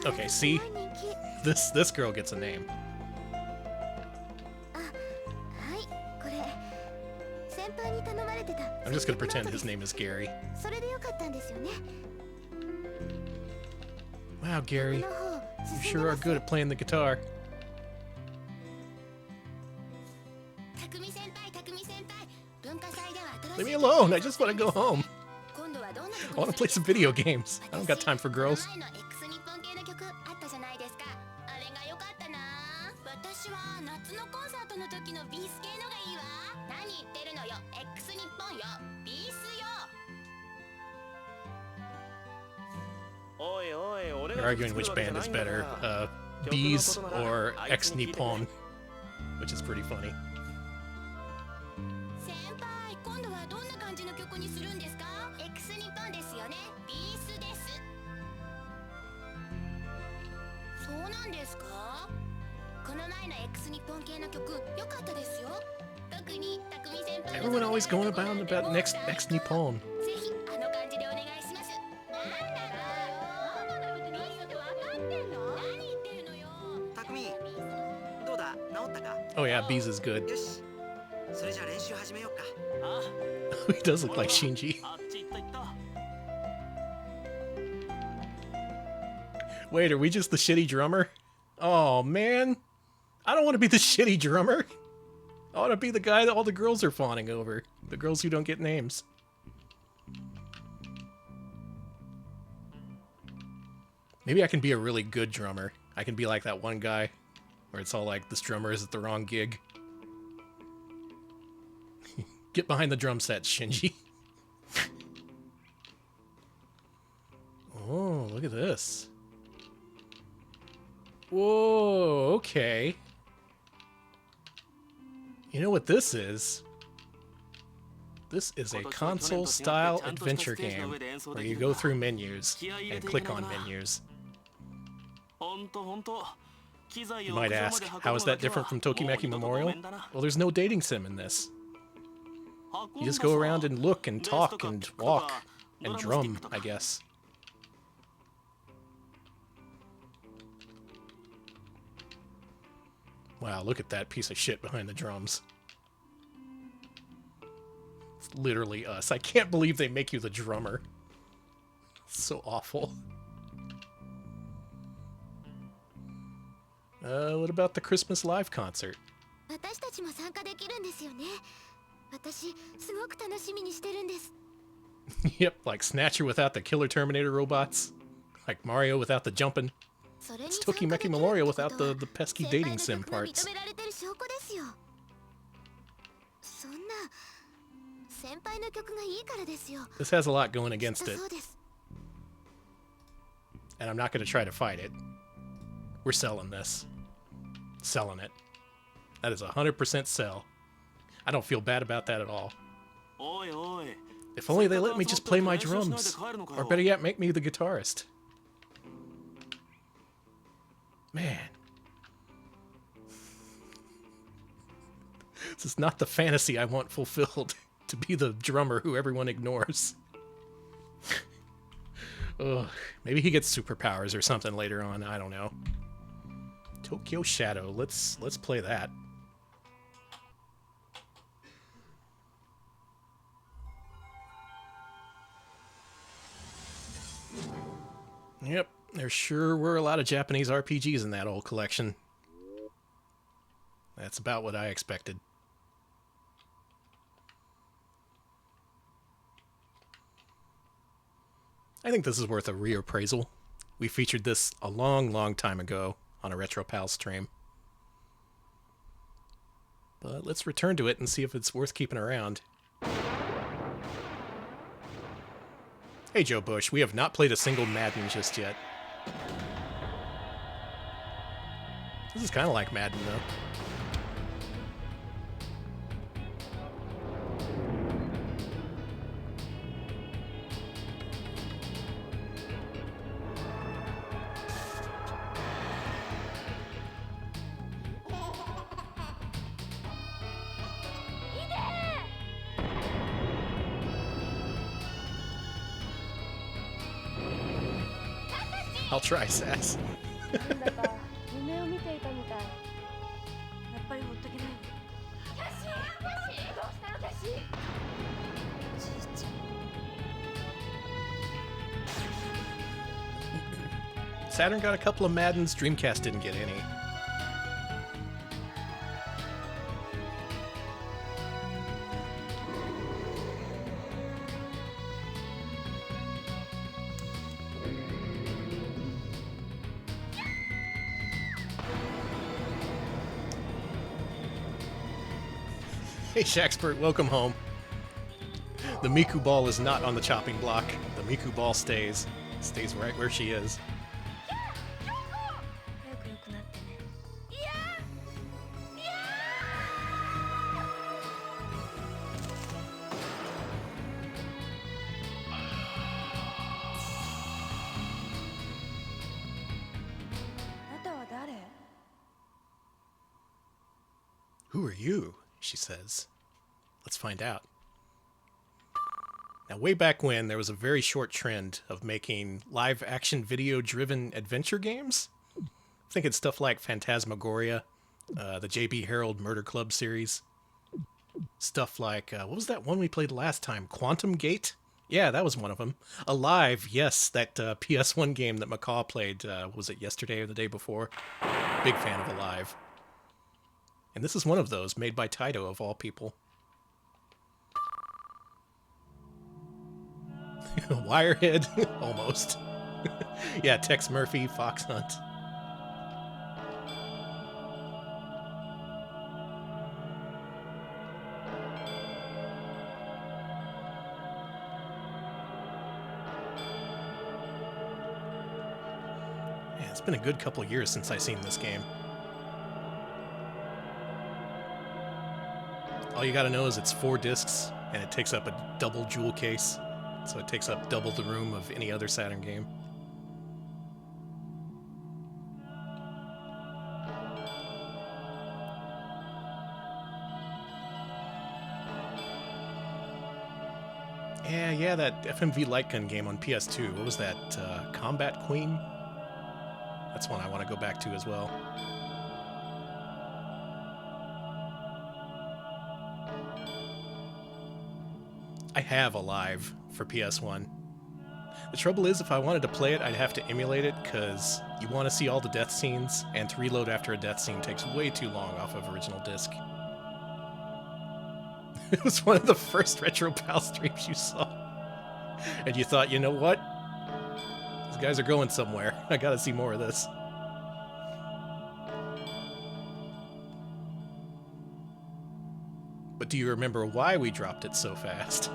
Okay, see? This girl gets a name. I'm just gonna pretend his name is Gary. Wow, Gary. You sure are good at playing the guitar. Leave me alone, I just want to go home. I want to play some video games. I don't got time for girls. They're arguing which band is better, Bees or X Nippon, which is pretty funny. Everyone always going about next X Nippon. Oh yeah, Bees is good. He does look like Shinji. Wait, are we just the shitty drummer? Oh man, I don't want to be the shitty drummer. I want to be the guy that all the girls are fawning over. The girls who don't get names. Maybe I can be a really good drummer. I can be like that one guy where it's all like, this drummer is at the wrong gig. Get behind the drum set, Shinji. Oh, look at this. Whoa, okay. You know what this is? This is a console-style adventure game where you go through menus and click on menus. You might ask, how is that different from Tokimeki Memorial? Well, there's no dating sim in this. You just go around and look and talk and walk and drum, I guess. Wow, look at that piece of shit behind the drums. It's literally us. I can't believe they make you the drummer. It's so awful. What about the Christmas live concert? 私たちも参加できるんですよね。私すごく楽しみにしてるんです。 Yep, like Snatcher without the Killer Terminator robots. Like Mario without the jumping. It's Tokimeki Memorial without the pesky dating sim parts. 認められてる証拠ですよ。そんな先輩の曲がいいからですよ。 This has a lot going against きっ it, とそうです。 and I'm not going to try to fight it. We're selling this. Selling it. That is 100% sell. I don't feel bad about that at all. If only they let me just play my drums. Or better yet, make me the guitarist. Man. This is not the fantasy I want fulfilled. To be the drummer who everyone ignores. Ugh, maybe he gets superpowers or something later on. I don't know. Tokyo Shadow. Let's play that. Yep, there sure were a lot of Japanese RPGs in that old collection. That's about what I expected. I think this is worth a reappraisal. We featured this a long, long time ago on a RetroPal stream. But let's return to it and see if it's worth keeping around. Hey Joe Bush, we have not played a single Madden just yet. This is kind of like Madden though. I'll try, Sass. なんだか夢を見ていたみたい。やっぱりほっとけない。キャシー、どうしたのキャシー？じいちゃん。 Saturn got a couple of Maddens, Dreamcast didn't get any. Hey Shaxpert, welcome home. The Miku ball is not on the chopping block. The Miku ball stays. Stays right where she is. 早く良くなってね。あなたは誰？ Who are you? She says. Let's find out. Now, way back when, there was a very short trend of making live-action video-driven adventure games. I think it's stuff like Phantasmagoria, the J.B. Harold Murder Club series. Stuff like, what was that one we played last time? Quantum Gate? Yeah, that was one of them. Alive, yes, that PS1 game that Macaw played, was it yesterday or the day before? Big fan of Alive. And this is one of those, made by Taito, of all people. Wirehead? Almost. Yeah, Tex Murphy, Fox Hunt. Man, it's been a good couple years since I've seen this game. All you gotta know is it's 4 discs, and it takes up a double jewel case, so it takes up double the room of any other Saturn game. Yeah, that FMV light gun game on PS2. What was that? Combat Queen? That's one I want to go back to as well. I have Alive for PS1. The trouble is, if I wanted to play it, I'd have to emulate it, because you want to see all the death scenes, and to reload after a death scene takes way too long off of original disc. It was one of the first Retro Pal streams you saw. And you thought, you know what? These guys are going somewhere. I gotta see more of this. But do you remember why we dropped it so fast?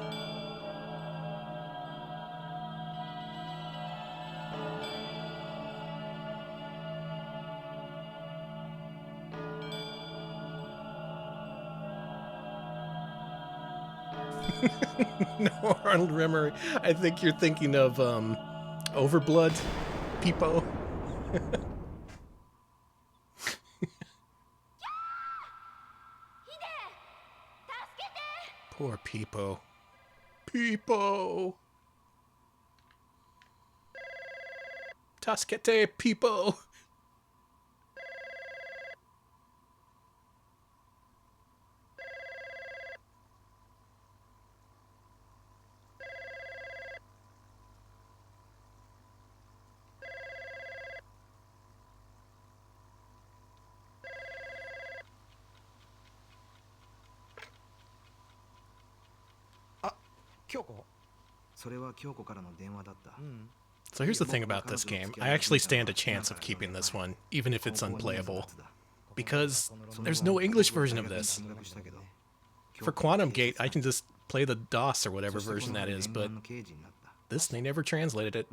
No, Arnold Rimmer. I think you're thinking of Overblood, Peepo. Poor Peepo. Peepo! Tasukete, Peepo! So here's the thing about this game. I actually stand a chance of keeping this one, even if it's unplayable. Because there's no English version of this. For Quantum Gate, I can just play the DOS or whatever version that is, but this, they never translated it.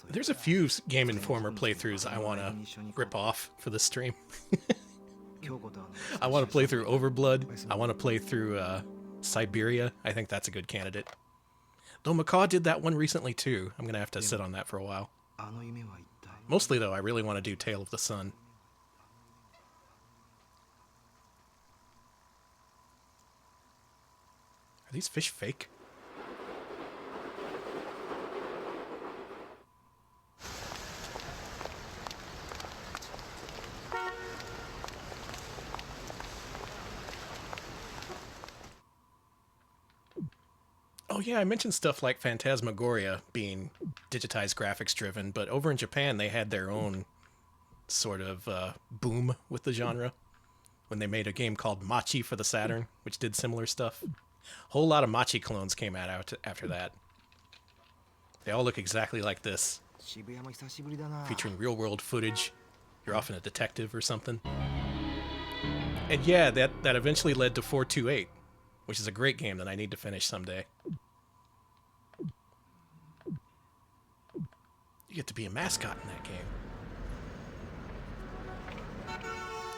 There's a few Game Informer playthroughs I want to rip off for this stream. I want to play through Overblood. I want to play through Siberia. I think that's a good candidate. Though Macaw did that one recently too. I'm going to have to sit on that for a while. Mostly though, I really want to do Tale of the Sun. Are these fish fake? Oh yeah, I mentioned stuff like Phantasmagoria being digitized graphics driven, but over in Japan they had their own sort of boom with the genre when they made a game called Machi for the Saturn, which did similar stuff. A whole lot of Machi clones came out after that. They all look exactly like this, featuring real-world footage. You're often a detective or something. And yeah, that eventually led to 428, which is a great game that I need to finish someday. You get to be a mascot in that game.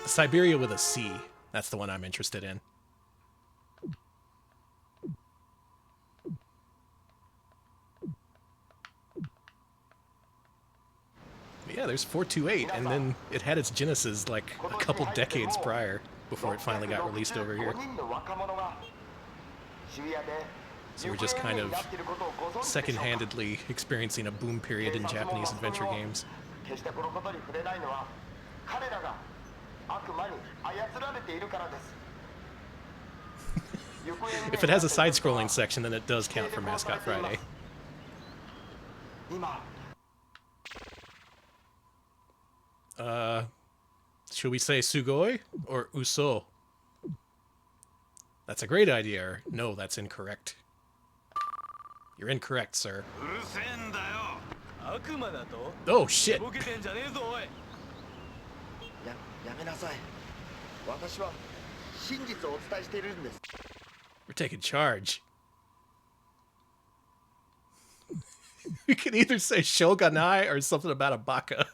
Siberia with a C. That's the one I'm interested in. Yeah, there's 428, and then it had its genesis like a couple decades prior before it finally got released over here. So we're just kind of second-handedly experiencing a boom period in Japanese adventure games. If it has a side-scrolling section, then it does count for Mascot Friday. Should we say Sugoi or Uso? That's a great idea, or no, that's incorrect. You're incorrect, sir. Oh, shit! We're taking charge. We can either say Shogunai or something about a baka.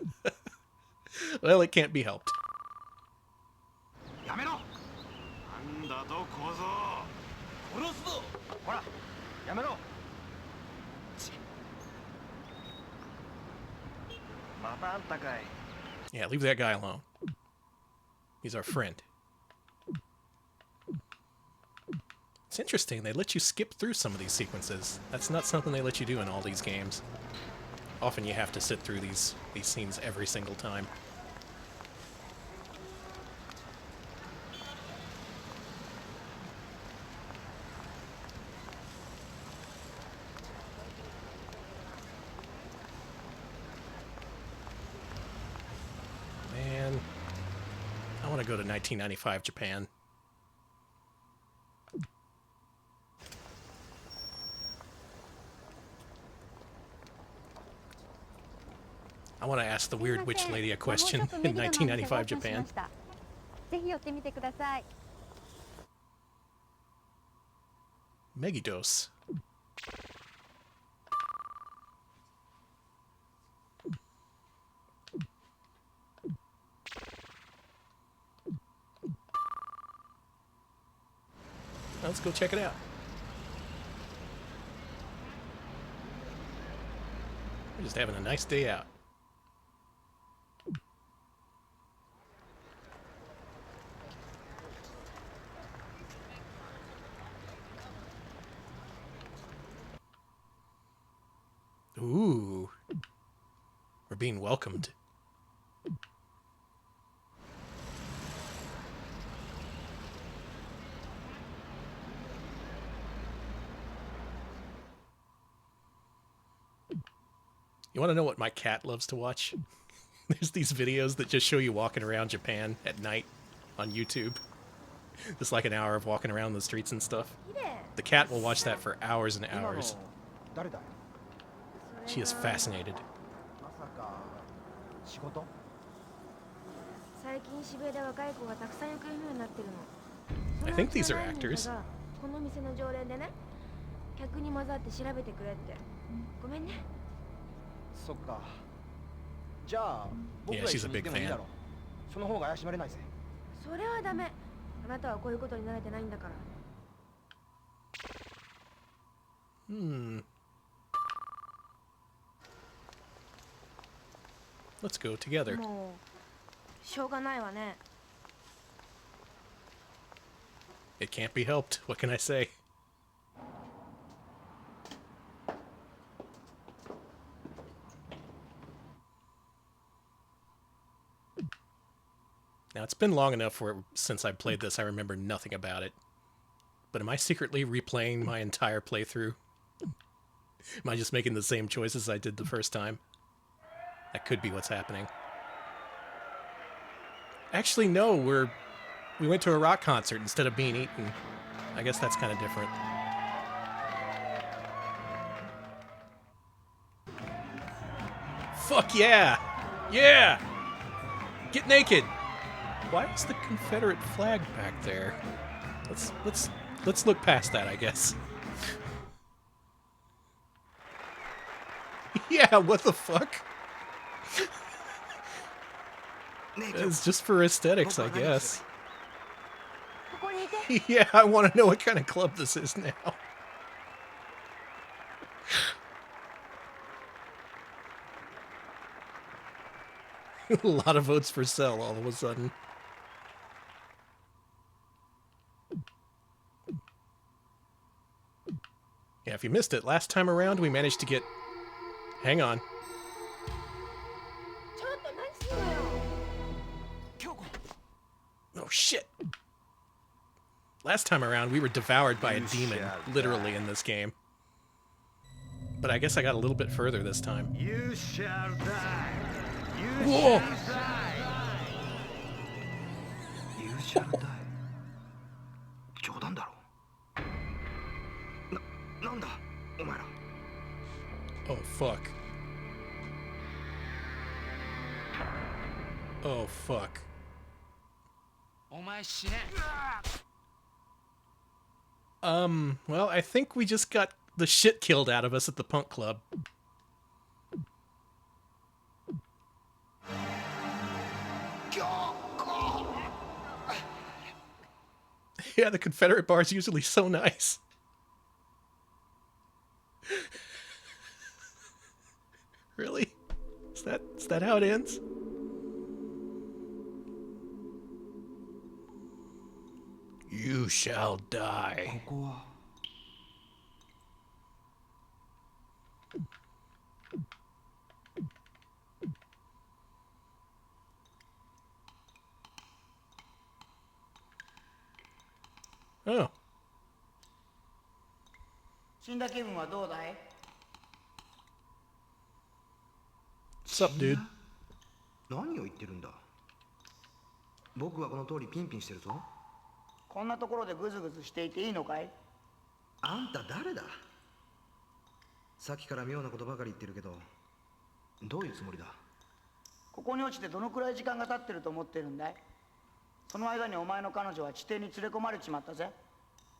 Well, it can't be helped. Yeah, leave that guy alone. He's our friend. It's interesting, they let you skip through some of these sequences. That's not something they let you do in all these games. Often you have to sit through these scenes every single time. Man, I want to go to 1995 Japan. I want to ask the Weird Witch Lady a question in 1995 Japan. ぜひ寄ってみてください。 Megidose. Let's go check it out. We're just having a nice day out. Ooh. We're being welcomed. You want to know what my cat loves to watch? There's these videos that just show you walking around Japan at night on YouTube. Just like an hour of walking around the streets and stuff. The cat will watch that for hours and hours. She is fascinated. I think these are actors. Yeah, she's a big fan. Let's go together. It can't be helped. What can I say? Now, it's been long enough since I played this, I remember nothing about it. But am I secretly replaying my entire playthrough? Am I just making the same choices I did the first time? That could be what's happening. Actually, no, we went to a rock concert instead of being eaten. I guess that's kind of different. Fuck yeah! Yeah! Get naked! Why is the Confederate flag back there? Let's look past that, I guess. Yeah, what the fuck? It's just for aesthetics, I guess. Yeah, I want to know what kind of club this is now. A lot of votes for Cell all of a sudden. Yeah, if you missed it, last time around we managed to get... Hang on. Oh, shit. Last time around, we were devoured by a demon, literally, in this game. But I guess I got a little bit further this time. You shall die. Whoa! You shall die. 冗談だろ。なんだお前ら。Oh, fuck. Oh, fuck. Well, I think we just got the shit killed out of us at the punk club. Yeah, the Confederate bar is usually so nice. Really? Is that how it ends? You shall die. ここは Oh. 死んだ気分はどうだい？ What's up, dude? 何を言ってるんだ。僕はこの通りピンピンしてるぞ。こんなところでグズグズしていていいのかい？あんた誰だ。さっきから妙なことばかり言ってるけど、どういうつもりだ。ここに落ちてどのくらい時間が経ってると思ってるんだい？その間にお前の彼女は地底に連れ込まれちまったぜ。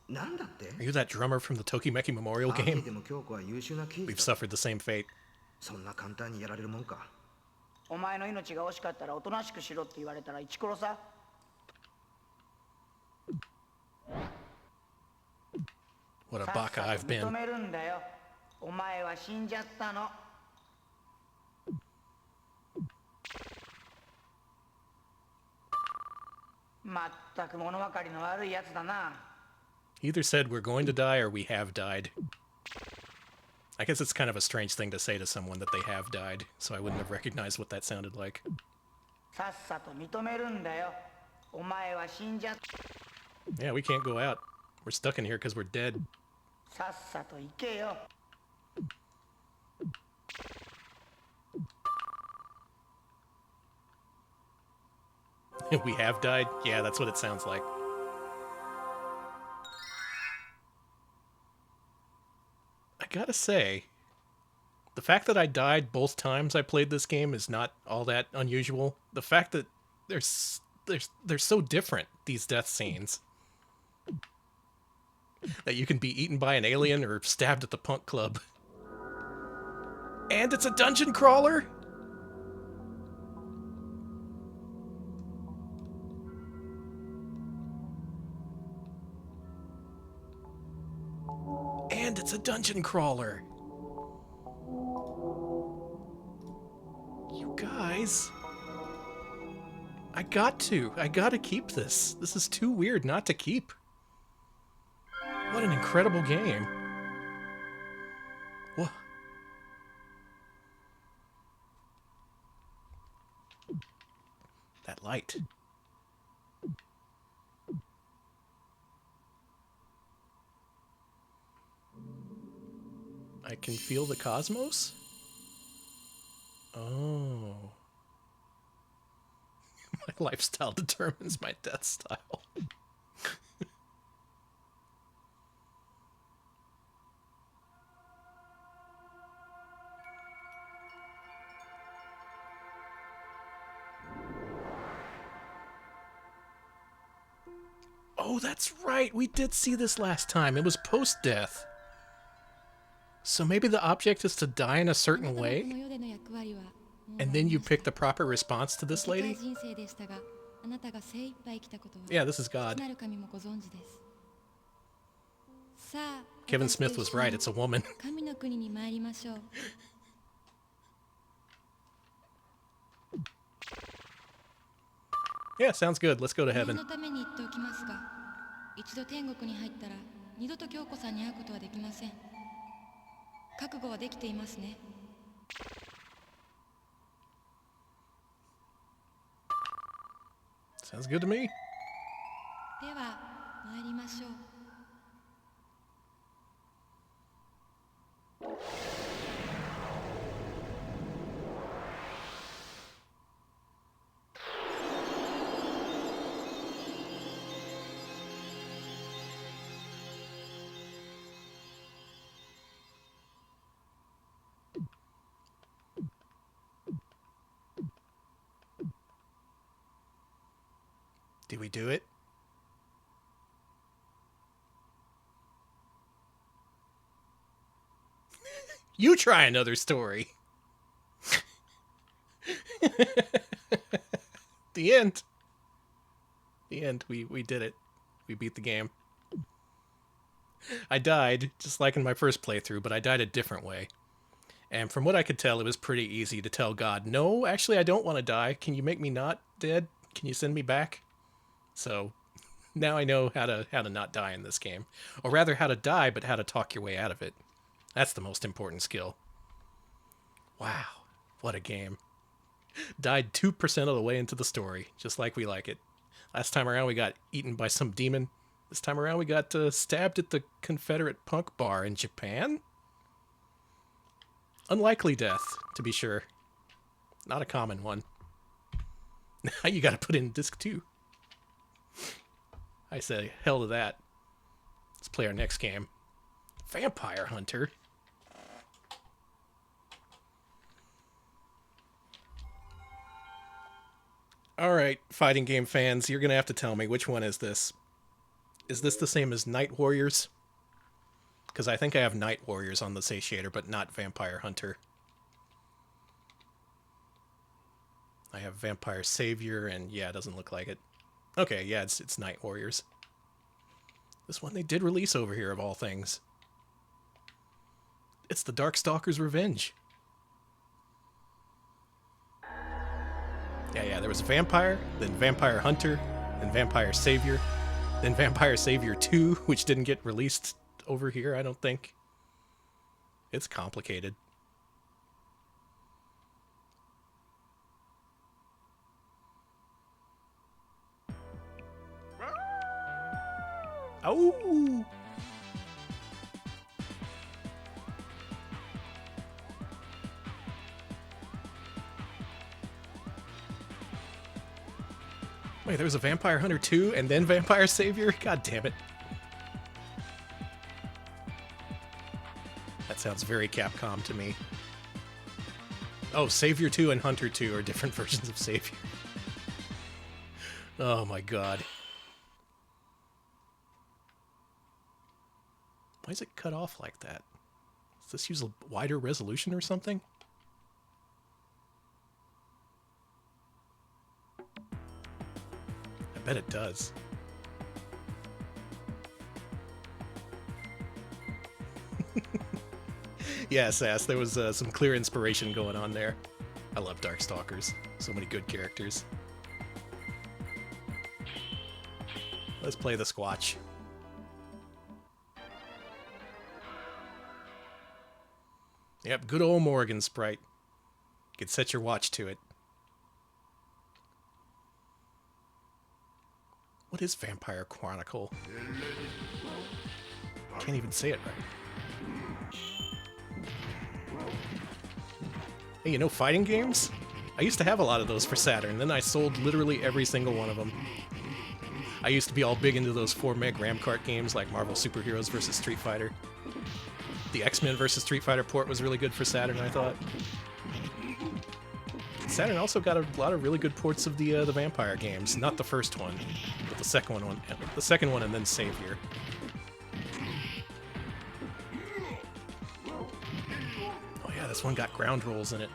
なんだって。 Are you that drummer from the Tokimeki Memorial ああ見 game? ても京子は優秀な刑 We've 事だ。 suffered the same fate. そんな簡単にやられるもんか。お前の命が惜しかったらおとなしくしろって言われたらイチコロさ。What a さっ baka さ I've と been. 認めるんだよ。お前は死んじゃったの。まったく物分かりの悪いやつだな。 Either said we're going to die or we have died. I guess it's kind of a strange thing to say to someone that they have died, so I wouldn't have recognized what that sounded like. さっさと認めるんだよ。お前は死んじゃった。 Yeah, we can't go out. We're stuck in here because we're dead. さっさと行けよ。 We have died? Yeah, that's what it sounds like. I gotta say, the fact that I died both times I played this game is not all that unusual. The fact that they're so different, these death scenes. That you can be eaten by an alien or stabbed at the punk club. And it's a dungeon crawler? And it's a dungeon crawler. You guys. I gotta keep this. This is too weird not to keep. What an incredible game. What? That light. I can feel the cosmos? Oh. My lifestyle determines my death style. Oh, that's right. We did see this last time. It was post-death. So maybe the object is to die in a certain way? And then you pick the proper response to this lady? Yeah, this is God. Kevin Smith was right. It's a woman. Yeah, sounds good. Let's go to heaven. 一度天国に入ったら二度と京子さんに会うことはできません。覚悟はできていますね。Sounds good to me. では参りましょう。Did we do it? You try another story. The end. The end. We did it. We beat the game. I died, just like in my first playthrough, but I died a different way. And from what I could tell, it was pretty easy to tell God, no, actually, I don't want to die. Can you make me not dead? Can you send me back? So now I know how to not die in this game. Or rather, how to die, but how to talk your way out of it. That's the most important skill. Wow, what a game. Died 2% of the way into the story, just like we like it. Last time around, we got eaten by some demon. This time around, we got stabbed at the Confederate punk bar in Japan? Unlikely death, to be sure. Not a common one. Now you gotta put in disc 2. I say, hell to that. Let's play our next game. Vampire Hunter. Alright, fighting game fans, you're gonna have to tell me, which one is this? Is this the same as Night Warriors? Because I think I have Night Warriors on the satiator, but not Vampire Hunter. I have Vampire Savior, and yeah, it doesn't look like it. Okay, yeah, it's Night Warriors. This one they did release over here, of all things. It's the Darkstalker's Revenge. Yeah, there was Vampire, then Vampire Hunter, then Vampire Savior, then Vampire Savior 2, which didn't get released over here, I don't think. It's complicated. Oh! Wait, there was a Vampire Hunter 2 and then Vampire Savior? God damn it. That sounds very Capcom to me. Oh, Savior 2 and Hunter 2 are different versions of Savior. Oh my god. Why is it cut off like that? Does this use a wider resolution or something? I bet it does. Yeah, Sass, there was some clear inspiration going on there. I love Darkstalkers. So many good characters. Let's play the Squatch. Yep, good old Morgan sprite. You could set your watch to it. What is Vampire Chronicle? Can't even say it right. Hey, you know fighting games? I used to have a lot of those for Saturn, then I sold literally every single one of them. I used to be all big into those 4 meg RAM cart games like Marvel Superheroes vs. Street Fighter. The X-Men vs. Street Fighter port was really good for Saturn, I thought. Saturn also got a lot of really good ports of the Vampire games. Not the first one, but the second one. The second one and then Savior. Oh yeah, this one got ground rolls in it.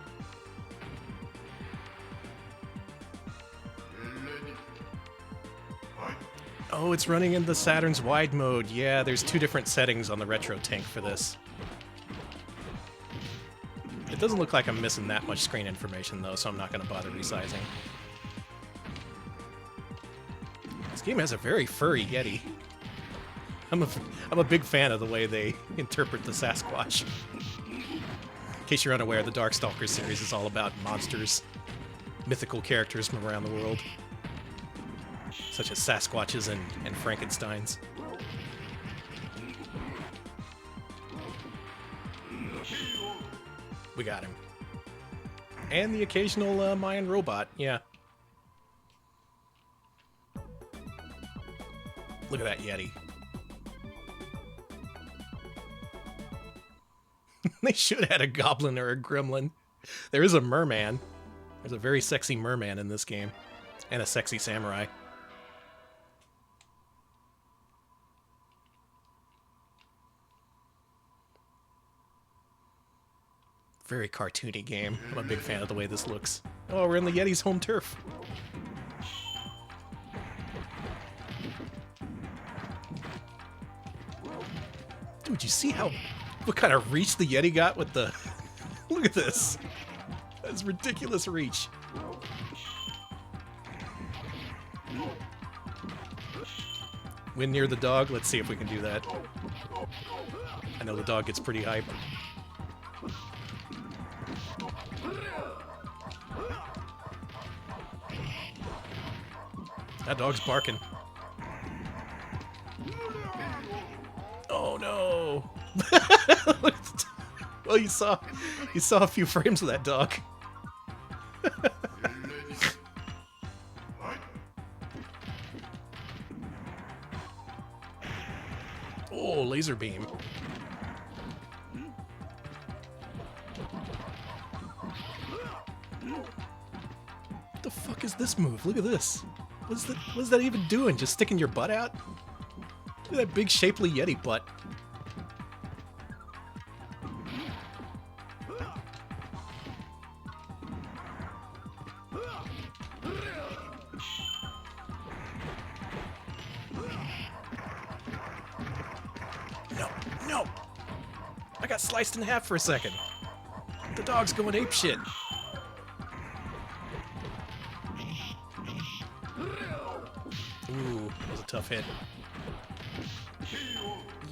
Oh, it's running in the Saturn's wide mode. Yeah, there's 2 different settings on the retro tank for this. It doesn't look like I'm missing that much screen information, though, so I'm not going to bother resizing. This game has a very furry Yeti. I'm a big fan of the way they interpret the Sasquatch. In case you're unaware, the Darkstalkers series is all about monsters, mythical characters from around the world, such as Sasquatches and Frankensteins. We got him. And the occasional Mayan robot, yeah. Look at that Yeti. They should have had a goblin or a gremlin. There is a merman. There's a very sexy merman in this game. And a sexy samurai. Very cartoony game. I'm a big fan of the way this looks. Oh, we're in the Yeti's home turf. Dude, you see what kind of reach the Yeti got with the... Look at this. That's ridiculous reach. Win near the dog. Let's see if we can do that. I know the dog gets pretty hype. That dog's barking. Oh no! Well, you saw a few frames of that dog. Oh, laser beam. What the fuck is this move? Look at this. What is that even doing? Just sticking your butt out? Look at that big shapely Yeti butt. No! I got sliced in half for a second. The dog's going apeshit. Ooh, that was a tough hit.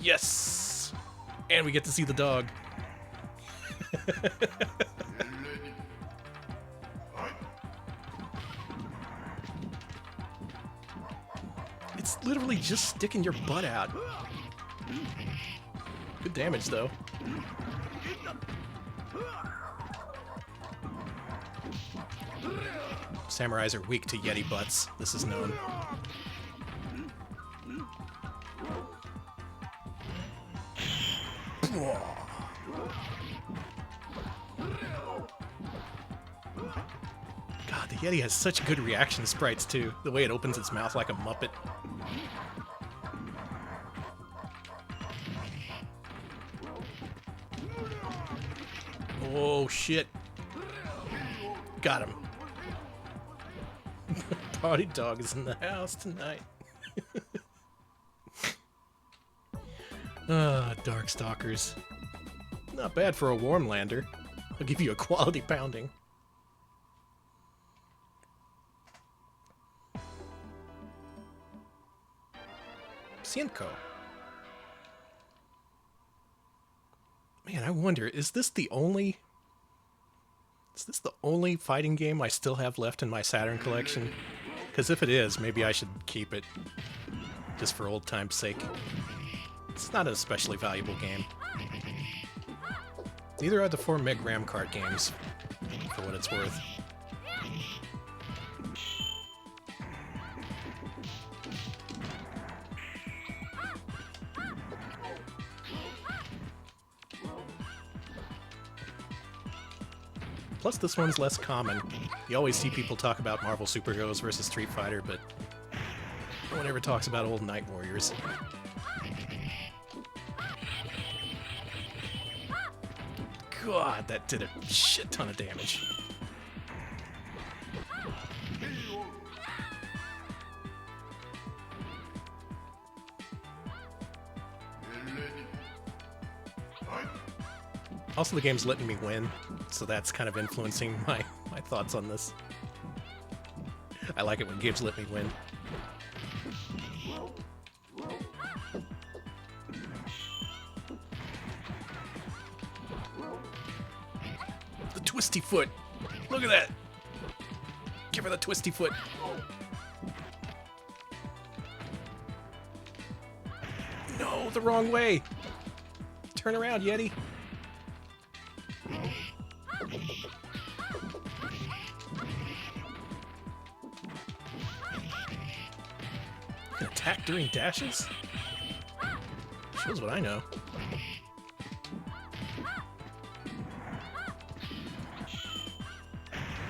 Yes! And we get to see the dog. It's literally just sticking your butt out. Good damage, though. Samurais are weak to Yeti butts. This is known. God, the Yeti has such good reaction sprites, too. The way it opens its mouth like a Muppet. Oh, shit. Got him. Party dog is in the house tonight. Darkstalkers. Not bad for a warm lander. I'll give you a quality pounding. Sienko. Man, I wonder, is this the only fighting game I still have left in my Saturn collection? Because if it is, maybe I should keep it. Just for old time's sake. It's not an especially valuable game. Neither are the 4 Meg RAM card games, for what it's worth. Plus, this one's less common. You always see people talk about Marvel superheroes versus Street Fighter, but no one ever talks about old Night Warriors. God, that did a shit ton of damage. Also, the game's letting me win, so that's kind of influencing my thoughts on this. I like it when games let me win. The twisty foot! Look at that! Give her the twisty foot! No, the wrong way! Turn around, Yeti! Attack during dashes? Shows what I know.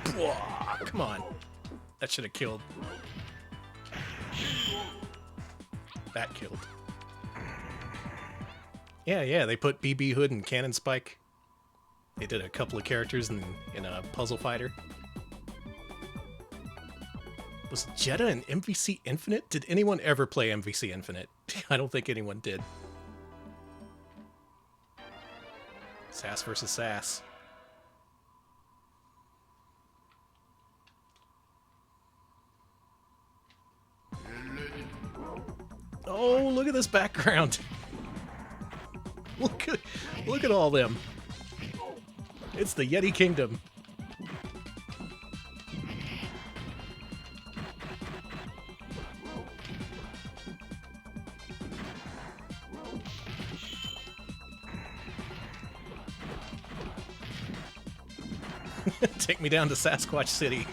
Blah, come on. That should have killed. That killed. Yeah, they put BB Hood and Cannon Spike. They did a couple of characters in a Puzzle Fighter. Was Jeddah in MVC Infinite? Did anyone ever play MVC Infinite? I don't think anyone did. Sass versus Sass. Oh, look at this background. Look at all them. It's the Yeti Kingdom. Take me down to Sasquatch City.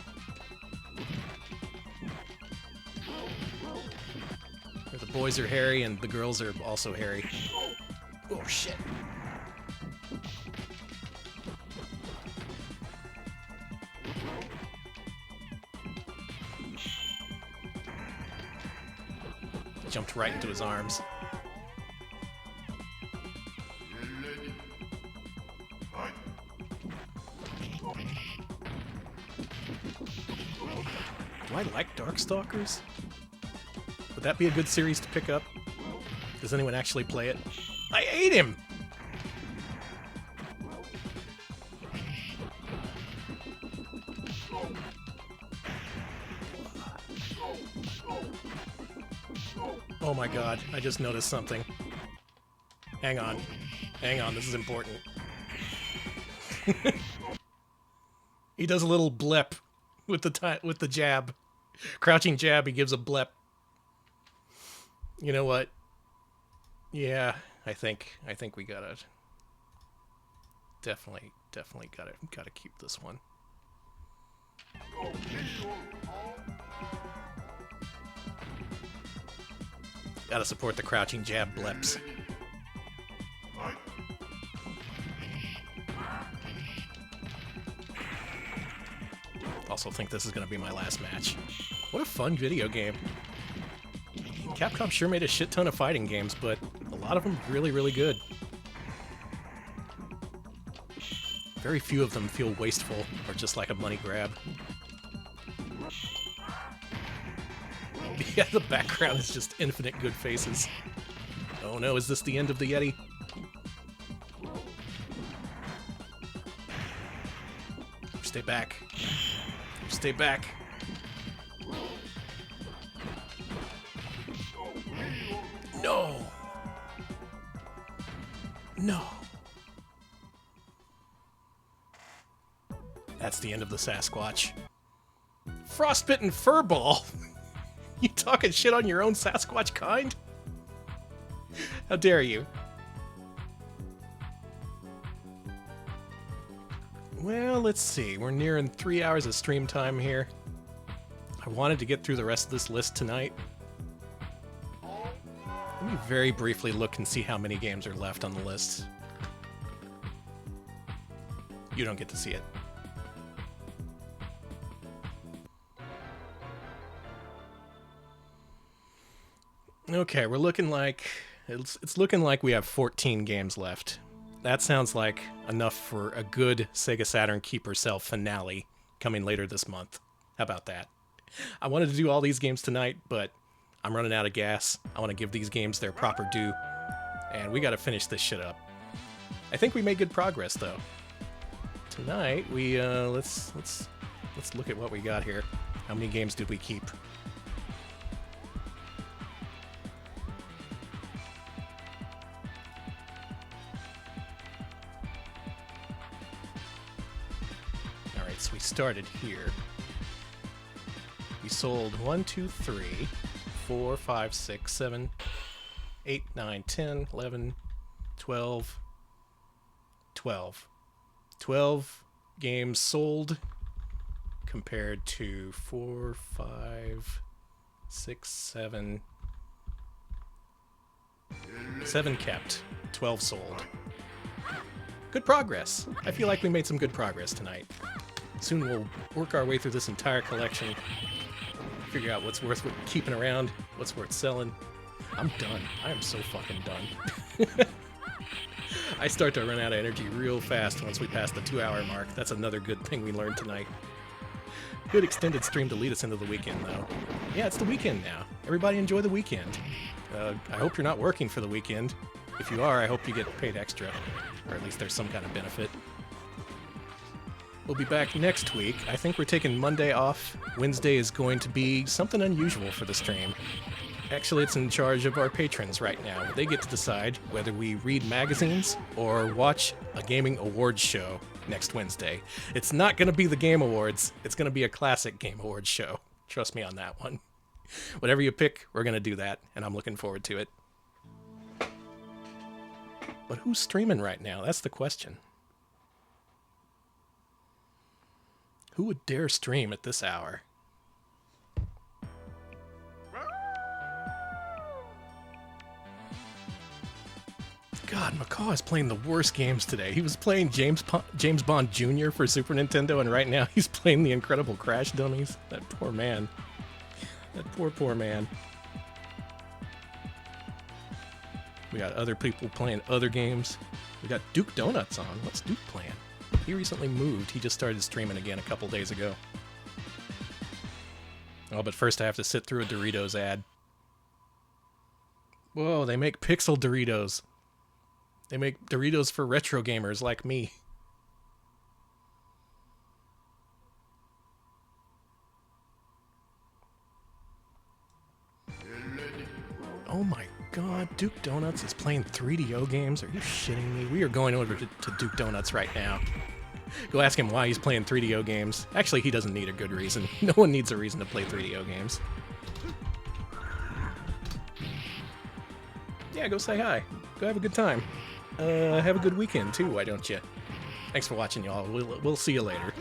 Where the boys are hairy and the girls are also hairy. Oh shit. Jumped right into his arms. Do I like Darkstalkers? Would that be a good series to pick up? Does anyone actually play it? I ate him! Oh my god, I just noticed something. Hang on. Hang on, this is important. He does a little blip with the jab. Crouching jab, he gives a blip. You know what? Yeah, I think we gotta definitely gotta keep this one. Gotta support the crouching jab blips. Also think this is gonna be my last match. What a fun video game. Capcom sure made a shit ton of fighting games, but a lot of them really, really good. Very few of them feel wasteful or just like a money grab. Yeah, the background is just infinite good faces. Oh no, is this the end of the Yeti? Stay back. Stay back. No! No! That's the end of the Sasquatch. Frostbitten Furball! You talking shit on your own Sasquatch kind? How dare you? Well, let's see. We're nearing 3 hours of stream time here. I wanted to get through the rest of this list tonight. Let me very briefly look and see how many games are left on the list. You don't get to see it. Okay, we're looking like... It's looking like we have 14 games left. That sounds like enough for a good Sega Saturn Keep Yourself finale coming later this month. How about that? I wanted to do all these games tonight, but I'm running out of gas. I want to give these games their proper due, and we got to finish this shit up. I think we made good progress, though. Tonight, we let's look at what we got here. How many games did we keep? So we started here. We sold 1, 2, 3, 4, 5, 6, 7, 8, 9, 10, 11, 12, 12. 12 games sold compared to 4, 5, 6, 7, 7 kept, 12 sold. Good progress. I feel like we made some good progress tonight. Soon we'll work our way through this entire collection, figure out what's worth keeping around, what's worth selling. I'm done. I am so fucking done. I start to run out of energy real fast once we pass the 2-hour mark. That's another good thing we learned tonight. Good extended stream to lead us into the weekend, though. Yeah, it's the weekend now. Everybody enjoy the weekend. I hope you're not working for the weekend. If you are, I hope you get paid extra, or at least there's some kind of benefit. We'll be back next week. I think we're taking Monday off. Wednesday is going to be something unusual for the stream. Actually, it's in charge of our patrons right now. They get to decide whether we read magazines or watch a gaming awards show next Wednesday. It's not going to be the Game Awards. It's going to be a classic Game Awards show. Trust me on that one. Whatever you pick, we're going to do that, and I'm looking forward to it. But who's streaming right now? That's the question. Who would dare stream at this hour? God, McCaw is playing the worst games today. He was playing James Bond Jr. for Super Nintendo, and right now he's playing the Incredible Crash Dummies. That poor man. That poor man. We got other people playing other games. We got Duke Donuts on. What's Duke playing? He recently moved. He just started streaming again a couple days ago. Oh, but first I have to sit through a Doritos ad. Whoa, they make pixel Doritos. They make Doritos for retro gamers like me. Oh my god, Duke Donuts is playing 3DO games? Are you shitting me? We are going over to Duke Donuts right now. Go ask him why he's playing 3DO games. Actually, he doesn't need a good reason. No one needs a reason to play 3DO games. Yeah, go say hi. Go have a good time. Have a good weekend, too, why don't you? Thanks for watching, y'all. We'll see you later.